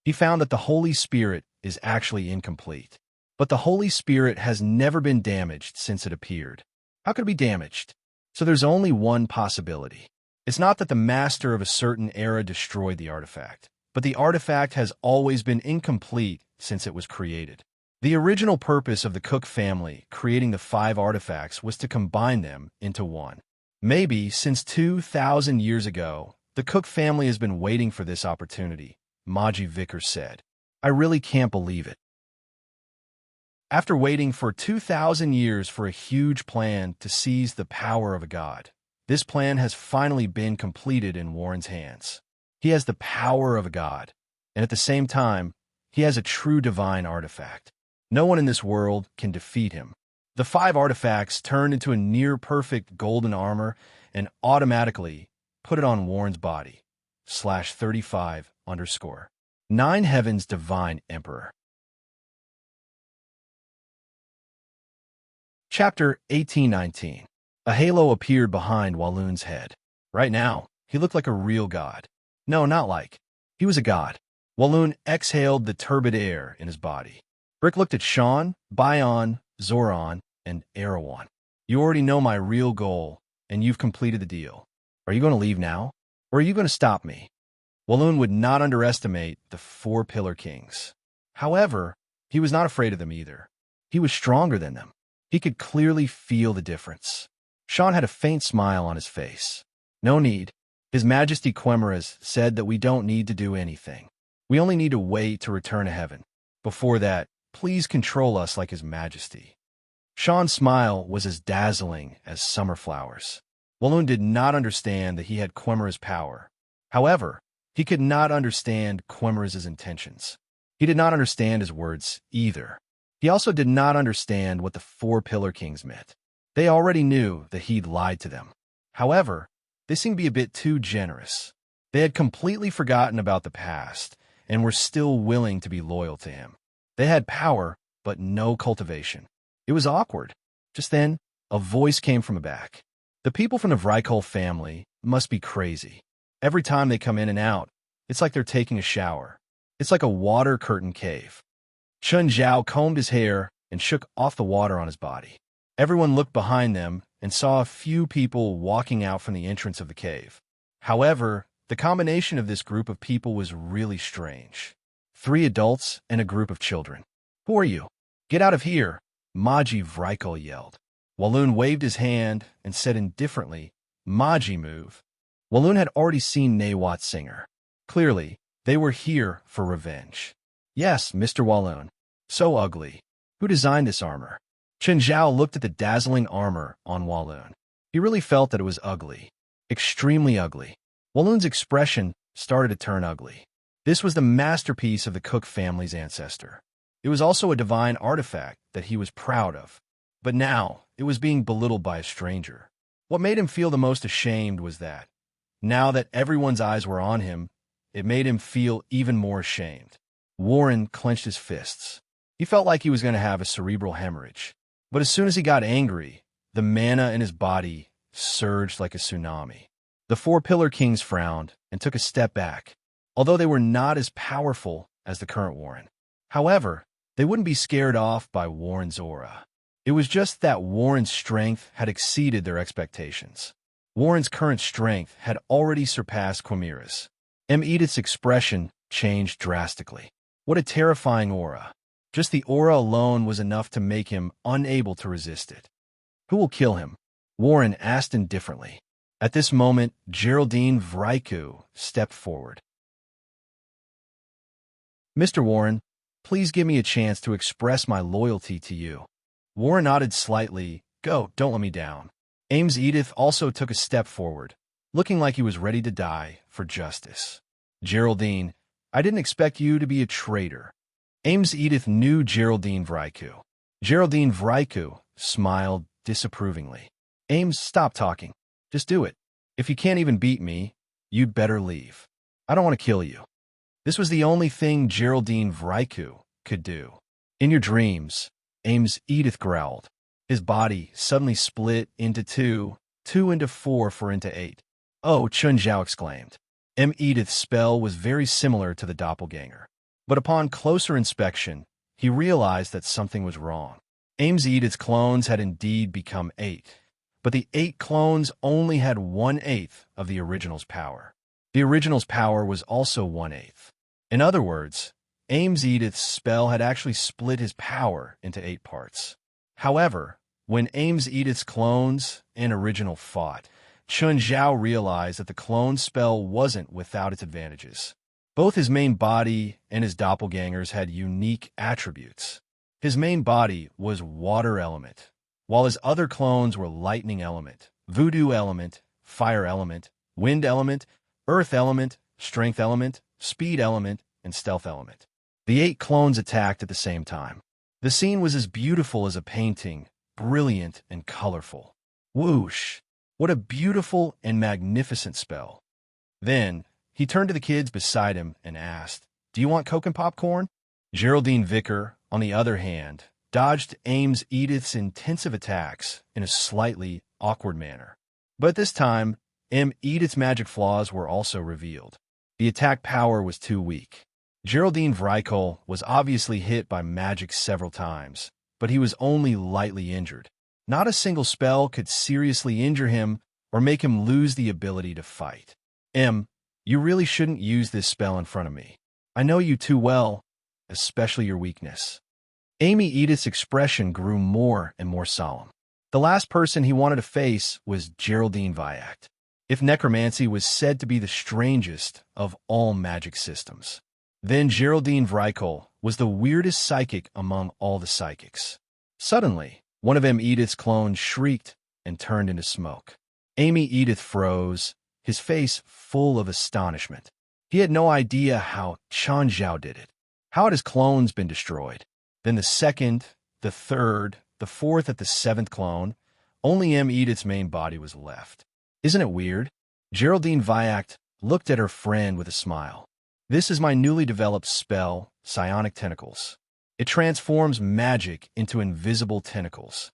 He found that the Holy Spirit is actually incomplete. But the Holy Spirit has never been damaged since it appeared. How could it be damaged? So there's only one possibility. It's not that the master of a certain era destroyed the artifact, but the artifact has always been incomplete since it was created. The original purpose of the Cook family creating the 5 artifacts was to combine them into one. Maybe since 2,000 years ago, the Cook family has been waiting for this opportunity, Maji Vickers said. I really can't believe it. After waiting for 2,000 years for a huge plan to seize the power of a god, this plan has finally been completed in Warren's hands. He has the power of a god, and at the same time, he has a true divine artifact. No one in this world can defeat him. The 5 artifacts turned into a near-perfect golden armor and automatically put it on Warren's body. /35_ 9 Heaven's Divine Emperor. Chapter 1819. A halo appeared behind Walloon's head. Right now, he looked like a real god. No, not like. He was a god. Walloon exhaled the turbid air in his body. Brick looked at Sean, Bion, Zoran, and Erewhon. You already know my real goal, and you've completed the deal. Are you going to leave now? Or are you going to stop me? Walloon would not underestimate the 4 Pillar Kings. However, he was not afraid of them either. He was stronger than them. He could clearly feel the difference. Sean had a faint smile on his face. No need. His Majesty Quimeras said that we don't need to do anything. We only need to wait to return to heaven. Before that, please control us like His Majesty. Sean's smile was as dazzling as summer flowers. Walloon did not understand that he had Quimeras' power. However, he could not understand Quimeras' intentions. He did not understand his words either. He also did not understand what the 4 Pillar Kings meant. They already knew that he'd lied to them. However, they seemed to be a bit too generous. They had completely forgotten about the past and were still willing to be loyal to him. They had power, but no cultivation. It was awkward. Just then, a voice came from the back. The people from the Vrykul family must be crazy. Every time they come in and out, it's like they're taking a shower. It's like a water curtain cave. Chun Zhao combed his hair and shook off the water on his body. Everyone looked behind them and saw a few people walking out from the entrance of the cave. However, the combination of this group of people was really strange. 3 adults and a group of children. Who are you? Get out of here, Maji Vrykul yelled. Walloon waved his hand and said indifferently, Maji move. Walloon had already seen Nawat Singer. Clearly, they were here for revenge. Yes, Mr. Walloon. So ugly. Who designed this armor? Chen Zhao looked at the dazzling armor on Walloon. He really felt that it was ugly. Extremely ugly. Walloon's expression started to turn ugly. This was the masterpiece of the Cook family's ancestor. It was also a divine artifact that he was proud of. But now, it was being belittled by a stranger. What made him feel the most ashamed was that, now that everyone's eyes were on him, it made him feel even more ashamed. Warren clenched his fists. He felt like he was going to have a cerebral hemorrhage. But as soon as he got angry, the mana in his body surged like a tsunami. The four Pillar Kings frowned and took a step back, although they were not as powerful as the current Warren. However, they wouldn't be scared off by Warren's aura. It was just that Warren's strength had exceeded their expectations. Warren's current strength had already surpassed Quimera's. Edith's expression changed drastically. What a terrifying aura. Just the aura alone was enough to make him unable to resist it. Who will kill him? Warren asked indifferently. At this moment, Geraldine Vriku stepped forward. Mr. Warren, please give me a chance to express my loyalty to you. Warren nodded slightly. Go, don't let me down. Edith also took a step forward, looking like he was ready to die for justice. Geraldine, I didn't expect you to be a traitor. Edith knew Geraldine Vriku. Geraldine Vriku smiled disapprovingly. Stop talking. Just do it. If you can't even beat me, you'd better leave. I don't want to kill you. This was the only thing Geraldine Vriku could do. In your dreams, Edith growled. His body suddenly split into two into four, into 8. Oh, Chun Zhao exclaimed. Edith's spell was very similar to the doppelganger. But upon closer inspection, he realized that something was wrong. Edith's clones had indeed become 8, but the 8 clones only had 1/8 of the original's power. The original's power was also 1/8. In other words, Edith's spell had actually split his power into 8 parts. However, when Edith's clones and original fought, Chun Zhao realized that the clone spell wasn't without its advantages. Both his main body and his doppelgangers had unique attributes. His main body was water element, while his other clones were lightning element, voodoo element, fire element, wind element, earth element, strength element, speed element, and stealth element. The 8 clones attacked at the same time. The scene was as beautiful as a painting, brilliant and colorful. Whoosh! What a beautiful and magnificent spell. Then, he turned to the kids beside him and asked, Do you want Coke and popcorn? Geraldine Vicker, on the other hand, dodged Edith's intensive attacks in a slightly awkward manner. But at this time, Edith's magic flaws were also revealed. The attack power was too weak. Geraldine Vriku was obviously hit by magic several times, but he was only lightly injured. Not a single spell could seriously injure him or make him lose the ability to fight. You really shouldn't use this spell in front of me. I know you too well, especially your weakness. Edith's expression grew more and more solemn. The last person he wanted to face was Geraldine Viact. If necromancy was said to be the strangest of all magic systems, then Geraldine Vriku was the weirdest psychic among all the psychics. Suddenly, one of Edith's clones shrieked and turned into smoke. Edith froze, his face full of astonishment. He had no idea how Chun Zhao did it. How had his clones been destroyed? Then the second, the third, the fourth at the 7th clone, only Edith's main body was left. Isn't it weird? Geraldine Viact looked at her friend with a smile. This is my newly developed spell, Psionic Tentacles. It transforms magic into invisible tentacles.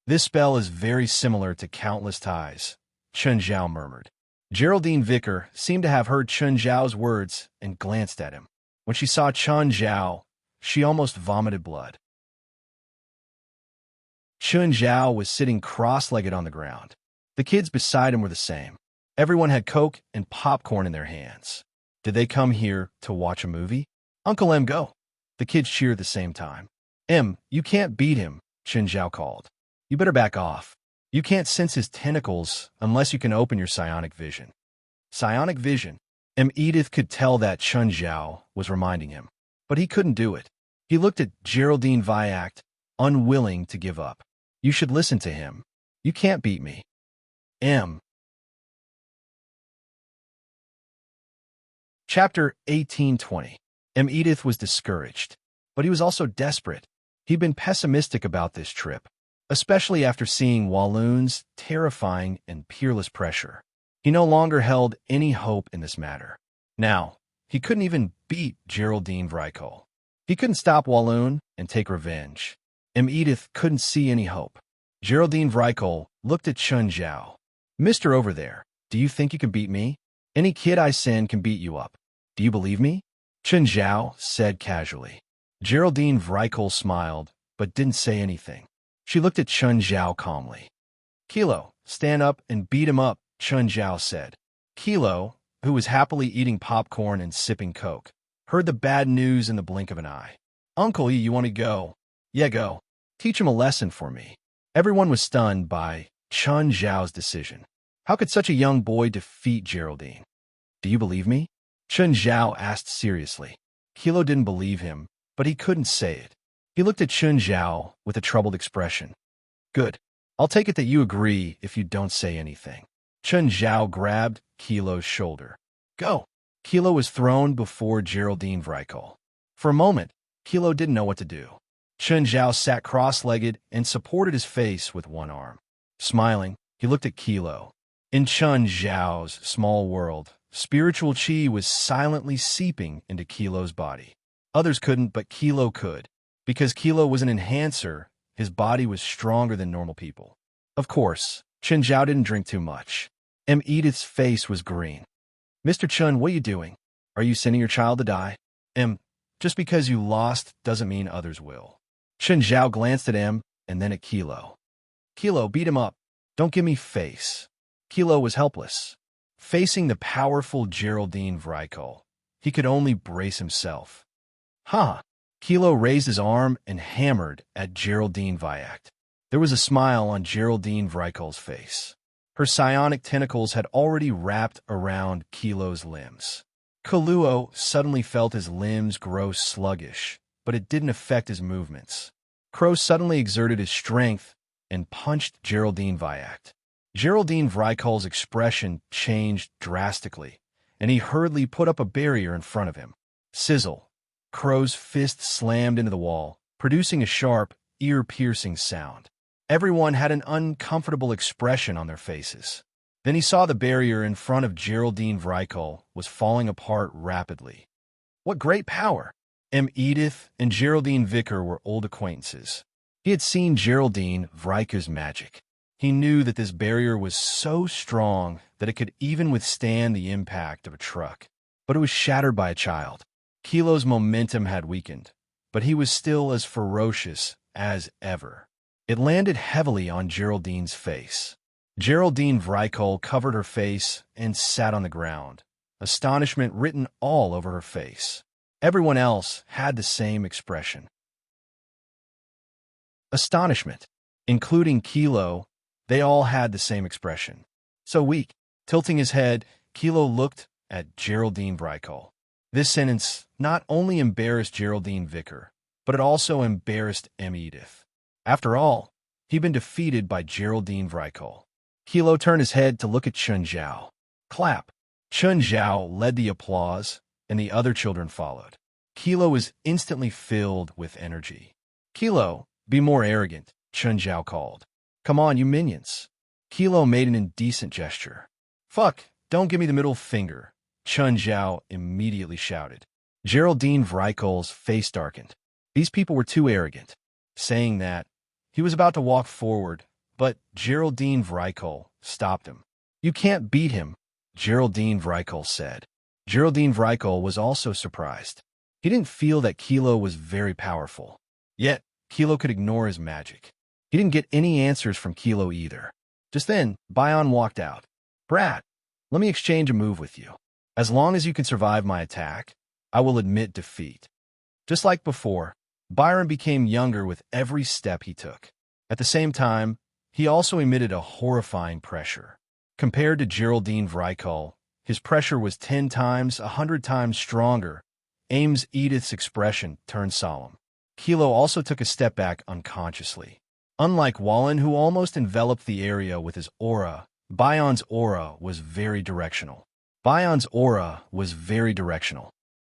This spell is very similar to Countless Ties, Chun Zhao murmured. Geraldine Vicker seemed to have heard Chun Zhao's words and glanced at him. When she saw Chun Zhao, she almost vomited blood. Chun Zhao was sitting cross-legged on the ground. The kids beside him were the same. Everyone had Coke and popcorn in their hands. Did they come here to watch a movie? Uncle M, go. The kids cheered at the same time. You can't beat him, Chun Zhao called. You better back off. You can't sense his tentacles unless you can open your psionic vision. Psionic vision? Edith could tell that Chun Zhao was reminding him, but he couldn't do it. He looked at Geraldine Vyact, unwilling to give up. You should listen to him. You can't beat me. Chapter 1820. Edith was discouraged, but he was also desperate. He'd been pessimistic about this trip, especially after seeing Walloon's terrifying and peerless pressure. He no longer held any hope in this matter. Now, he couldn't even beat Geraldine Vrykol. He couldn't stop Walloon and take revenge. Edith couldn't see any hope. Geraldine Vrykol looked at Chun Zhao. Mister over there, do you think you can beat me? Any kid I send can beat you up. Do you believe me? Chun Zhao said casually. Geraldine Vrykol smiled, but didn't say anything. She looked at Chun Zhao calmly. Kilo, stand up and beat him up, Chun Zhao said. Kilo, who was happily eating popcorn and sipping Coke, heard the bad news in the blink of an eye. Uncle, you want to go? Yeah, go. Teach him a lesson for me. Everyone was stunned by Chun Zhao's decision. How could such a young boy defeat Geraldine? Do you believe me? Chun Zhao asked seriously. Kilo didn't believe him, but he couldn't say it. He looked at Chun Zhao with a troubled expression. Good. I'll take it that you agree if you don't say anything. Chun Zhao grabbed Kilo's shoulder. Go. Kilo was thrown before Geraldine Vrykol. For a moment, Kilo didn't know what to do. Chun Zhao sat cross-legged and supported his face with one arm. Smiling, he looked at Kilo. In Chun Zhao's small world, spiritual chi was silently seeping into Kilo's body. Others couldn't, but Kilo could. Because Kilo was an enhancer, his body was stronger than normal people. Of course, Chun Zhao didn't drink too much. Edith's face was green. Mr. Chun, what are you doing? Are you sending your child to die? Just because you lost doesn't mean others will. Chun Zhao glanced at him and then at Kilo. Kilo, beat him up. Don't give me face. Kilo was helpless. Facing the powerful Geraldine Vrykol, he could only brace himself. Huh. Kilo raised his arm and hammered at Geraldine Vyact. There was a smile on Geraldine Vrykol's face. Her psionic tentacles had already wrapped around Kilo's limbs. Kaluo suddenly felt his limbs grow sluggish, but it didn't affect his movements. Crow suddenly exerted his strength and punched Geraldine Vyact. Geraldine Vrykol's expression changed drastically, and he hurriedly put up a barrier in front of him. Sizzle. Crow's fist slammed into the wall, producing a sharp, ear-piercing sound. Everyone had an uncomfortable expression on their faces. Then he saw the barrier in front of Geraldine Vrykol was falling apart rapidly. What great power! Edith and Geraldine Vicker were old acquaintances. He had seen Geraldine Vrykol's magic. He knew that this barrier was so strong that it could even withstand the impact of a truck. But it was shattered by a child. Kilo's momentum had weakened, but he was still as ferocious as ever. It landed heavily on Geraldine's face. Geraldine Vrykol covered her face and sat on the ground, astonishment written all over her face. Everyone else had the same expression. Astonishment. Including Kilo, they all had the same expression. So weak. Tilting his head, Kilo looked at Geraldine Vrykol. This sentence not only embarrassed Geraldine Vicker, but it also embarrassed Edith. After all, he'd been defeated by Geraldine Vrykol. Kilo turned his head to look at Chun Zhao. Clap. Chun Zhao led the applause, and the other children followed. Kilo was instantly filled with energy. Kilo, be more arrogant, Chun Zhao called. Come on, you minions. Kilo made an indecent gesture. Fuck, don't give me the middle finger, Chun Zhao immediately shouted. Geraldine Vrykol's face darkened. These people were too arrogant. Saying that, he was about to walk forward, but Geraldine Vrykol stopped him. You can't beat him, Geraldine Vrykol said. Geraldine Vrykol was also surprised. He didn't feel that Kilo was very powerful. Yet, Kilo could ignore his magic. He didn't get any answers from Kilo either. Just then, Bion walked out. Brat, let me exchange a move with you. As long as you can survive my attack, I will admit defeat. Just like before, Byron became younger with every step he took. At the same time, He also emitted a horrifying pressure. Compared to Geraldine Vrykul, his pressure was 10 times, 100 times stronger. Ames Edith's expression turned solemn. Kilo also took a step back unconsciously. Unlike Wallen, who almost enveloped the area with his aura, Bion's aura was very directional.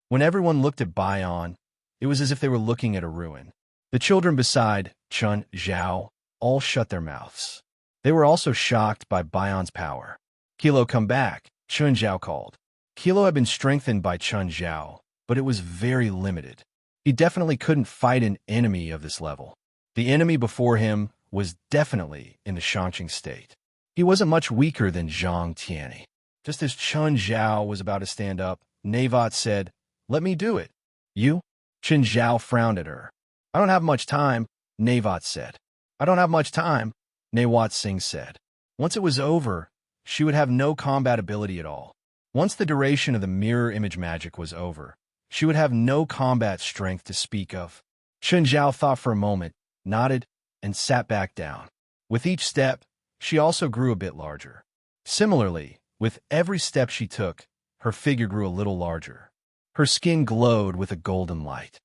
When everyone looked at Bion, it was as if they were looking at a ruin. The children beside Chun Zhao all shut their mouths. They were also shocked by Bion's power. Kilo, come back, Chun Zhao called. Kilo had been strengthened by Chun Zhao, but it was very limited. He definitely couldn't fight an enemy of this level. The enemy before him was definitely in the Shangqing state. He wasn't much weaker than Zhang Tianyi. Just as Chun Zhao was about to stand up, Nawat said, "Let me do it." "You?" Chun Zhao frowned at her. "I don't have much time," Nawat said. "I don't have much time," Nawat Singh said. Once it was over, she would have no combat ability at all. Once the duration of the mirror image magic was over, she would have no combat strength to speak of. Chun Zhao thought for a moment, nodded, and sat back down. With each step, she also grew a bit larger. Similarly, with every step she took, her figure grew a little larger. Her skin glowed with a golden light.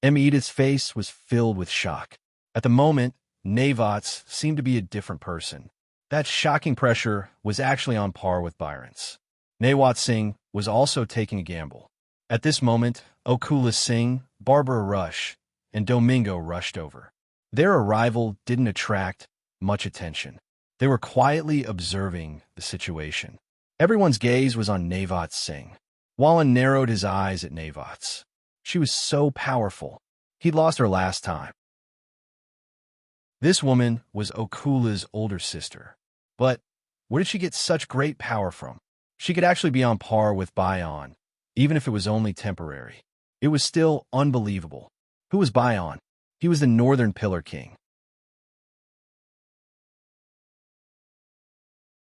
Edith's face was filled with shock. At the moment, Nawat's seemed to be a different person. That shocking pressure was actually on par with Byron's. Nawat Singh was also taking a gamble. At this moment, Okula Singh, Barbara Rush, and Domingo rushed over. Their arrival didn't attract much attention. They were quietly observing the situation. Everyone's gaze was on Nawat Singh. Wallen narrowed his eyes at Nawat's. She was so powerful. He'd lost her last time. This woman was Okula's older sister. But where did she get such great power from? She could actually be on par with Bion, even if it was only temporary. It was still unbelievable. Who was Bion? He was the Northern Pillar King.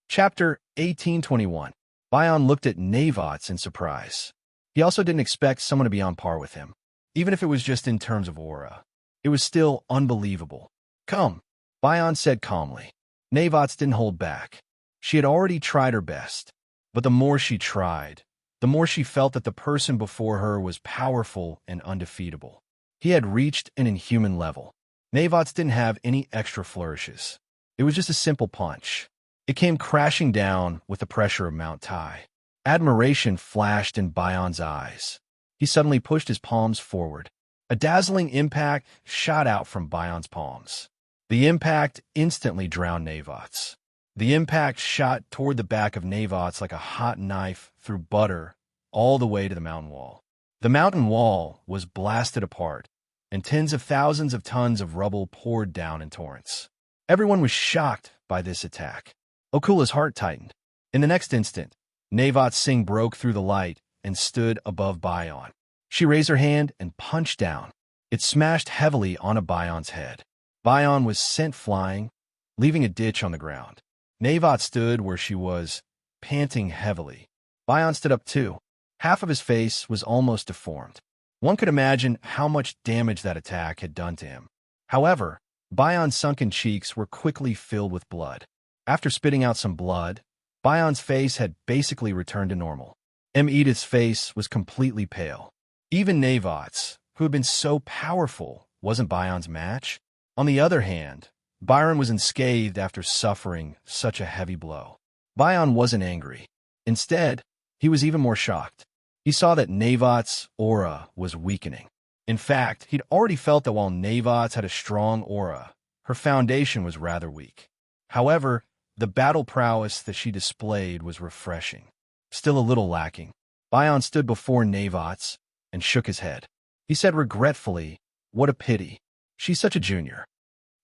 Chapter 1821. Bion looked at Nawats in surprise. He also didn't expect someone to be on par with him, even if it was just in terms of aura. It was still unbelievable. "Come," Bion said calmly. Nawats didn't hold back. She had already tried her best, but the more she tried, the more she felt that the person before her was powerful and undefeatable. He had reached an inhuman level. Nawats didn't have any extra flourishes. It was just a simple punch. It came crashing down with the pressure of Mount Tai. Admiration flashed in Bion's eyes. He suddenly pushed his palms forward. A dazzling impact shot out from Bion's palms. The impact instantly drowned Nawats. The impact shot toward the back of Nawats like a hot knife through butter all the way to the mountain wall. The mountain wall was blasted apart, and tens of thousands of tons of rubble poured down in torrents. Everyone was shocked by this attack. Okula's heart tightened. In the next instant, Nawat Singh broke through the light and stood above Bion. She raised her hand and punched down. It smashed heavily onto Bion's head. Bion was sent flying, leaving a ditch on the ground. Nawat stood where she was, panting heavily. Bion stood up too. Half of his face was almost deformed. One could imagine how much damage that attack had done to him. However, Bion's sunken cheeks were quickly filled with blood. After spitting out some blood, Bion's face had basically returned to normal. Edith's face was completely pale. Even Nawat's, who had been so powerful, wasn't Bion's match. On the other hand, Byron was unscathed after suffering such a heavy blow. Bion wasn't angry. Instead, he was even more shocked. He saw that Nawat's aura was weakening. In fact, he'd already felt that while Nawat's had a strong aura, her foundation was rather weak. However, the battle prowess that she displayed was refreshing. Still a little lacking. Bion stood before Nawat's and shook his head. He said regretfully, "What a pity. She's such a junior."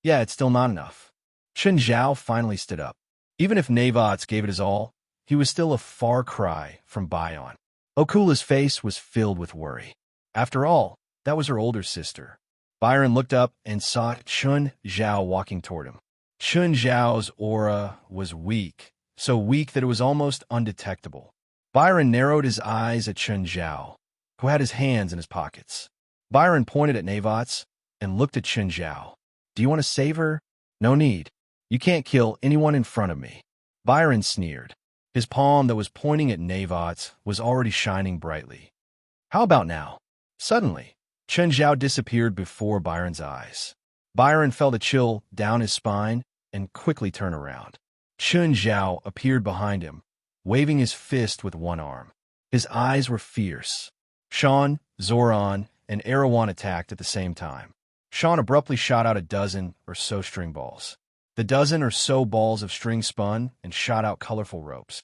"Yeah, it's still not enough." Chun Zhao finally stood up. Even if Nawats gave it his all, he was still a far cry from Bion. Okula's face was filled with worry. After all, that was her older sister. Byron looked up and saw Chun Zhao walking toward him. Chun Zhao's aura was weak, so weak that it was almost undetectable. Byron narrowed his eyes at Chun Zhao, who had his hands in his pockets. Byron pointed at Nawats and looked at Chun Zhao. Do you want to save her? No need. You can't kill anyone in front of me. Byron sneered. His palm that was pointing at Navot's was already shining brightly. How about now? Suddenly, Chen Zhao disappeared before Byron's eyes. Byron felt a chill down his spine and quickly turned around. Chen Zhao appeared behind him, waving his fist with one arm. His eyes were fierce. Sean, Zoran, and Erewhon attacked at the same time. Sean abruptly shot out a dozen or so string balls. The dozen or so balls of string spun and shot out colorful ropes.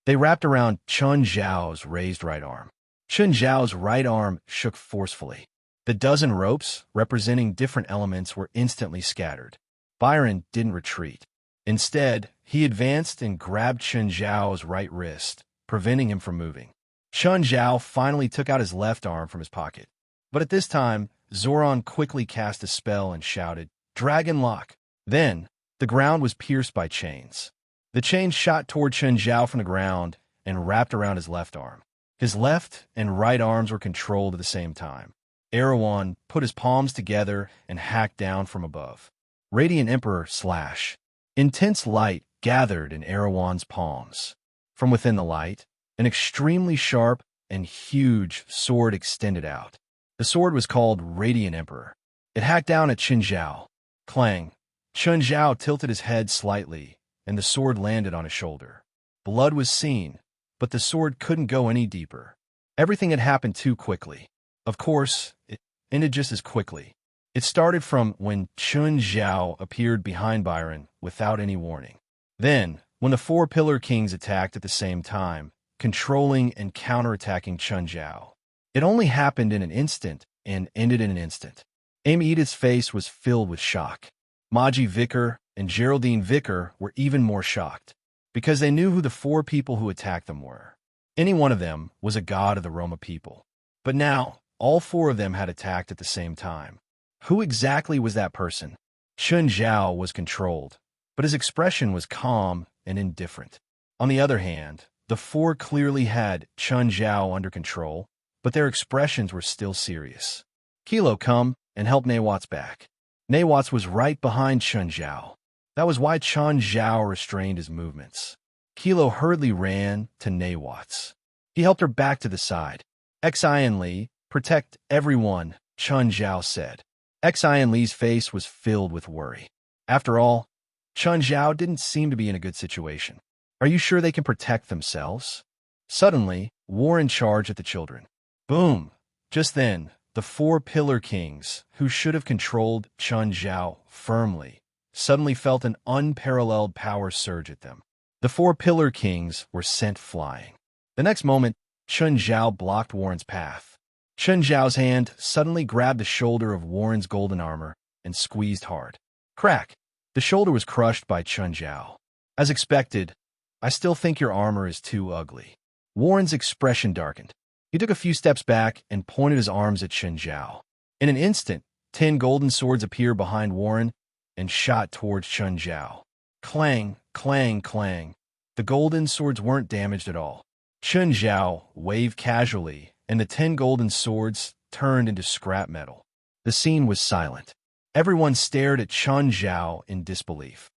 They wrapped around Chen Zhao's raised right arm. Chen Zhao's right arm shook forcefully. The dozen ropes, representing different elements, were instantly scattered. Byron didn't retreat. Instead, he advanced and grabbed Chen Zhao's right wrist, preventing him from moving. Chen Zhao finally took out his left arm from his pocket. But at this time, Zoran quickly cast a spell and shouted, "Dragon Lock!" Then, the ground was pierced by chains. The chains shot toward Chen Zhao from the ground and wrapped around his left arm. His left and right arms were controlled at the same time. Erewhon put his palms together and hacked down from above. Radiant Emperor slash. Intense light gathered in Erewhon's palms. From within the light, an extremely sharp and huge sword extended out. The sword was called Radiant Emperor. It hacked down at Chen Zhao. Clang. Chen Zhao tilted his head slightly, and the sword landed on his shoulder. Blood was seen, but the sword couldn't go any deeper. Everything had happened too quickly. Of course, it ended just as quickly. It started from when Chen Zhao appeared behind Byron without any warning. Then, when the four Pillar Kings attacked at the same time, controlling and counterattacking Chen Zhao. It only happened in an instant and ended in an instant. Amy Edith's face was filled with shock. Maji Vicker and Geraldine Vicker were even more shocked, because they knew who the four people who attacked them were. Any one of them was a god of the Roma people. But now, all four of them had attacked at the same time. Who exactly was that person? Chen Zhao was controlled, but his expression was calm and indifferent. On the other hand, the four clearly had Chen Zhao under control, but their expressions were still serious. Kilo, come and help Nawat's back. Nawat's was right behind Chen Zhao. That was why Chen Zhao restrained his movements. Kilo hurriedly ran to Nawat's. He helped her back to the side. Xian Li, protect everyone, Chen Zhao said. Xian Li's face was filled with worry. After all, Chen Zhao didn't seem to be in a good situation. Are you sure they can protect themselves? Suddenly, Warren charged at the children. Boom! Just then, the four Pillar Kings, who should have controlled Chen Zhao firmly, suddenly felt an unparalleled power surge at them. The four Pillar Kings were sent flying. The next moment, Chen Zhao blocked Warren's path. Chen Zhao's hand suddenly grabbed the shoulder of Warren's golden armor and squeezed hard. Crack! The shoulder was crushed by Chen Zhao. As expected, I still think your armor is too ugly. Warren's expression darkened. He took a few steps back and pointed his arms at Chen Zhao. In an instant, 10 golden swords appeared behind Warren and shot towards Chen Zhao. Clang, clang, clang. The golden swords weren't damaged at all. Chen Zhao waved casually, and the 10 golden swords turned into scrap metal. The scene was silent. Everyone stared at Chen Zhao in disbelief.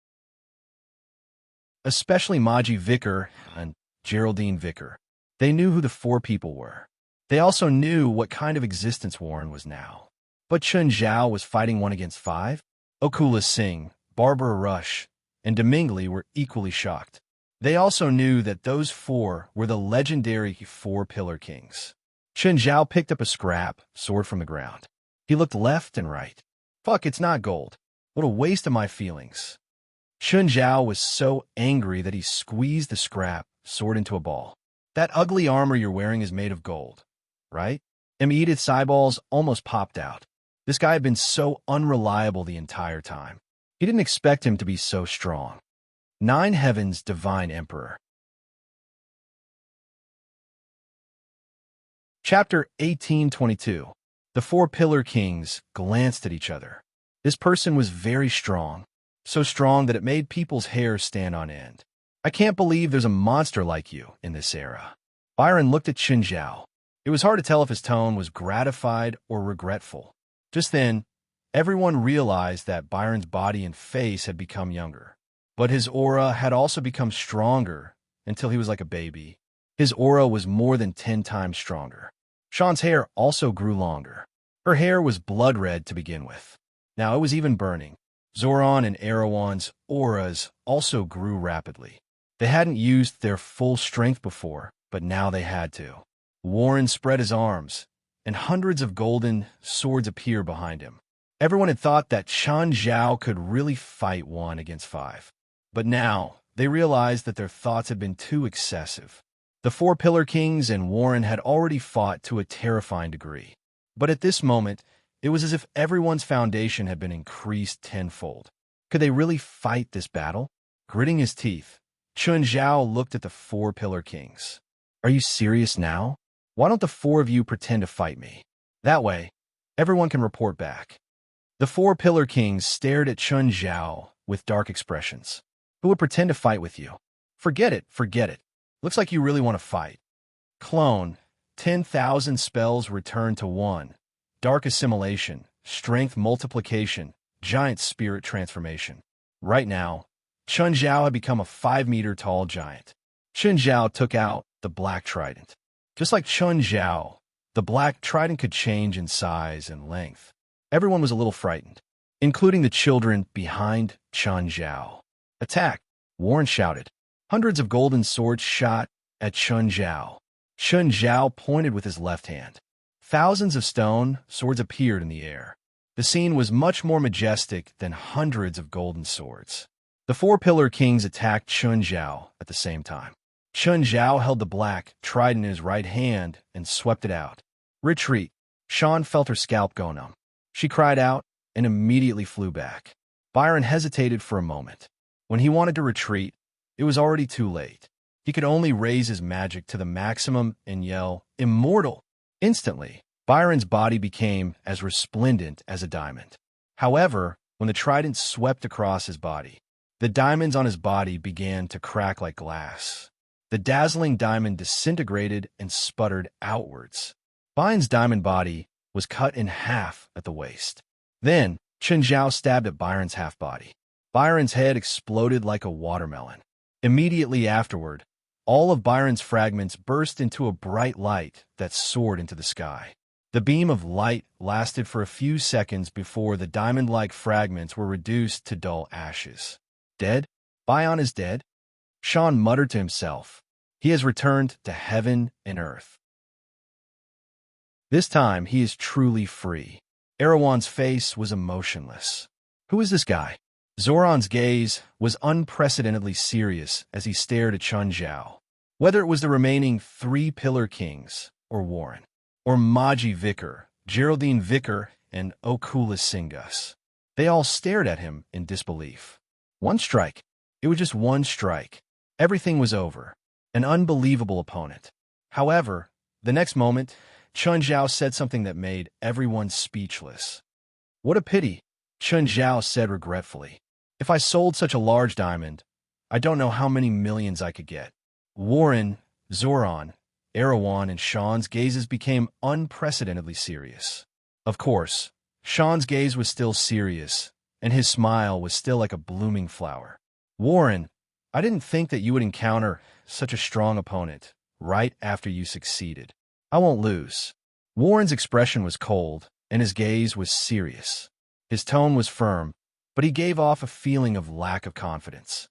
Especially Maji Vicker and Geraldine Vicker. They knew who the four people were. They also knew what kind of existence Warren was now. But Chen Zhao was fighting 1 against 5? Okula Singh, Barbara Rush, and Domingley were equally shocked. They also knew that those four were the legendary four Pillar Kings. Chen Zhao picked up a scrap sword from the ground. He looked left and right. Fuck, it's not gold. What a waste of my feelings. Chen Zhao was so angry that he squeezed the scrap sword into a ball. That ugly armor you're wearing is made of gold, right? Edith's eyeballs almost popped out. This guy had been so unreliable the entire time. He didn't expect him to be so strong. 9 Heavens, Divine Emperor. Chapter 1822. The four Pillar Kings glanced at each other. This person was very strong, so strong that it made people's hair stand on end. I can't believe there's a monster like you in this era. Byron looked at Chen Zhao. It was hard to tell if his tone was gratified or regretful. Just then, Everyone realized that Byron's body and face had become younger. But his aura had also become stronger until he was like a baby. His aura was more than 10 times stronger. Sean's hair also grew longer. Her hair was blood red to begin with. Now it was even burning. Zoran and Erewhon's auras also grew rapidly. They hadn't used their full strength before, but now they had to. Warren spread his arms, and hundreds of golden swords appeared behind him. Everyone had thought that Chen Zhao could really fight 1 against 5. But now, they realized that their thoughts had been too excessive. The 4 Pillar Kings and Warren had already fought to a terrifying degree. But at this moment, it was as if everyone's foundation had been increased tenfold. Could they really fight this battle? Gritting his teeth, Chen Zhao looked at the 4 Pillar Kings. Are you serious now? Why don't the 4 of you pretend to fight me? That way, everyone can report back. The 4 Pillar Kings stared at Chen Zhao with dark expressions. Who would pretend to fight with you? Forget it, forget it. Looks like you really want to fight. Clone, 10,000 spells return to 1. Dark assimilation, strength multiplication, giant spirit transformation. Right now, Chen Zhao had become a 5-meter-tall giant. Chen Zhao took out the black trident. Just like Chen Zhao, the black trident could change in size and length. Everyone was a little frightened, including the children behind Chen Zhao. Attack! Warren shouted. Hundreds of golden swords shot at Chen Zhao. Chen Zhao pointed with his left hand. Thousands of stone swords appeared in the air. The scene was much more majestic than hundreds of golden swords. The 4 Pillar Kings attacked Chen Zhao at the same time. Chen Zhao held the black trident in his right hand and swept it out. Retreat! Sean felt her scalp go numb. She cried out and immediately flew back. Byron hesitated for a moment. When he wanted to retreat, it was already too late. He could only raise his magic to the maximum and yell, "Immortal!" Instantly, Byron's body became as resplendent as a diamond. However, when the trident swept across his body, the diamonds on his body began to crack like glass. The dazzling diamond disintegrated and sputtered outwards. Byron's diamond body was cut in half at the waist. Then, Chen Zhao stabbed at Byron's half-body. Byron's head exploded like a watermelon. Immediately afterward, all of Byron's fragments burst into a bright light that soared into the sky. The beam of light lasted for a few seconds before the diamond-like fragments were reduced to dull ashes. Dead? Byron is dead? Sean muttered to himself. He has returned to heaven and earth. This time, he is truly free. Erewhon's face was emotionless. Who is this guy? Zoran's gaze was unprecedentedly serious as he stared at Chen Zhao. Whether it was the remaining 3 Pillar Kings, or Warren, or Maji Vicar, Geraldine Vicar, and Oculus Singus, they all stared at him in disbelief. One strike. It was just one strike. Everything was over. An unbelievable opponent. However, the next moment, Chen Zhao said something that made everyone speechless. What a pity, Chen Zhao said regretfully. If I sold such a large diamond, I don't know how many millions I could get. Warren, Zoran, Erewhon, and Sean's gazes became unprecedentedly serious. Of course, Sean's gaze was still serious, and his smile was still like a blooming flower. Warren, I didn't think that you would encounter such a strong opponent right after you succeeded. I won't lose. Warren's expression was cold, and his gaze was serious. His tone was firm, but he gave off a feeling of lack of confidence.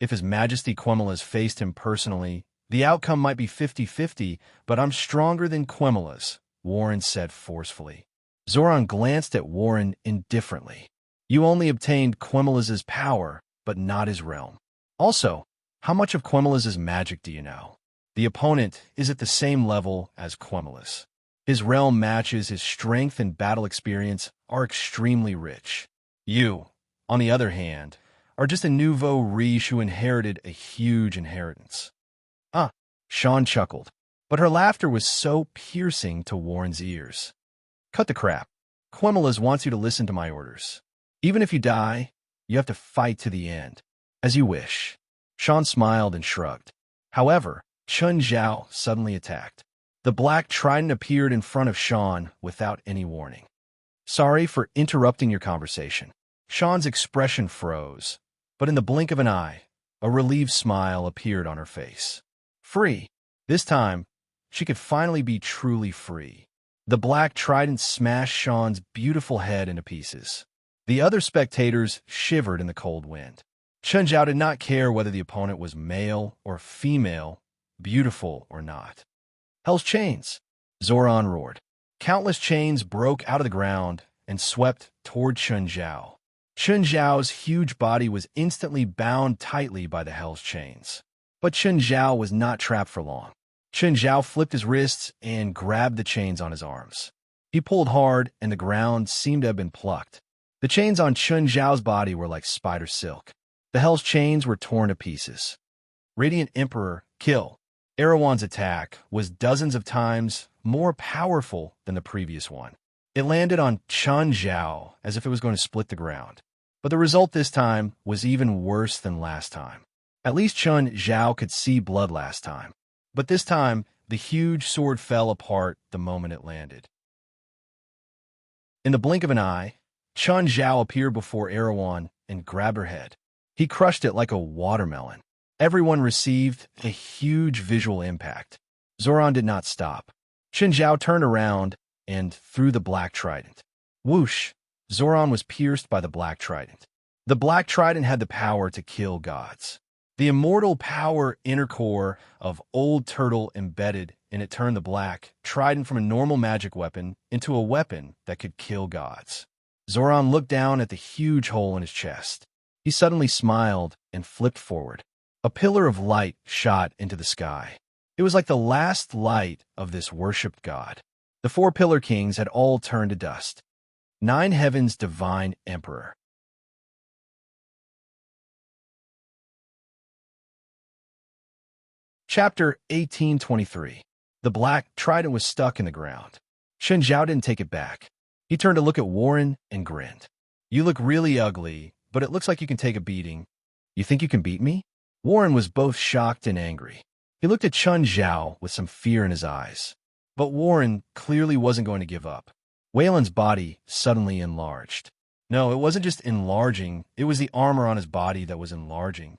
If His Majesty Quemelas faced him personally, the outcome might be 50-50, but I'm stronger than Quemelas, Warren said forcefully. Zoran glanced at Warren indifferently. You only obtained Quemelas's power, but not his realm. Also, how much of Quemelas's magic do you know? The opponent is at the same level as Quemelas. His realm matches his strength and battle experience are extremely rich. You, on the other hand, are just a nouveau riche who inherited a huge inheritance. Sean chuckled, but her laughter was so piercing to Warren's ears. Cut the crap. Quemelas wants you to listen to my orders. Even if you die, you have to fight to the end. As you wish. Sean smiled and shrugged. However, Chen Zhao suddenly attacked. The black trident appeared in front of Sean without any warning. Sorry for interrupting your conversation. Sean's expression froze, but in the blink of an eye, a relieved smile appeared on her face. Free. This time, she could finally be truly free. The black trident smashed Sean's beautiful head into pieces. The other spectators shivered in the cold wind. Chen Zhao did not care whether the opponent was male or female, beautiful or not. Hell's chains! Zoran roared. Countless chains broke out of the ground and swept toward Chen Zhao. Chen Zhao's huge body was instantly bound tightly by the Hell's chains. But Chen Zhao was not trapped for long. Chen Zhao flipped his wrists and grabbed the chains on his arms. He pulled hard, and the ground seemed to have been plucked. The chains on Chen Zhao's body were like spider silk. The Hell's chains were torn to pieces. Radiant Emperor, kill. Erewhon's attack was dozens of times more powerful than the previous one. It landed on Chen Zhao as if it was going to split the ground. But the result this time was even worse than last time. At least Chen Zhao could see blood last time. But this time, the huge sword fell apart the moment it landed. In the blink of an eye, Chen Zhao appeared before Erewhon and grabbed her head. He crushed it like a watermelon. Everyone received a huge visual impact. Zoran did not stop. Chen Zhao turned around and threw the black trident. Whoosh! Zoran was pierced by the black trident. The black trident had the power to kill gods. The immortal power inner core of Old Turtle embedded in it turned the black trident from a normal magic weapon into a weapon that could kill gods. Zoran looked down at the huge hole in his chest. He suddenly smiled and flipped forward. A pillar of light shot into the sky. It was like the last light of this worshipped god. The 4 Pillar Kings had all turned to dust. 9 Heaven's Divine Emperor. Chapter 1823. The black trident was stuck in the ground. Chen Zhao didn't take it back. He turned to look at Warren and grinned. You look really ugly, but it looks like you can take a beating. You think you can beat me? Warren was both shocked and angry. He looked at Chen Zhao with some fear in his eyes. But Warren clearly wasn't going to give up. Waylon's body suddenly enlarged. No, it wasn't just enlarging, it was the armor on his body that was enlarging.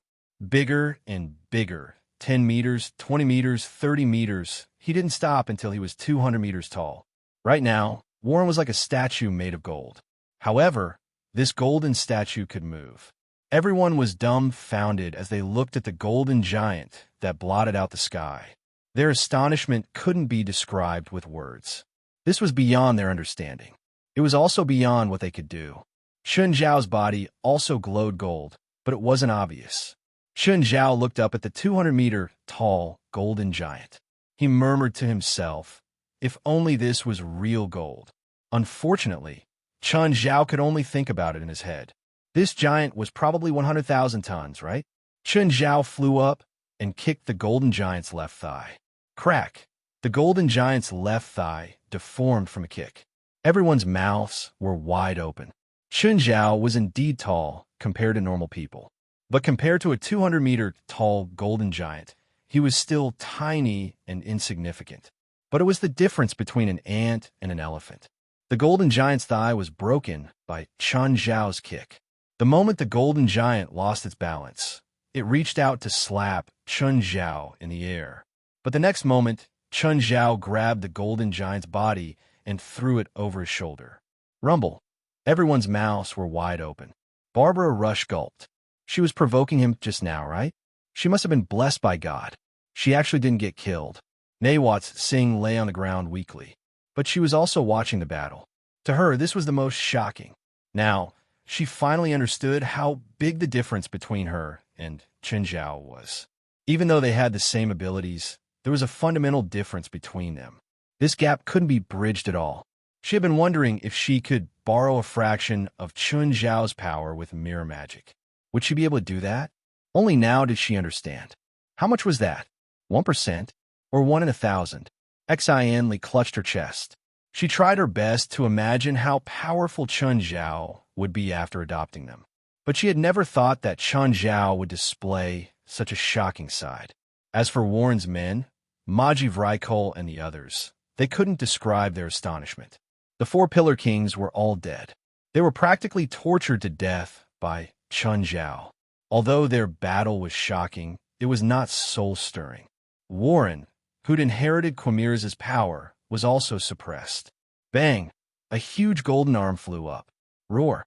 Bigger and bigger. 10 meters, 20 meters, 30 meters. He didn't stop until he was 200 meters tall. Right now, Warren was like a statue made of gold. However, this golden statue could move. Everyone was dumbfounded as they looked at the golden giant that blotted out the sky. Their astonishment couldn't be described with words. This was beyond their understanding. It was also beyond what they could do. Chen Zhao's body also glowed gold, but it wasn't obvious. Chen Zhao looked up at the 200-meter-tall golden giant. He murmured to himself, if only this was real gold. Unfortunately, Chen Zhao could only think about it in his head. This giant was probably 100,000 tons, right? Chen Zhao flew up and kicked the golden giant's left thigh. Crack! The golden giant's left thigh deformed from a kick. Everyone's mouths were wide open. Chen Zhao was indeed tall compared to normal people. But compared to a 200-meter-tall golden giant, he was still tiny and insignificant. But it was the difference between an ant and an elephant. The golden giant's thigh was broken by Chen Zhao's kick. The moment the golden giant lost its balance, it reached out to slap Chen Zhao in the air. But the next moment, Chen Zhao grabbed the golden giant's body and threw it over his shoulder. Rumble. Everyone's mouths were wide open. Barbara Rush gulped. She was provoking him just now, right? She must have been blessed by God. She actually didn't get killed. Nawat's Singh lay on the ground weakly. But she was also watching the battle. To her, this was the most shocking. Now, she finally understood how big the difference between her and Chen Zhao was. Even though they had the same abilities, there was a fundamental difference between them. This gap couldn't be bridged at all. She had been wondering if she could borrow a fraction of Chen Zhao's power with mirror magic. Would she be able to do that? Only now did she understand. How much was that? 1%? Or 1 in 1,000? Xin clutched her chest. She tried her best to imagine how powerful Chen Zhao would be after adopting them. But she had never thought that Chen Zhao would display such a shocking side. As for Warren's men, Maji Vrykol and the others, they couldn't describe their astonishment. The four Pillar Kings were all dead. They were practically tortured to death by Chun Zhao. Although their battle was shocking, it was not soul-stirring. Warren, who'd inherited Quimir's power, was also suppressed. Bang! A huge golden arm flew up. Roar!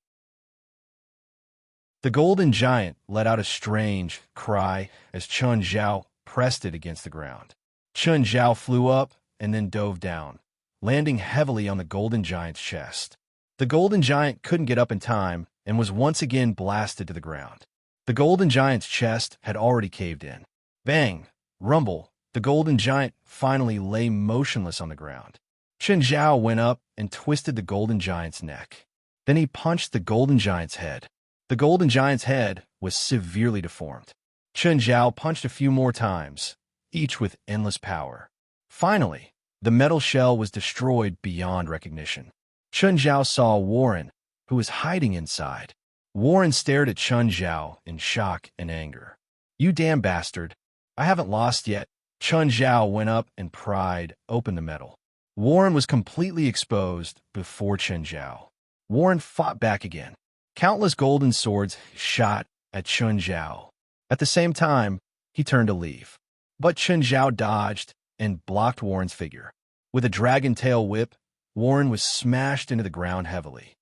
The golden giant let out a strange cry as Chun Zhao pressed it against the ground. Chun Zhao flew up and then dove down, landing heavily on the golden giant's chest. The golden giant couldn't get up in time and was once again blasted to the ground. The golden giant's chest had already caved in. Bang! Rumble! The golden giant finally lay motionless on the ground. Chun Zhao went up and twisted the golden giant's neck. Then he punched the golden giant's head. The golden giant's head was severely deformed. Chun Zhao punched a few more times, each with endless power. Finally, the metal shell was destroyed beyond recognition. Chun Zhao saw Warren, who was hiding inside. Warren stared at Chun Zhao in shock and anger. "You damn bastard. I haven't lost yet." Chun Zhao went up and pried open the metal. Warren was completely exposed before Chun Zhao. Warren fought back again. Countless golden swords shot at Chun Zhao. At the same time, he turned to leave. But Chun Zhao dodged and blocked Warren's figure. With a dragon tail whip, Warren was smashed into the ground heavily.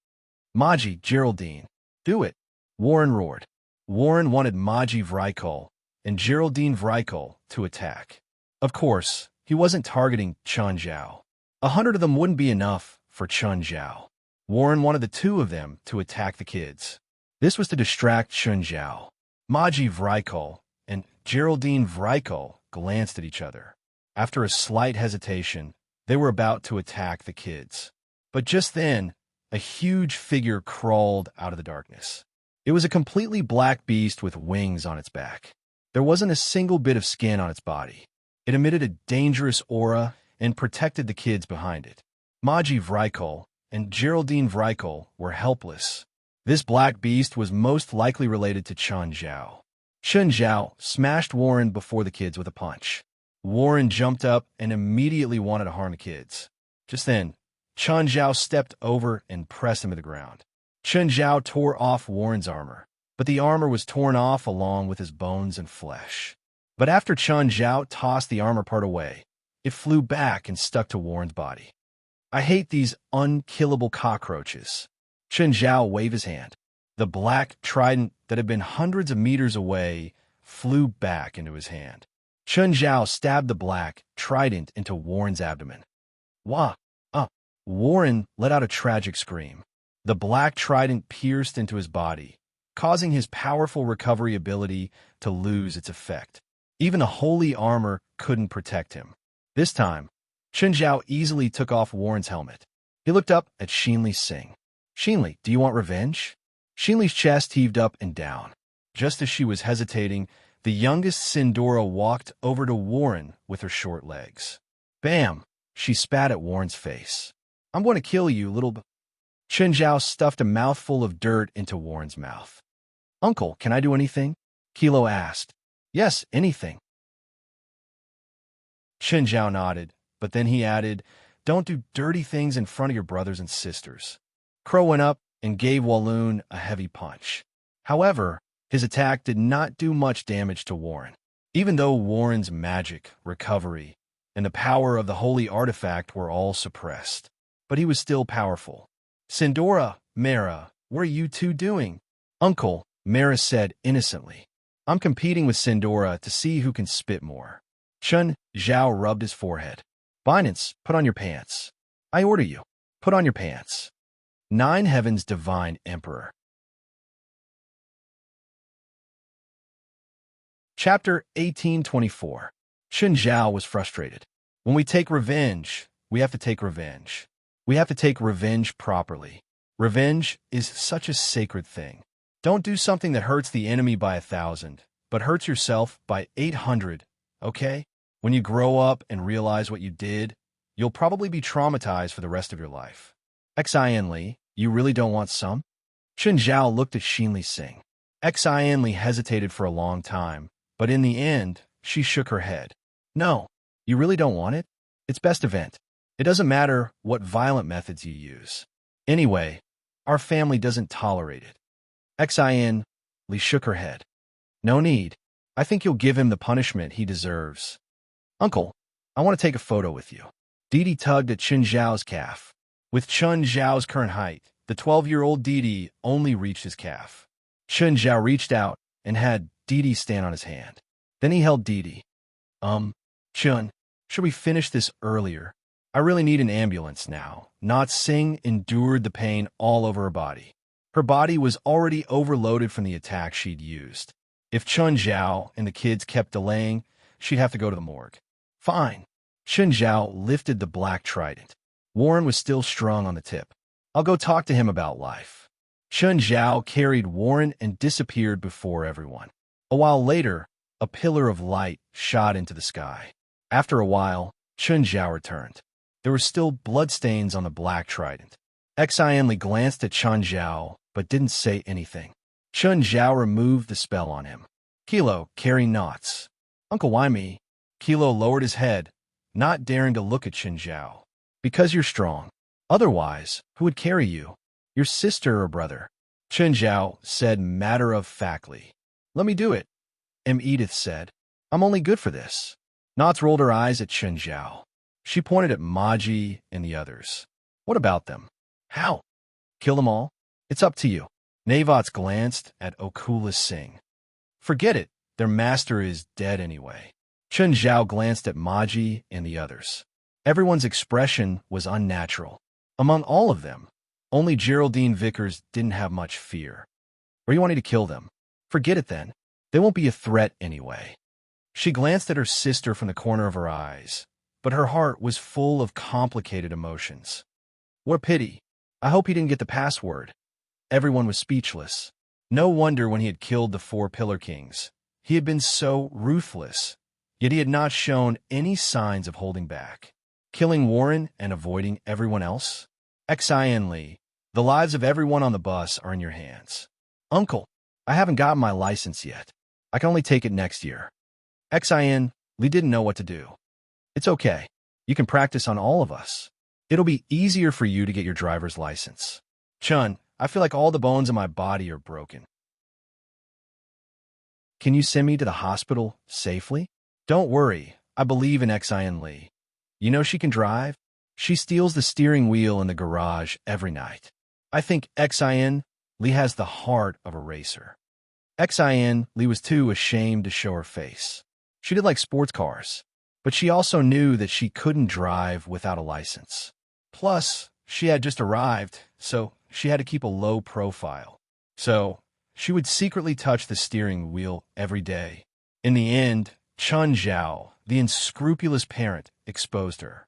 "Maji, Geraldine, do it!" Warren roared. Warren wanted Maji Vrykul and Geraldine Vrykul to attack. Of course, he wasn't targeting Chun Zhao. 100 of them wouldn't be enough for Chun Zhao. Warren wanted the two of them to attack the kids. This was to distract Chun Zhao. Maji Vrykul and Geraldine Vrykul glanced at each other. After a slight hesitation, they were about to attack the kids. But just then, a huge figure crawled out of the darkness. It was a completely black beast with wings on its back. There wasn't a single bit of skin on its body. It emitted a dangerous aura and protected the kids behind it. Maji Vrykul and Geraldine Vrykul were helpless. This black beast was most likely related to Chun Zhao. Chun Zhao smashed Warren before the kids with a punch. Warren jumped up and immediately wanted to harm the kids. Just then, Chun Zhao stepped over and pressed him to the ground. Chun Zhao tore off Warren's armor, but the armor was torn off along with his bones and flesh. But after Chun Zhao tossed the armor part away, it flew back and stuck to Warren's body. "I hate these unkillable cockroaches." Chun Zhao waved his hand. The black trident that had been hundreds of meters away flew back into his hand. Chun Zhao stabbed the black trident into Warren's abdomen. "Wah! Warren let out a tragic scream. The black trident pierced into his body, causing his powerful recovery ability to lose its effect. Even a holy armor couldn't protect him. This time, Chun Zhao easily took off Warren's helmet. He looked up at Xinli Singh. "Xinli, do you want revenge?" Xinli's chest heaved up and down. Just as she was hesitating, the youngest Sindora walked over to Warren with her short legs. Bam! She spat at Warren's face. "I'm going to kill you, little Chun Zhao stuffed a mouthful of dirt into Warren's mouth. "Uncle, can I do anything?" Kilo asked. "Yes, anything." Chun Zhao nodded, but then he added, "Don't do dirty things in front of your brothers and sisters." Crow went up and gave Walloon a heavy punch. However, his attack did not do much damage to Warren. Even though Warren's magic, recovery, and the power of the holy artifact were all suppressed, but he was still powerful. "Sindora, Mara, what are you two doing?" "Uncle," Mara said innocently. "I'm competing with Sindora to see who can spit more." Chun Zhao rubbed his forehead. "Binance, put on your pants." "I order you. Put on your pants." Nine Heavens Divine Emperor. Chapter 1824. Chun Zhao was frustrated. When we take revenge, we have to take revenge. We have to take revenge properly. Revenge is such a sacred thing. Don't do something that hurts the enemy by 1,000, but hurts yourself by 800, okay? When you grow up and realize what you did, you'll probably be traumatized for the rest of your life. Xin, you really don't want some? Chun Zhao looked at Xinli Singh. Xin hesitated for a long time, but in the end, she shook her head. "No, you really don't want it? It's best event." It doesn't matter what violent methods you use. Anyway, our family doesn't tolerate it. Xin, Li shook her head. No need. I think you'll give him the punishment he deserves. Uncle, I want to take a photo with you. Didi tugged at Chen Zhao's calf. With Chen Zhao's current height, the 12-year-old Didi only reached his calf. Chen Zhao reached out and had Didi stand on his hand. Then he held Didi. Chun, should we finish this earlier? I really need an ambulance now. Not Sing endured the pain all over her body. Her body was already overloaded from the attack she'd used. If Chen Zhao and the kids kept delaying, she'd have to go to the morgue. Fine. Chen Zhao lifted the black trident. Warren was still strung on the tip. I'll go talk to him about life. Chen Zhao carried Warren and disappeared before everyone. A while later, a pillar of light shot into the sky. After a while, Chen Zhao returned. There were still bloodstains on the black trident. Xianli glanced at Chen Zhao, but didn't say anything. Chen Zhao removed the spell on him. Kilo, carry knots. Uncle, why me? Kilo lowered his head, not daring to look at Chen Zhao. Because you're strong. Otherwise, who would carry you? Your sister or brother? Chen Zhao said matter-of-factly. Let me do it. Edith said. I'm only good for this. Knots rolled her eyes at Chen Zhao. She pointed at Maji and the others. What about them? How? Kill them all? It's up to you. Navots glanced at Okula Singh. Forget it. Their master is dead anyway. Chen Zhao glanced at Maji and the others. Everyone's expression was unnatural. Among all of them, only Geraldine Vickers didn't have much fear. Or you wanted to kill them? Forget it then. They won't be a threat anyway. She glanced at her sister from the corner of her eyes, but her heart was full of complicated emotions. What a pity. I hope he didn't get the password. Everyone was speechless. No wonder when he had killed the 4 Pillar Kings. He had been so ruthless, yet he had not shown any signs of holding back. Killing Warren and avoiding everyone else? Xianli, the lives of everyone on the bus are in your hands. Uncle, I haven't gotten my license yet. I can only take it next year. Xian, Li didn't know what to do. It's okay. You can practice on all of us. It'll be easier for you to get your driver's license. Chun, I feel like all the bones in my body are broken. Can you send me to the hospital safely? Don't worry. I believe in Xian Li. You know she can drive? She steals the steering wheel in the garage every night. I think Xian Li has the heart of a racer. Xian Li was too ashamed to show her face. She did like sports cars, but she also knew that she couldn't drive without a license. Plus, she had just arrived, so she had to keep a low profile. So, she would secretly touch the steering wheel every day. In the end, Chen Zhao, the unscrupulous parent, exposed her.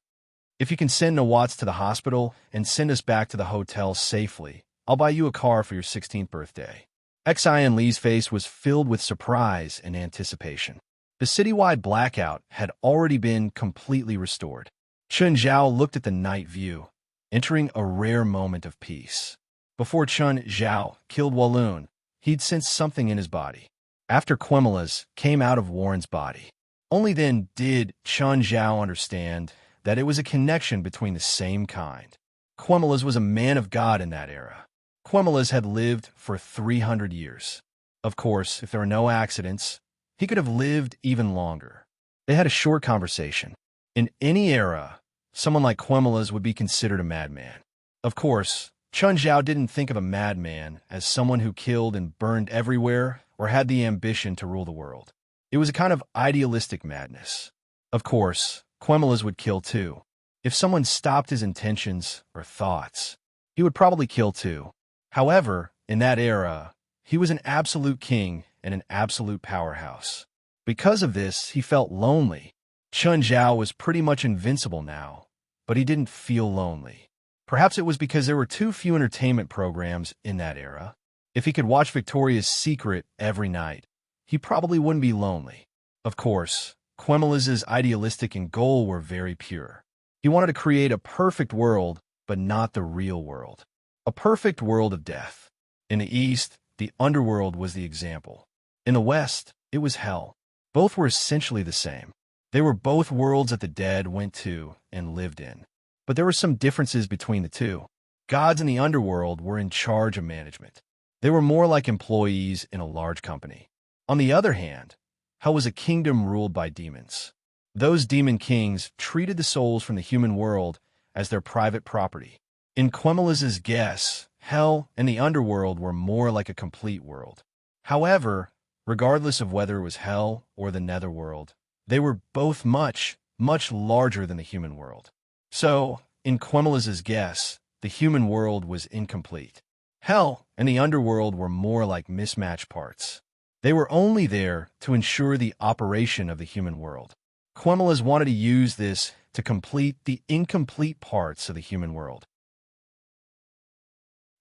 If you can send Nawats to the hospital and send us back to the hotel safely, I'll buy you a car for your 16th birthday. Xian Li's face was filled with surprise and anticipation. The citywide blackout had already been completely restored. Chen Zhao looked at the night view, entering a rare moment of peace. Before Chen Zhao killed Walloon, he'd sensed something in his body. After Quemela's came out of Warren's body, only then did Chen Zhao understand that it was a connection between the same kind. Quemela's was a man of God in that era. Quemela's had lived for 300 years. Of course, if there were no accidents, he could have lived even longer. They had a short conversation. In any era, someone like Quemela's would be considered a madman. Of course, Chen Zhao didn't think of a madman as someone who killed and burned everywhere or had the ambition to rule the world. It was a kind of idealistic madness. Of course, Quemela's would kill too. If someone stopped his intentions or thoughts, he would probably kill too. However, in that era, he was an absolute king and an absolute powerhouse. Because of this, he felt lonely. Chen Zhao was pretty much invincible now, but he didn't feel lonely. Perhaps it was because there were too few entertainment programs in that era. If he could watch Victoria's Secret every night, he probably wouldn't be lonely. Of course, Quemela's idealistic and goal were very pure. He wanted to create a perfect world, but not the real world. A perfect world of death. In the East, the underworld was the example. In the West, it was hell. Both were essentially the same. They were both worlds that the dead went to and lived in. But there were some differences between the two. Gods in the underworld were in charge of management. They were more like employees in a large company. On the other hand, hell was a kingdom ruled by demons. Those demon kings treated the souls from the human world as their private property. In Quemela's guess, hell and the underworld were more like a complete world. However, regardless of whether it was hell or the netherworld, they were both much, much larger than the human world. So, in Quemela's guess, the human world was incomplete. Hell and the underworld were more like mismatched parts. They were only there to ensure the operation of the human world. Quemela's wanted to use this to complete the incomplete parts of the human world.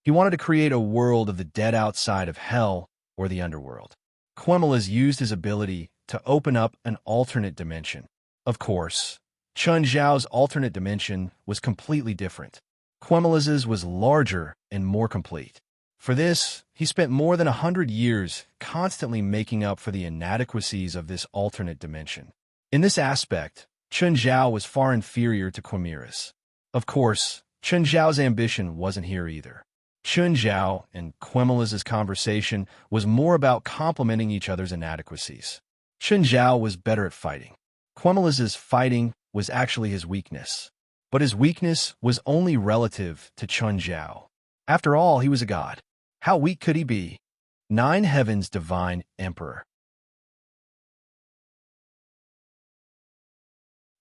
He wanted to create a world of the dead outside of hell or the underworld. Quemela's used his ability to open up an alternate dimension. Of course, Chun Zhao's alternate dimension was completely different. Quemela's was larger and more complete. For this, he spent more than 100 years constantly making up for the inadequacies of this alternate dimension. In this aspect, Chun Zhao was far inferior to Quemela's. Of course, Chun Zhao's ambition wasn't here either. Chun Zhao and Quemela's conversation was more about complementing each other's inadequacies. Chun Zhao was better at fighting. Quemela's fighting was actually his weakness. But his weakness was only relative to Chun Zhao. After all, he was a god. How weak could he be? 9 Heavens Divine Emperor.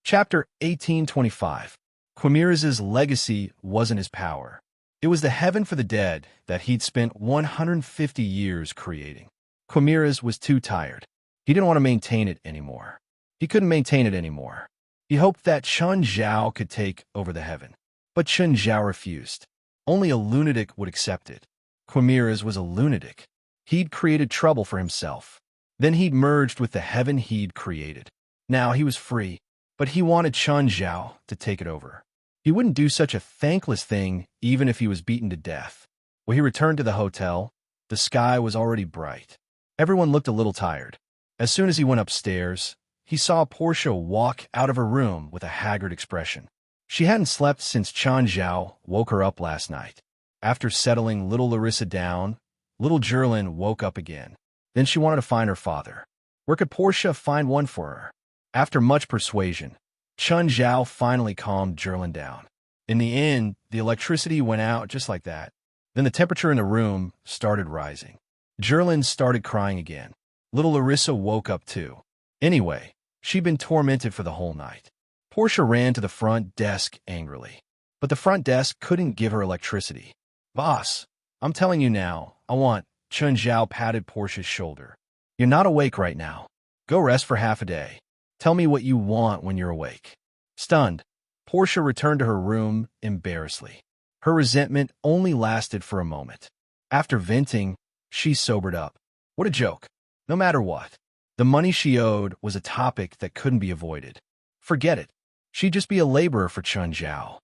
Chapter 1825. Quemela's legacy wasn't his power. It was the heaven for the dead that he'd spent 150 years creating. Quemela's was too tired. He didn't want to maintain it anymore. He couldn't maintain it anymore. He hoped that Chun Zhao could take over the heaven. But Chun Zhao refused. Only a lunatic would accept it. Quemela's was a lunatic. He'd created trouble for himself. Then he'd merged with the heaven he'd created. Now he was free, but he wanted Chun Zhao to take it over. He wouldn't do such a thankless thing even if he was beaten to death. When he returned to the hotel, the sky was already bright. Everyone looked a little tired. As soon as he went upstairs, he saw Portia walk out of her room with a haggard expression. She hadn't slept since Chun Zhao woke her up last night. After settling little Larissa down, little Jerlin woke up again. Then she wanted to find her father. Where could Portia find one for her? After much persuasion, Chun Zhao finally calmed Jerlin down. In the end, the electricity went out just like that. Then the temperature in the room started rising. Jerlin started crying again. Little Larissa woke up too. Anyway, she'd been tormented for the whole night. Portia ran to the front desk angrily. But the front desk couldn't give her electricity. Boss, I'm telling you now, I want. Chun Zhao patted Portia's shoulder. You're not awake right now. Go rest for half a day. Tell me what you want when you're awake. Stunned, Portia returned to her room embarrassedly. Her resentment only lasted for a moment. After venting, she sobered up. What a joke. No matter what, the money she owed was a topic that couldn't be avoided. Forget it. She'd just be a laborer for Chun Zhao.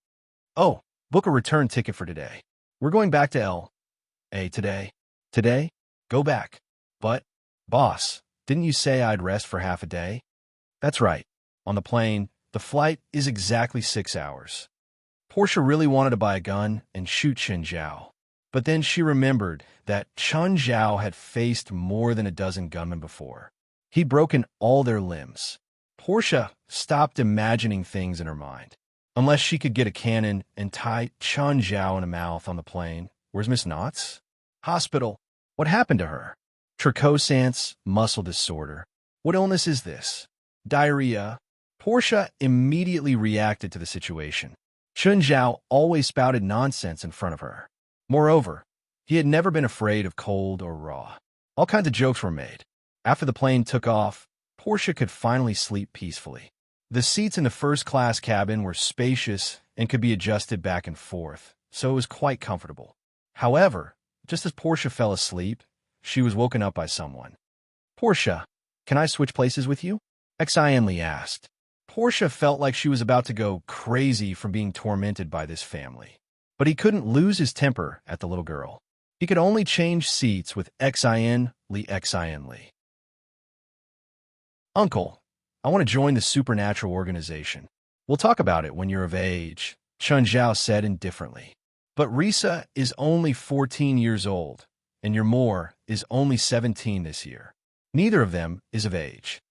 Oh, book a return ticket for today. We're going back to L.A. today. Today? Go back. But, boss, didn't you say I'd rest for half a day? That's right. On the plane, the flight is exactly 6 hours. Portia really wanted to buy a gun and shoot Chun Zhao. But then she remembered that Chun Zhao had faced more than a dozen gunmen before. He'd broken all their limbs. Portia stopped imagining things in her mind. Unless she could get a cannon and tie Chun Zhao in the mouth on the plane. Where's Miss Knotts? Hospital. What happened to her? Tricosance, muscle disorder. What illness is this? Diarrhea. Portia immediately reacted to the situation. Chun Zhao always spouted nonsense in front of her. Moreover, he had never been afraid of cold or raw. All kinds of jokes were made. After the plane took off, Portia could finally sleep peacefully. The seats in the first-class cabin were spacious and could be adjusted back and forth, so it was quite comfortable. However, just as Portia fell asleep, she was woken up by someone. Portia, can I switch places with you? Exionly asked. Portia felt like she was about to go crazy from being tormented by this family. But he couldn't lose his temper at the little girl. He could only change seats with Exionly. Uncle, I want to join the supernatural organization. We'll talk about it when you're of age. Chun Zhao said indifferently. But Risa is only 14 years old, and your Moore is only 17 this year. Neither of them is of age.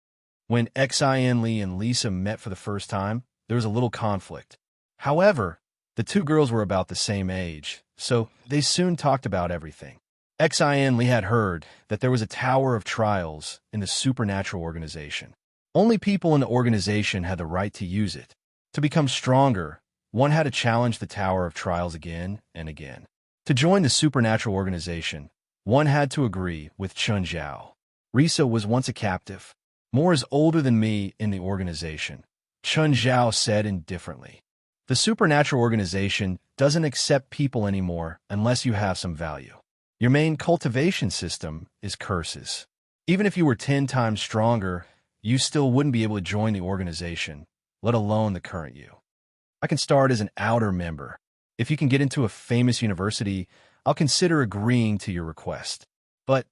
When Xin Li and Lisa met for the first time, there was a little conflict. However, the two girls were about the same age, so they soon talked about everything. Xin Li had heard that there was a Tower of Trials in the supernatural organization. Only people in the organization had the right to use it. To become stronger, one had to challenge the Tower of Trials again and again. To join the supernatural organization, one had to agree with Chun Zhao. Risa was once a captive. Moore is older than me in the organization, Chun Zhao said indifferently. The supernatural organization doesn't accept people anymore unless you have some value. Your main cultivation system is curses. Even if you were 10 times stronger, you still wouldn't be able to join the organization, let alone the current you. I can start as an outer member. If you can get into a famous university, I'll consider agreeing to your request. But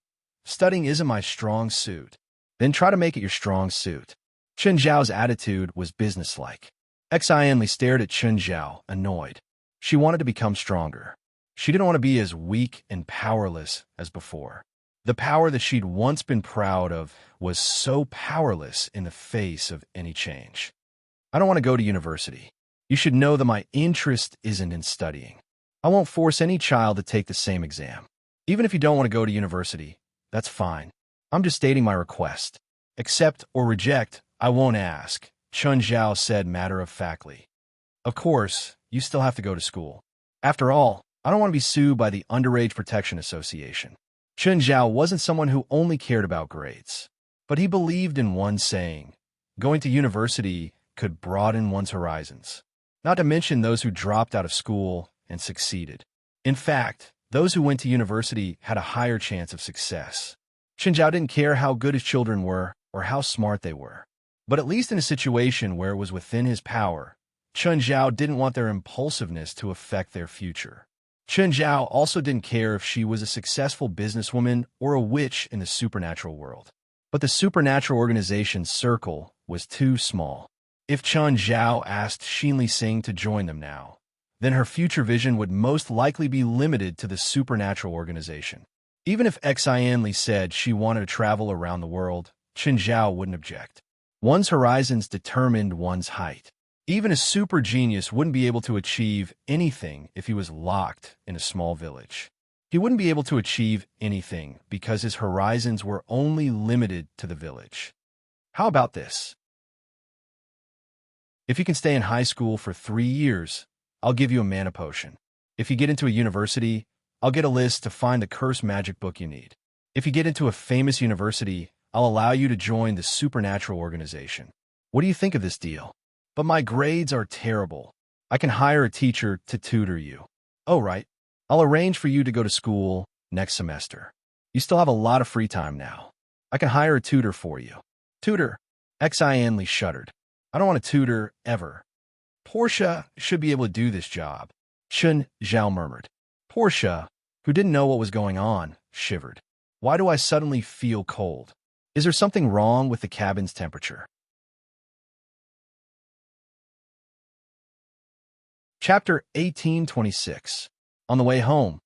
studying isn't my strong suit. Then try to make it your strong suit. Chun Zhao's attitude was businesslike. Xin Li stared at Chun Zhao, annoyed. She wanted to become stronger. She didn't want to be as weak and powerless as before. The power that she'd once been proud of was so powerless in the face of any change. I don't want to go to university. You should know that my interest isn't in studying. I won't force any child to take the same exam. Even if you don't want to go to university, that's fine. I'm just stating my request. Accept or reject, I won't ask, Chun Zhao said matter-of-factly. Of course, you still have to go to school. After all, I don't want to be sued by the Underage Protection Association. Chun Zhao wasn't someone who only cared about grades, but he believed in one saying, going to university could broaden one's horizons, not to mention those who dropped out of school and succeeded. In fact, those who went to university had a higher chance of success. Chun Zhao didn't care how good his children were or how smart they were. But at least in a situation where it was within his power, Chun Zhao didn't want their impulsiveness to affect their future. Chun Zhao also didn't care if she was a successful businesswoman or a witch in the supernatural world. But the supernatural organization's circle was too small. If Chun Zhao asked Xinli Sing to join them now, then her future vision would most likely be limited to the supernatural organization. Even if Xin Li said she wanted to travel around the world, Chun Zhao wouldn't object. One's horizons determined one's height. Even a super genius wouldn't be able to achieve anything if he was locked in a small village. He wouldn't be able to achieve anything because his horizons were only limited to the village. How about this? If you can stay in high school for 3 years, I'll give you a mana potion. If you get into a university, I'll get a list to find the cursed magic book you need. If you get into a famous university, I'll allow you to join the supernatural organization. What do you think of this deal? But my grades are terrible. I can hire a teacher to tutor you. Oh, right. I'll arrange for you to go to school next semester. You still have a lot of free time now. I can hire a tutor for you. Tutor? Xin Li shuddered. I don't want a tutor ever. Portia should be able to do this job, Chun Zhao murmured. Portia, who didn't know what was going on, shivered. Why do I suddenly feel cold? Is there something wrong with the cabin's temperature? Chapter 1826. On the way home.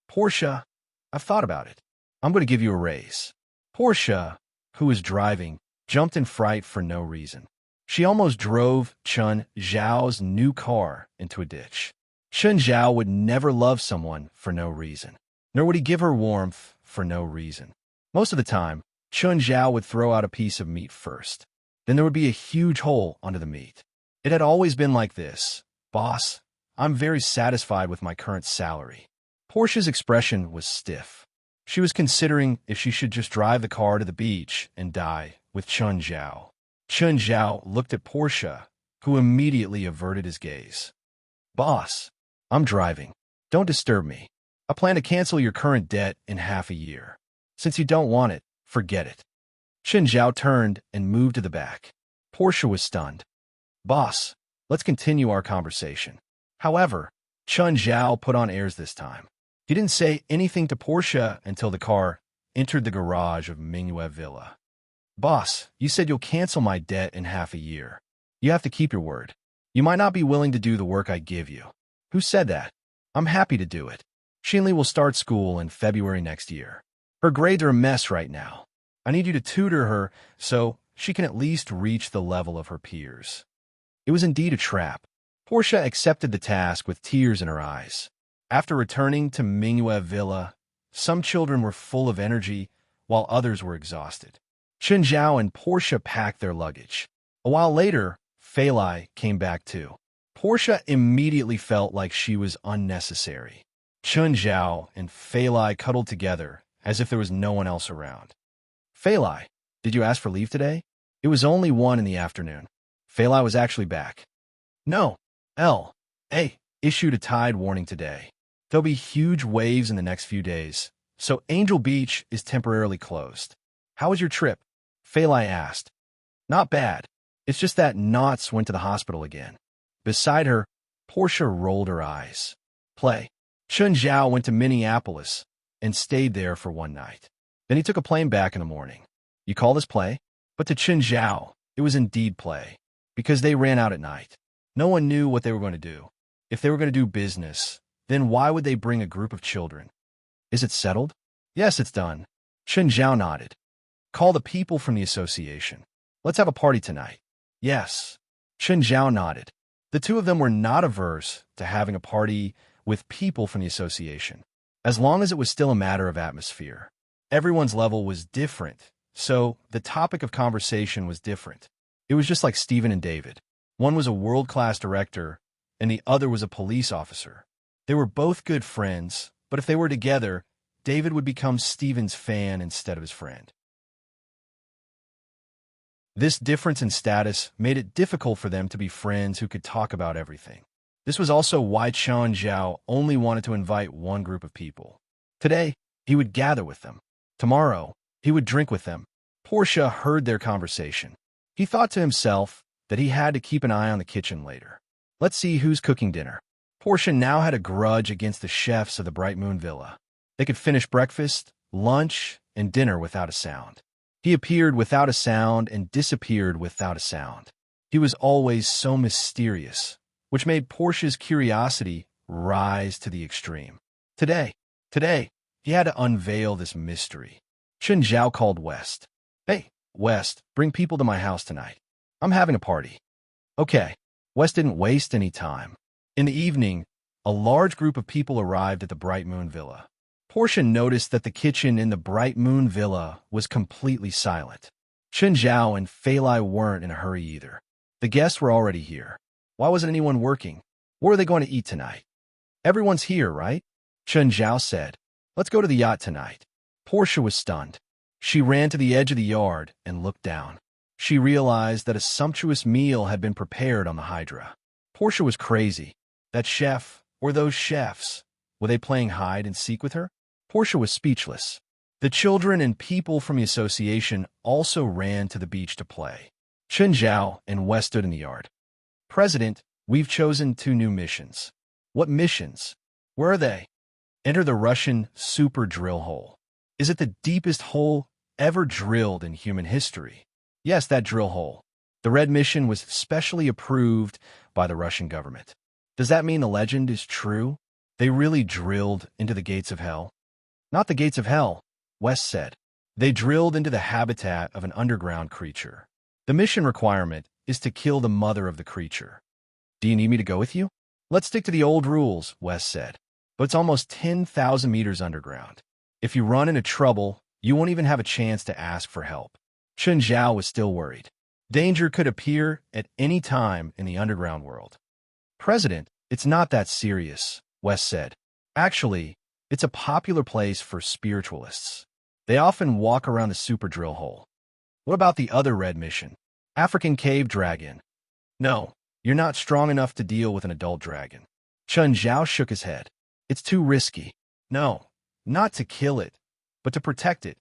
Portia, I've thought about it. I'm going to give you a raise. Portia, who was driving, jumped in fright for no reason. She almost drove Chun Zhao's new car into a ditch. Chun Zhao would never love someone for no reason, nor would he give her warmth for no reason. Most of the time, Chun Zhao would throw out a piece of meat first. Then there would be a huge hole under the meat. It had always been like this. Boss, I'm very satisfied with my current salary. Portia's expression was stiff. She was considering if she should just drive the car to the beach and die with Chun Zhao. Chun Zhao looked at Portia, who immediately averted his gaze. Boss, I'm driving. Don't disturb me. I plan to cancel your current debt in half a year. Since you don't want it, forget it. Chun Zhao turned and moved to the back. Portia was stunned. Boss, let's continue our conversation. However, Chun Zhao put on airs this time. He didn't say anything to Portia until the car entered the garage of Mingyue Villa. Boss, you said you'll cancel my debt in half a year. You have to keep your word. You might not be willing to do the work I give you. Who said that? I'm happy to do it. Shinli will start school in February next year. Her grades are a mess right now. I need you to tutor her so she can at least reach the level of her peers. It was indeed a trap. Portia accepted the task with tears in her eyes. After returning to Mingyue Villa, some children were full of energy, while others were exhausted. Chen Zhao and Portia packed their luggage. A while later, Fei Lai came back too. Portia immediately felt like she was unnecessary. Chen Zhao and Fei Lai cuddled together as if there was no one else around. Fei Lai, did you ask for leave today? It was only 1 in the afternoon. Fei Lai was actually back. No, L.A. issued a tide warning today. There'll be huge waves in the next few days, so Angel Beach is temporarily closed. How was your trip? Fei Lai asked. Not bad. It's just that Knots went to the hospital again. Beside her, Portia rolled her eyes. Play. Chen Zhao went to Minneapolis and stayed there for 1 night. Then he took a plane back in the morning. You call this play? But to Chen Zhao, it was indeed play, because they ran out at night. No one knew what they were going to do. If they were going to do business, then why would they bring a group of children? Is it settled? Yes, it's done. Chen Zhao nodded. Call the people from the association. Let's have a party tonight. Yes. Chen Zhao nodded. The two of them were not averse to having a party with people from the association, as long as it was still a matter of atmosphere. Everyone's level was different, so the topic of conversation was different. It was just like Stephen and David. One was a world-class director, and the other was a police officer. They were both good friends, but if they were together, David would become Stephen's fan instead of his friend. This difference in status made it difficult for them to be friends who could talk about everything. This was also why Chen Zhao only wanted to invite one group of people. Today, he would gather with them. Tomorrow, he would drink with them. Portia heard their conversation. He thought to himself that he had to keep an eye on the kitchen later. Let's see who's cooking dinner. Portia now had a grudge against the chefs of the Bright Moon Villa. They could finish breakfast, lunch, and dinner without a sound. He appeared without a sound and disappeared without a sound. He was always so mysterious, which made Portia's curiosity rise to the extreme. Today, he had to unveil this mystery. Chen Zhao called West. Hey, West, bring people to my house tonight. I'm having a party. Okay. West didn't waste any time. In the evening, a large group of people arrived at the Bright Moon Villa. Portia noticed that the kitchen in the Bright Moon Villa was completely silent. Chen Zhao and Fei Lai weren't in a hurry either. The guests were already here. Why wasn't anyone working? Where are they going to eat tonight? Everyone's here, right? Chen Zhao said. Let's go to the yacht tonight. Portia was stunned. She ran to the edge of the yard and looked down. She realized that a sumptuous meal had been prepared on the Hydra. Portia was crazy. That chef, or those chefs, were they playing hide and seek with her? Portia was speechless. The children and people from the association also ran to the beach to play. Chen Zhao and West stood in the yard. President, we've chosen 2 new missions. What missions? Where are they? Enter the Russian super drill hole. Is it the deepest hole ever drilled in human history? Yes, that drill hole. The red mission was specially approved by the Russian government. Does that mean the legend is true? They really drilled into the gates of hell? Not the gates of hell, West said. They drilled into the habitat of an underground creature. The mission requirement is to kill the mother of the creature. Do you need me to go with you? Let's stick to the old rules, West said. But it's almost 10,000 meters underground. If you run into trouble, you won't even have a chance to ask for help. Chen Zhao was still worried. Danger could appear at any time in the underground world. President, it's not that serious, West said. Actually, it's a popular place for spiritualists. They often walk around the super drill hole. What about the other red mission? African cave dragon. No, you're not strong enough to deal with an adult dragon. Chen Zhao shook his head. It's too risky. No, not to kill it, but to protect it.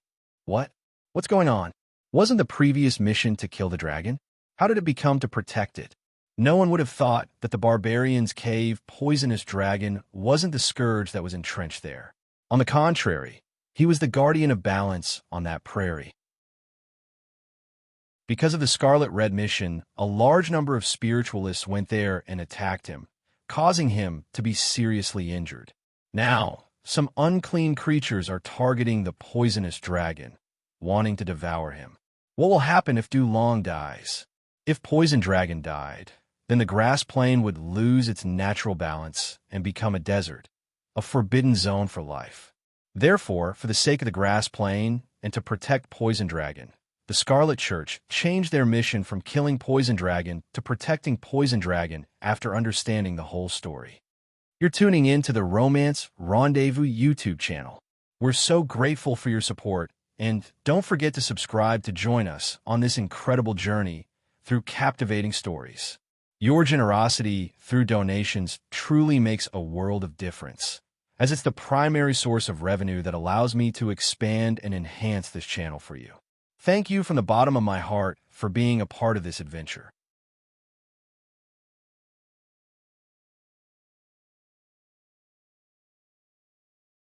What? What's going on? Wasn't the previous mission to kill the dragon? How did it become to protect it? No one would have thought that the barbarian's cave poisonous dragon wasn't the scourge that was entrenched there. On the contrary, he was the guardian of balance on that prairie. Because of the Scarlet Red mission, a large number of spiritualists went there and attacked him, causing him to be seriously injured. Now, some unclean creatures are targeting the poisonous dragon, wanting to devour him. What will happen if Du Long dies? If Poison Dragon died, then the grass plain would lose its natural balance and become a desert, a forbidden zone for life. Therefore, for the sake of the grass plain and to protect Poison Dragon, the Scarlet Church changed their mission from killing Poison Dragon to protecting Poison Dragon after understanding the whole story. You're tuning in to the Romance Rendezvous YouTube channel. We're so grateful for your support, and don't forget to subscribe to join us on this incredible journey through captivating stories. Your generosity through donations truly makes a world of difference, as it's the primary source of revenue that allows me to expand and enhance this channel for you. Thank you from the bottom of my heart for being a part of this adventure.